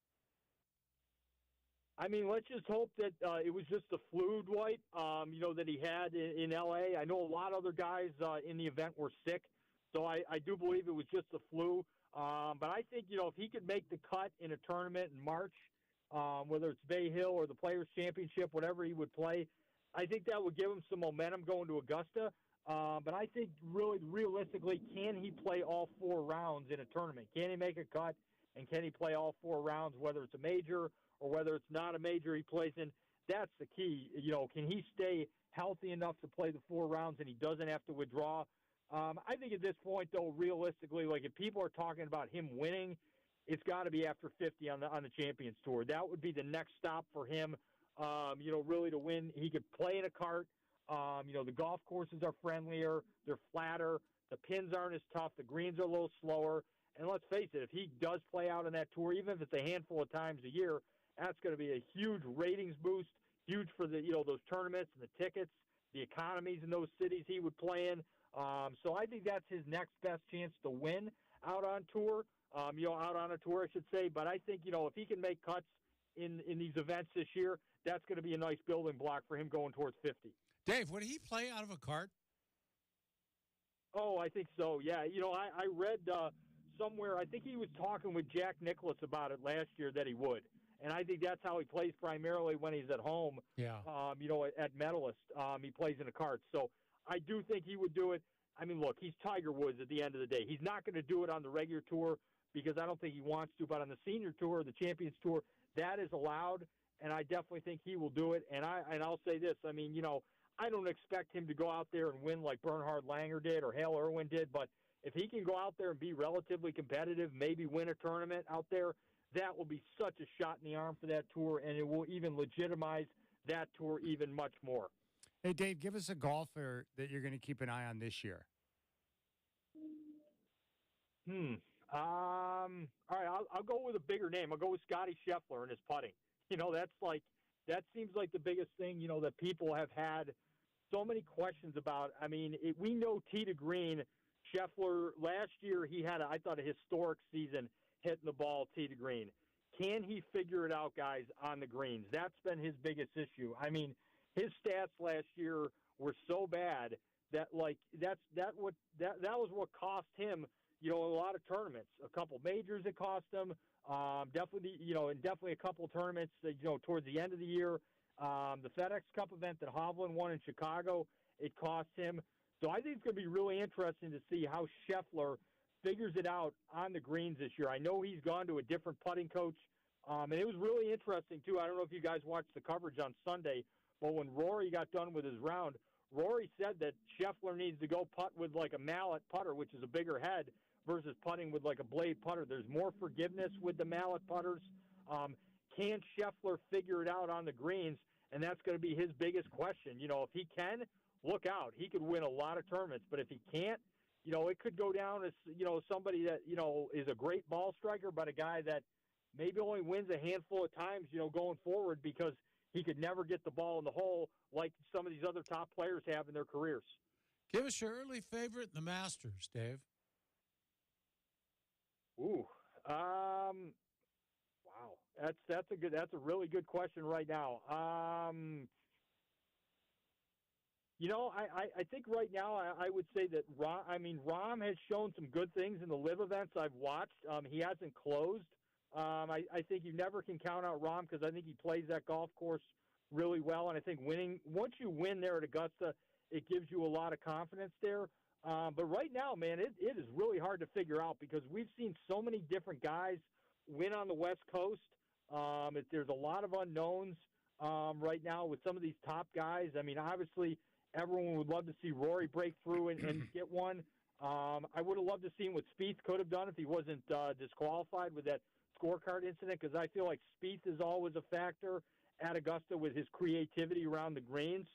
I mean, let's just hope that it was just the flu, Dwight, that he had in L.A. I know a lot of other guys in the event were sick, so I do believe it was just the flu. But I think, if he could make the cut in a tournament in March, whether it's Bay Hill or the Players' Championship, whatever he would play, I think that would give him some momentum going to Augusta. But I think really realistically, can he play all 4 rounds in a tournament? Can he make a cut, and can he play all 4 rounds, whether it's a major or whether it's not a major he plays in? That's the key. Can he stay healthy enough to play the 4 rounds and he doesn't have to withdraw? I think at this point, though, realistically, like if people are talking about him winning, it's got to be after 50 on the Champions Tour. That would be the next stop for him, really to win. He could play in a cart. The golf courses are friendlier. They're flatter. The pins aren't as tough. The greens are a little slower. And let's face it, if he does play out on that tour, even if it's a handful of times a year, that's going to be a huge ratings boost, huge for the those tournaments and the tickets, the economies in those cities he would play in. So I think that's his next best chance to win out on tour, out on a tour, I should say. But I think, if he can make cuts in these events this year, that's going to be a nice building block for him going towards 50. Dave, would he play out of a cart? Oh, I think so, yeah. I read somewhere, I think he was talking with Jack Nicklaus about it last year that he would. And I think that's how he plays primarily when he's at home, at Medalist. He plays in a cart. So I do think he would do it. I mean, look, he's Tiger Woods at the end of the day. He's not going to do it on the regular tour because I don't think he wants to. But on the senior tour, the Champions Tour, that is allowed, and I definitely think he will do it. And I'll say this. I mean, I don't expect him to go out there and win like Bernhard Langer did or Hale Irwin did. But if he can go out there and be relatively competitive, maybe win a tournament out there, that will be such a shot in the arm for that tour, and it will even legitimize that tour even much more. Hey, Dave, give us a golfer that you're going to keep an eye on this year. All right, I'll go with a bigger name. I'll go with Scotty Scheffler and his putting. That seems like the biggest thing, that people have had so many questions about. I mean, we know tee to green, Scheffler, last year he had, I thought, a historic season hitting the ball tee to green. Can he figure it out, guys, on the greens? That's been his biggest issue. I mean, his stats last year were so bad that that was what cost him, a lot of tournaments. A couple majors it cost him. Definitely a couple of tournaments, towards the end of the year. The FedEx Cup event that Hovland won in Chicago, it cost him. So I think it's going to be really interesting to see how Scheffler figures it out on the greens this year. I know he's gone to a different putting coach, and it was really interesting, too. I don't know if you guys watched the coverage on Sunday, but when Rory got done with his round, Rory said that Scheffler needs to go putt with like a mallet putter, which is a bigger head, versus putting with like a blade putter. There's more forgiveness with the mallet putters. Can Scheffler figure it out on the greens? And that's going to be his biggest question. If he can, look out. He could win a lot of tournaments. But if he can't, it could go down as, somebody that, is a great ball striker, but a guy that maybe only wins a handful of times, going forward because he could never get the ball in the hole like some of these other top players have in their careers. Give us your early favorite in the Masters, Dave. Ooh, wow. That's a really good question right now. I think right now I would say that Rahm has shown some good things in the live events I've watched. He hasn't closed. I think you never can count out Rahm because I think he plays that golf course really well. And I think once you win there at Augusta, it gives you a lot of confidence there. But right now, man, it is really hard to figure out because we've seen so many different guys win on the West Coast. There's a lot of unknowns right now with some of these top guys. I mean, obviously, everyone would love to see Rory break through and get one. I would have loved to see what Spieth could have done if he wasn't disqualified with that scorecard incident because I feel like Spieth is always a factor at Augusta with his creativity around the greens.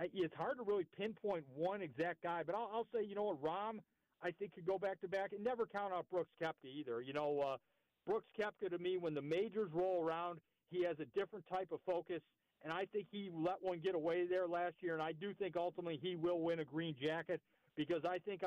It's hard to really pinpoint one exact guy, but I'll say, Rahm, I think could go back-to-back and never count out Brooks Koepka either. Brooks Koepka, to me, when the majors roll around, he has a different type of focus, and I think he let one get away there last year, and I do think ultimately he will win a green jacket because I think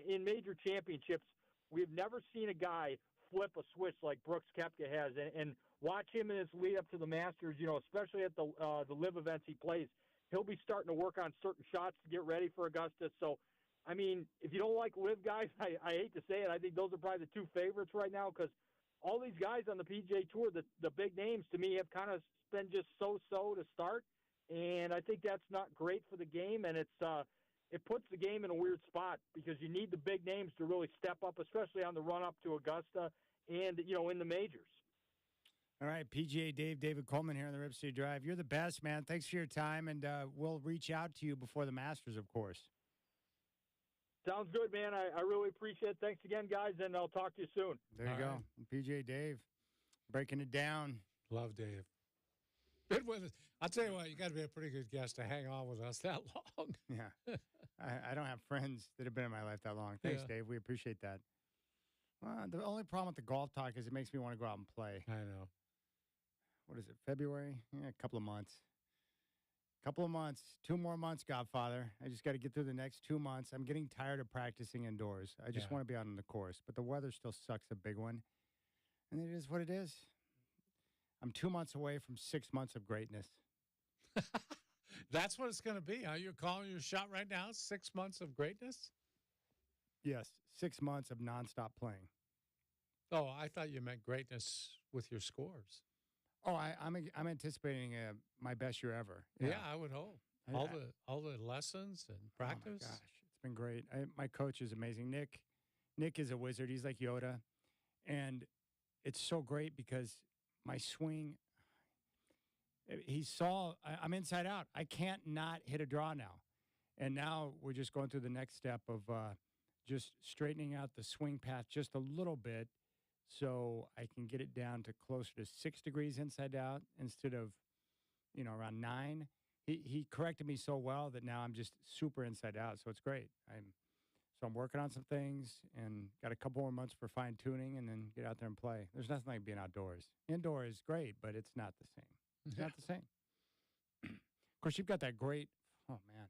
in major championships, we've never seen a guy flip a switch like Brooks Koepka has, and watch him in his lead up to the Masters, especially at the live events he plays. He'll be starting to work on certain shots to get ready for Augusta. So, I mean, if you don't like live guys, I hate to say it, I think those are probably the two favorites right now because all these guys on the PGA Tour, the big names to me have kind of been just so-so to start, and I think that's not great for the game, and it puts the game in a weird spot because you need the big names to really step up, especially on the run-up to Augusta and, in the majors. All right, PGA David Coleman here on the Rip City Drive. You're the best, man. Thanks for your time, and we'll reach out to you before the Masters, of course. Sounds good, man. I really appreciate it. Thanks again, guys, and I'll talk to you soon. There you go. Right. PGA Dave, breaking it down. Love Dave. Been with us. I'll tell you what, you got to be a pretty good guest to hang on with us that long. Yeah. I don't have friends that have been in my life that long. Thanks, Dave. We appreciate that. Well, the only problem with the golf talk is it makes me want to go out and play. I know. What is it, February? Yeah, a couple of months. 2 more months, Godfather. I just got to get through the next 2 months. I'm getting tired of practicing indoors. I just want to be out on the course, but the weather still sucks a big one. And it is what it is. I'm 2 months away from 6 months of greatness. That's what it's going to be. Are you calling your shot right now? 6 months of greatness? Yes, 6 months of nonstop playing. Oh, I thought you meant greatness with your scores. Oh, I'm anticipating my best year ever. Yeah, I would hope. All the lessons and practice. Oh my gosh, it's been great. My coach is amazing. Nick is a wizard. He's like Yoda, and it's so great because my swing. He saw I'm inside out. I can't not hit a draw now, and now we're just going through the next step of just straightening out the swing path just a little bit. So I can get it down to closer to 6 degrees inside out instead of, around 9. He corrected me so well that now I'm just super inside out. So it's great. I'm working on some things and got a couple more months for fine tuning and then get out there and play. There's nothing like being outdoors. Indoor is great, but it's not the same. It's not the same. Of course, you've got that great. Oh man.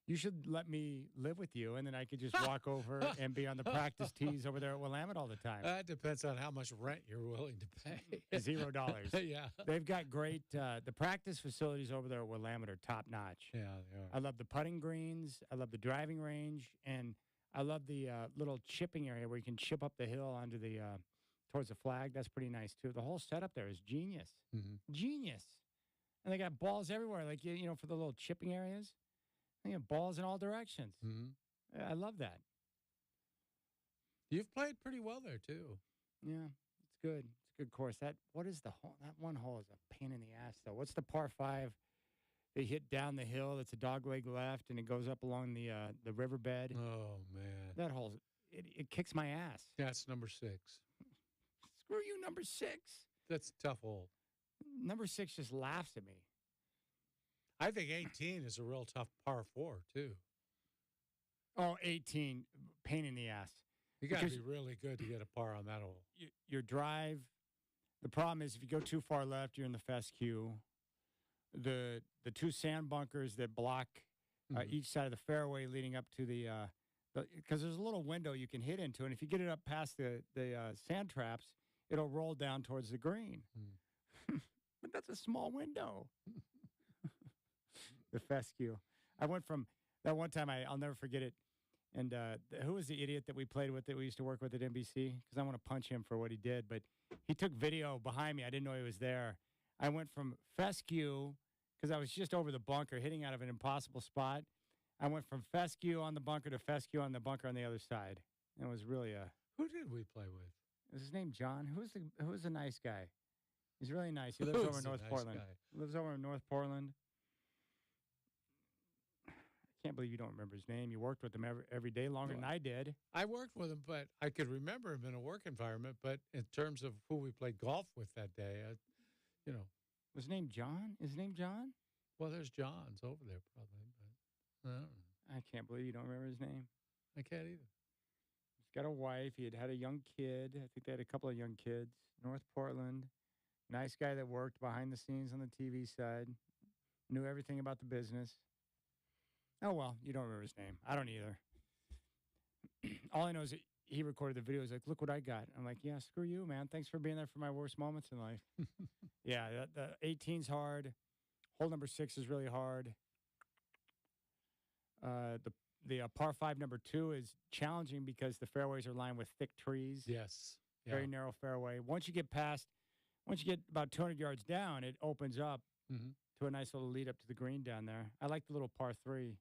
You should let me live with you, and then I could just walk over and be on the practice tees over there at Willamette all the time. That depends on how much rent you're willing to pay. $0. Yeah. They've got great the practice facilities over there at Willamette are top-notch. Yeah, they are. I love the putting greens. I love the driving range, and I love the little chipping area where you can chip up the hill onto the towards the flag. That's pretty nice, too. The whole setup there is genius. Mm-hmm. Genius. And they got balls everywhere, like, for the little chipping areas. They have balls in all directions. Mm-hmm. I love that. You've played pretty well there, too. Yeah, it's good. It's a good course. What is the hole? That one hole is a pain in the ass, though. What's the par 5? They hit down the hill. It's a dogleg left, and it goes up along the riverbed. Oh, man. That hole, it kicks my ass. That's number 6. Screw you, number 6. That's a tough hole. Number 6 just laughs at me. I think 18 is a real tough par 4, too. Oh, 18, pain in the ass. You got to be really good to get a par on that hole. Your drive, the problem is if you go too far left, you're in the fescue. The 2 sand bunkers that block each side of the fairway leading up to because there's a little window you can hit into, and if you get it up past the sand traps, it'll roll down towards the green. But that's a small window. The fescue. I went from that one time. I'll never forget it. And who was the idiot that we played with that we used to work with at NBC? Because I want to punch him for what he did. But he took video behind me. I didn't know he was there. I went from fescue, because I was just over the bunker, hitting out of an impossible spot. I went from fescue on the bunker to fescue on the bunker on the other side. And it was really a. Who did we play with? Is his name John? Who was the nice guy? He's really nice. He lives over in North Portland. Lives over in North Portland. I can't believe you don't remember his name. You worked with him every day longer than I did. I worked with him, but I could remember him in a work environment. But in terms of who we played golf with that day, Was his name John? Is his name John? Well, there's John's over there probably, but I don't know. I can't believe you don't remember his name. I can't either. He's got a wife. He had a young kid. I think they had a couple of young kids. North Portland. Nice guy that worked behind the scenes on the TV side. Knew everything about the business. Oh, well, you don't remember his name. I don't either. All I know is that he recorded the video. He's like, look what I got. I'm like, yeah, screw you, man. Thanks for being there for my worst moments in life. Yeah, the 18's hard. Hole number 6 is really hard. The par 5 number 2 is challenging because the fairways are lined with thick trees. Yes. Yeah. Very narrow fairway. Once you get about 200 yards down, it opens up to a nice little lead up to the green down there. I like the little par 3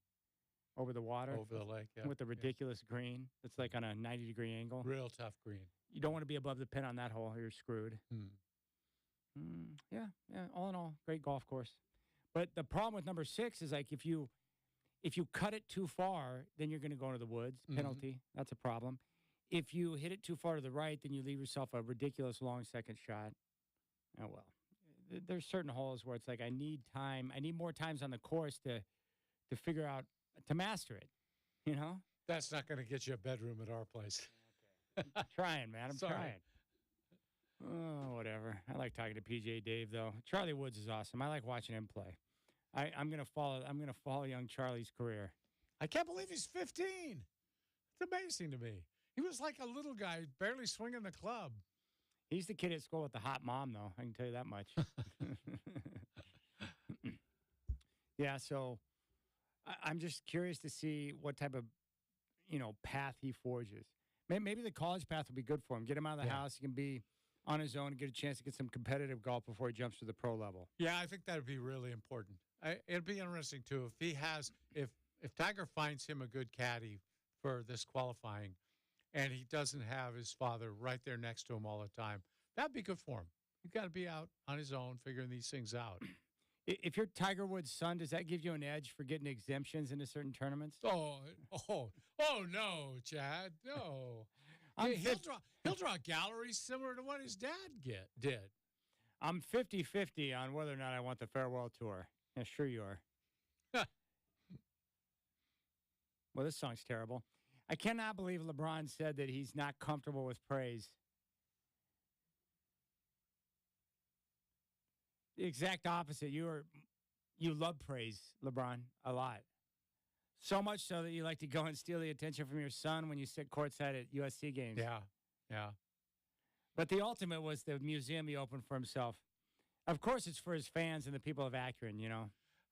over the water. Over the lake, yeah. With the ridiculous green. It's like on a 90-degree angle. Real tough green. You don't want to be above the pin on that hole or you're screwed. Yeah. All in all, great golf course. But the problem with number 6 is like if you cut it too far, then you're going to go into the woods. Penalty. That's a problem. If you hit it too far to the right, then you leave yourself a ridiculous long second shot. Oh, well. There's certain holes where it's like I need time. I need more times on the course to figure out, to master it, you know? That's not going to get you a bedroom at our place. I'm trying, man. I'm Sorry. trying. Oh, whatever. I like talking to PJ Dave, though. Charlie Woods is awesome. I like watching him play. I'm gonna follow young Charlie's career. I can't believe he's 15. It's amazing to me. He was like a little guy, barely swinging the club. He's the kid at school with the hot mom, though. I can tell you that much. Yeah, so I'm just curious to see what type of, path he forges. Maybe the college path will be good for him. Get him out of the house. He can be on his own and get a chance to get some competitive golf before he jumps to the pro level. Yeah, I think that would be really important. It'd be interesting, too, if Tiger finds him a good caddy for this qualifying and he doesn't have his father right there next to him all the time, that'd be good for him. You've got to be out on his own figuring these things out. If you're Tiger Woods' son, does that give you an edge for getting exemptions into certain tournaments? Oh, no, Chad, no. He'll draw galleries similar to what his dad did. I'm 50-50 on whether or not I want the farewell tour. Yeah, sure you are. Well, this song's terrible. I cannot believe LeBron said that he's not comfortable with praise. The exact opposite. You love praise, LeBron, a lot. So much so that you like to go and steal the attention from your son when you sit courtside at USC games. Yeah. But the ultimate was the museum he opened for himself. Of course, it's for his fans and the people of Akron,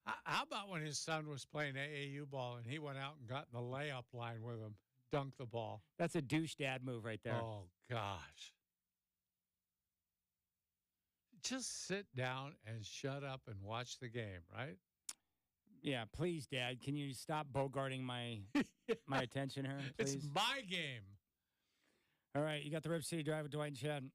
How about when his son was playing AAU ball and he went out and got in the layup line with him, dunked the ball? That's a douche dad move right there. Oh, gosh. Just sit down and shut up and watch the game, right? Yeah, please, Dad. Can you stop bogarting my attention here, please? It's my game. All right, you got the Rip City Drive with Dwight and Chad.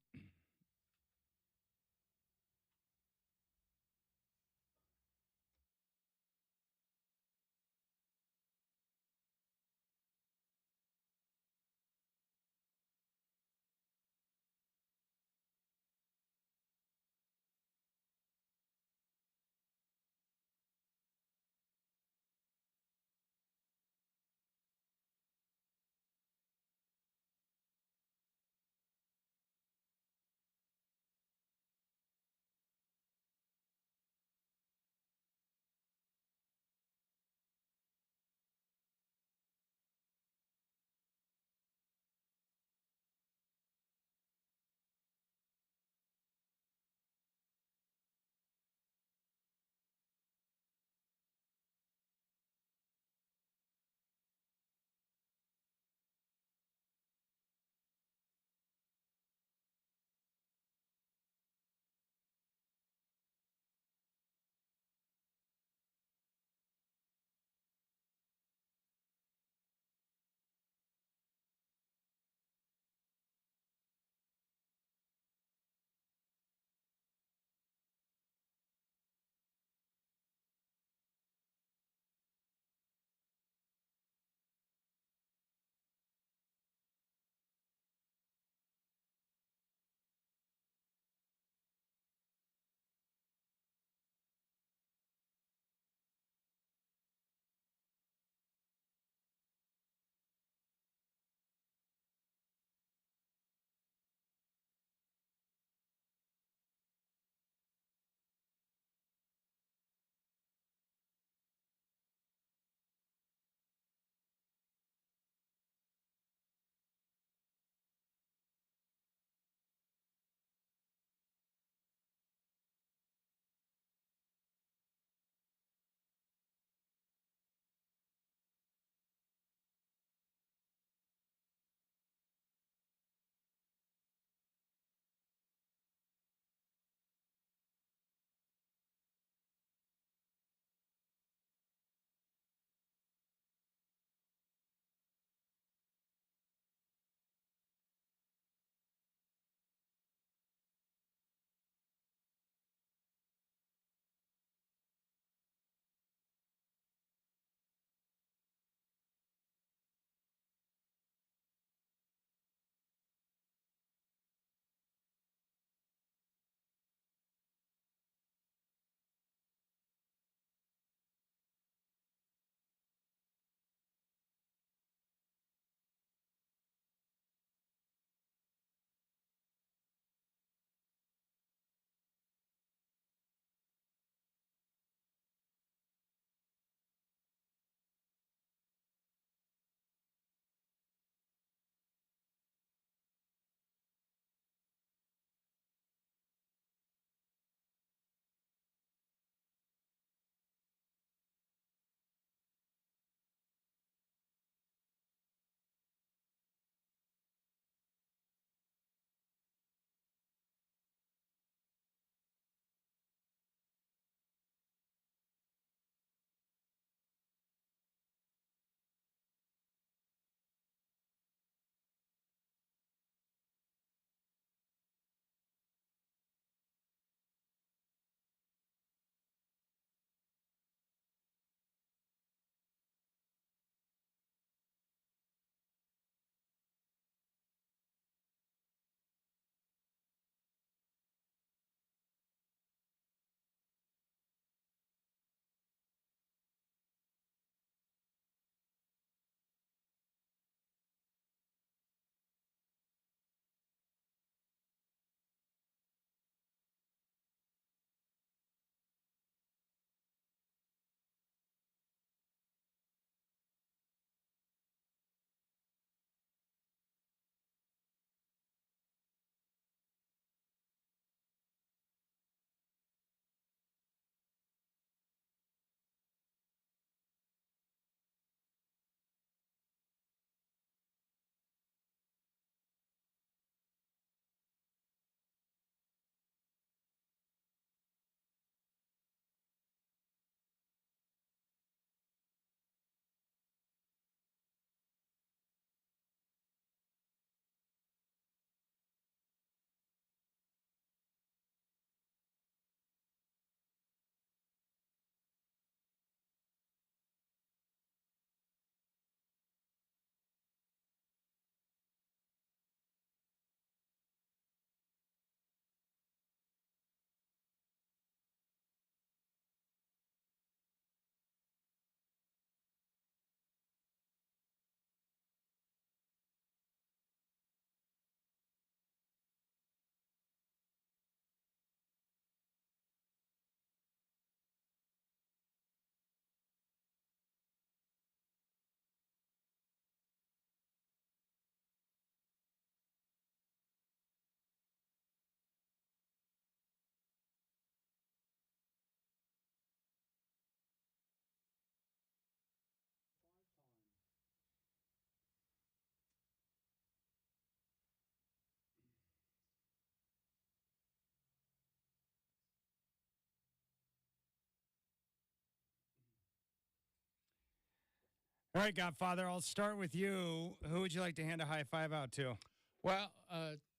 All right, Godfather, I'll start with you. Who would you like to hand a high five out to? Well,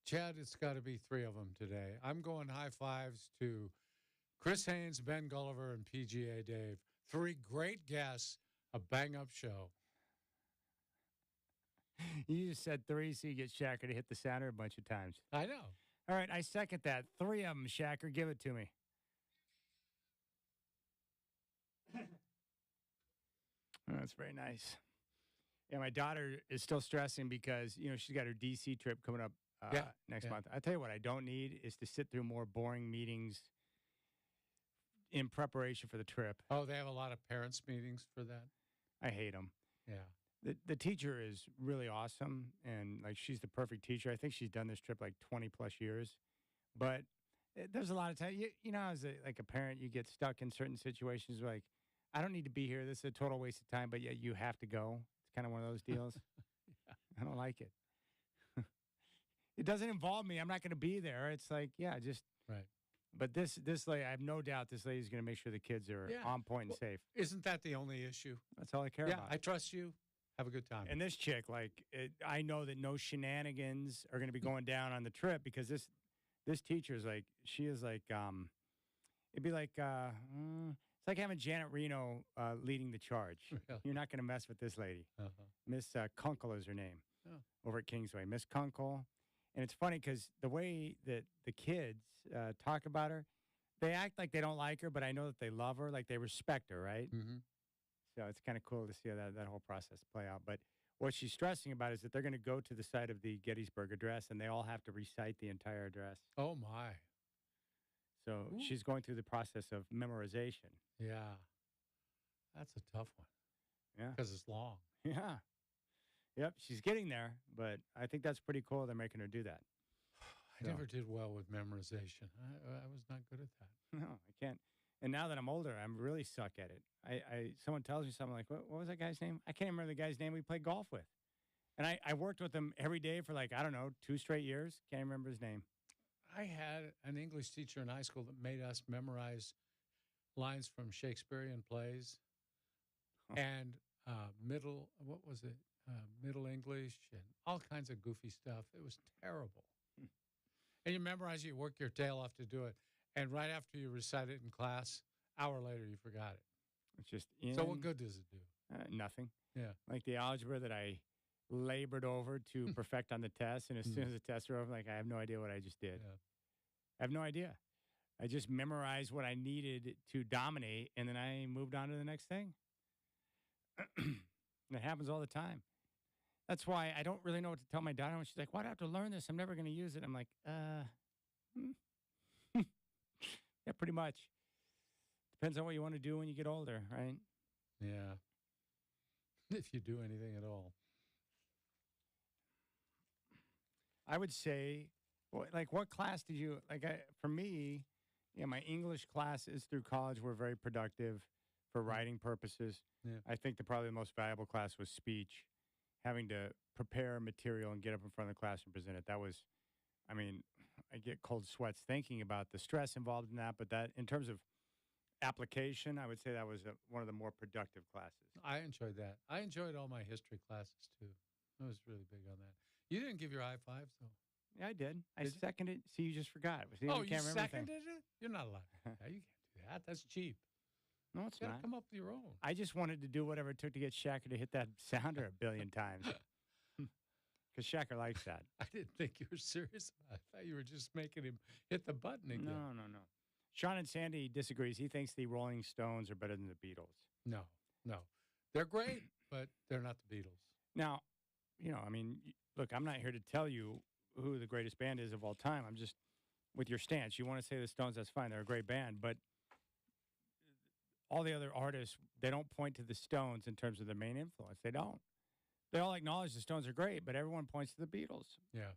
Chad, it's got to be three of them today. I'm going high fives to Chris Haynes, Ben Gulliver, and PGA Dave. Three great guests, a bang-up show. You just said three, so you get Shacker to hit the sounder a bunch of times. I know. All right, I second that. Three of them, Shacker. Give it to me. Oh, that's very nice. Yeah, my daughter is still stressing because, she's got her D.C. trip coming up next month. I tell you what I don't need is to sit through more boring meetings in preparation for the trip. Oh, they have a lot of parents' meetings for that? I hate them. Yeah. The teacher is really awesome, and, she's the perfect teacher. I think she's done this trip, 20-plus years. But there's a lot of time. As a parent, you get stuck in certain situations where, I don't need to be here. This is a total waste of time, but yet you have to go. It's kind of one of those deals. Yeah. I don't like it. It doesn't involve me. I'm not going to be there. It's just. Right. But this lady, I have no doubt this lady's going to make sure the kids are on point and safe. Isn't that the only issue? That's all I care about. I trust you. Have a good time. And this chick, I know that no shenanigans are going to be going down on the trip because this teacher is she is it'd be it's like having Janet Reno leading the charge. Really? You're not going to mess with this lady. Uh-huh. Miss Kunkel is her name Oh. over at Kingsway. Miss Kunkel. And it's funny because the way that the kids talk about her, they act like they don't like her, but I know that they love her, they respect her, right? Mm-hmm. So it's kind of cool to see how that whole process play out. But what she's stressing about is that they're going to go to the site of the Gettysburg Address, and they all have to recite the entire address. Oh, my. So Ooh. she's going through the process of memorization. Yeah. That's a tough one. Yeah. Because it's long. Yeah. Yep, she's getting there, but I think that's pretty cool they're making her do that. I never did well with memorization. I was not good at that. No, I can't. And now that I'm older, I'm really suck at it. Someone tells me something like, what was that guy's name? I can't remember the guy's name we played golf with. And I worked with him every day for 2 straight years. Can't remember his name. I had an English teacher in high school that made us memorize lines from Shakespearean plays and middle English and all kinds of goofy stuff. It was terrible. And you memorize it, you work your tail off to do it. And right after you recite it in class, hour later, you forgot it. It's just So what good does it do? Nothing. Yeah. Like the algebra that I labored over to perfect on the test. And as soon as the tests are over, I have no idea what I just did. Yeah. I have no idea. I just memorized what I needed to dominate, and then I moved on to the next thing. And it happens all the time. That's why I don't really know what to tell my daughter when she's like, why do I have to learn this? I'm never going to use it. I'm like, yeah, pretty much. Depends on what you want to do when you get older, right? Yeah. If you do anything at all. I would say, what class did you, for me, my English classes through college were very productive for writing purposes. Yeah. I think probably the most valuable class was speech, having to prepare material and get up in front of the class and present it. That was, I get cold sweats thinking about the stress involved in that, but that, in terms of application, I would say that was one of the more productive classes. I enjoyed that. I enjoyed all my history classes, too. I was really big on that. You didn't give your high fives, though. Yeah, I did. I Did you? seconded. See, you just forgot. See, Oh, you can't you remember seconded it? You're not allowed to do that. You can't do that. That's cheap. No, it's You got not. to come up with your own. I just wanted to do whatever it took to get Shacker to hit that sounder a billion times. Because Shacker likes that. I didn't think you were serious. I thought you were just making him hit the button again. No. Sean and Sandy disagrees. He thinks the Rolling Stones are better than the Beatles. No. They're great, but they're not the Beatles. Now, look, I'm not here to tell you who the greatest band is of all time. I'm just, with your stance, you want to say the Stones, that's fine. They're a great band. But all the other artists, they don't point to the Stones in terms of their main influence. They don't. They all acknowledge the Stones are great, but everyone points to the Beatles. Yeah.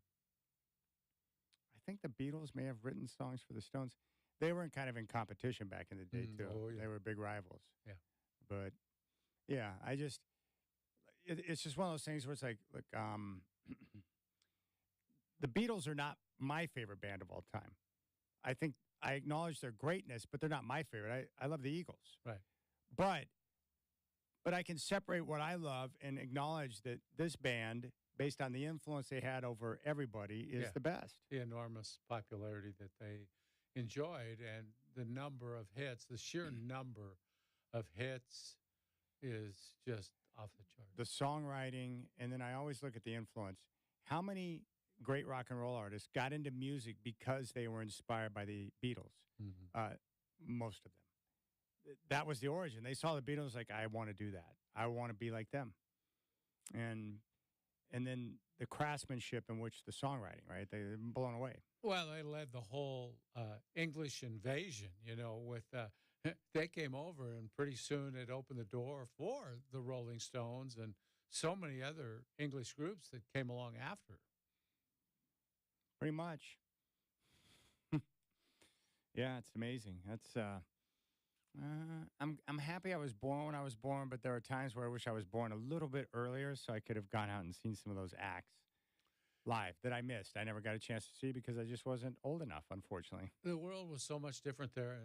I think the Beatles may have written songs for the Stones. They were kind of in competition back in the day, too. Oh, yeah. They were big rivals. Yeah. But, yeah, it's just one of those things where it's like, look, the Beatles are not my favorite band of all time. I think I acknowledge their greatness, but they're not my favorite. I love the Eagles. Right. But But I can separate what I love and acknowledge that this band, based on the influence they had over everybody, is the best. The enormous popularity that they enjoyed and the number of hits, the sheer number of hits is just off the chart. The songwriting, and then I always look at the influence. How many great rock and roll artists got into music because they were inspired by the Beatles? Most of them. That was the origin. They saw the Beatles like, I want to do that. I want to be like them. And then the craftsmanship in which the songwriting, right? They're blown away. Well, they led the whole English invasion, with they came over, and pretty soon it opened the door for the Rolling Stones and so many other English groups that came along after. Pretty much. Yeah, it's amazing. That's I'm happy I was born when I was born, but there are times where I wish I was born a little bit earlier so I could have gone out and seen some of those acts live that I missed. I never got a chance to see because I just wasn't old enough, unfortunately. The world was so much different there.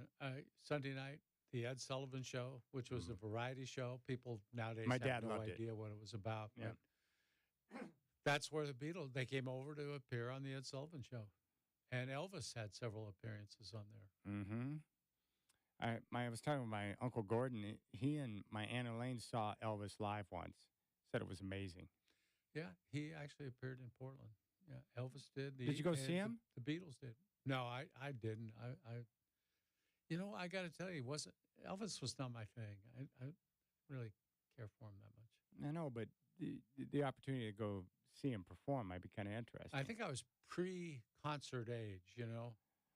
Sunday night, the Ed Sullivan Show, which was a variety show. People nowadays have no idea what it was about. Yeah. But that's where the Beatles, they came over to appear on the Ed Sullivan Show. And Elvis had several appearances on there. Mm-hmm. I was talking with my Uncle Gordon. He and my Aunt Elaine saw Elvis live once. Said it was amazing. Yeah, he actually appeared in Portland. Yeah, Elvis did. Did you go see him? The Beatles did. No, I didn't. I got to tell you, Elvis was not my thing. I really care for him that much. I know, but the opportunity to go see him perform might be kind of interesting. I think I was pre-concert age.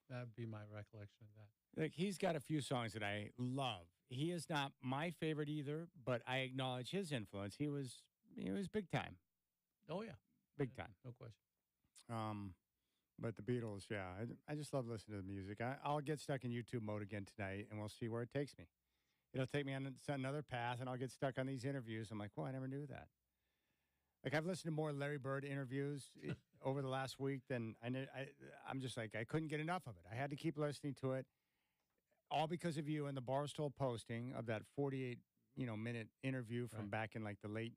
That'd be my recollection of that. Like, he's got a few songs that I love. He is not my favorite either, but I acknowledge his influence. He was big time. Oh, yeah. Big time. No question. But the Beatles, yeah, I just love listening to the music. I'll get stuck in YouTube mode again tonight, and we'll see where it takes me. It'll take me on another path, and I'll get stuck on these interviews. I'm like, well, I never knew that. Like, I've listened to more Larry Bird interviews over the last week than I'm just like, I couldn't get enough of it. I had to keep listening to it. All because of you and the Barstool posting of that 48-minute interview from back in like the late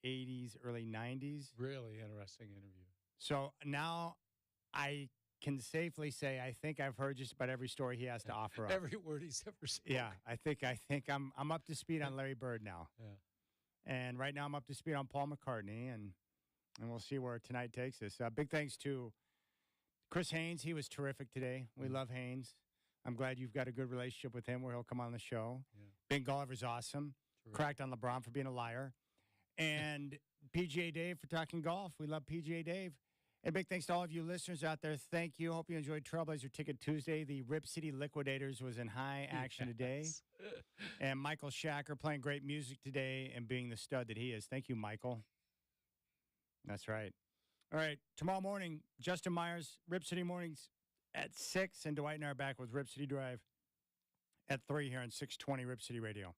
80s, early 90s. Really interesting interview. So now I can safely say I think I've heard just about every story he has to offer up. Every word he's ever spoken. Yeah, I think I'm up to speed on Larry Bird now. Yeah. And right now I'm up to speed on Paul McCartney, and we'll see where tonight takes us. Big thanks to Chris Haynes. He was terrific today. We love Haynes. I'm glad you've got a good relationship with him where he'll come on the show. Yeah. Ben Gulliver's awesome. Terrific. Cracked on LeBron for being a liar. And PGA Dave for talking golf. We love PGA Dave. And big thanks to all of you listeners out there. Thank you. Hope you enjoyed Trailblazer Ticket Tuesday. The Rip City Liquidators was in high action today. And Michael Shacker playing great music today and being the stud that he is. Thank you, Michael. That's right. All right. Tomorrow morning, Justin Myers, Rip City Mornings at 6, and Dwight and I are back with Rip City Drive at 3 here on 620 Rip City Radio.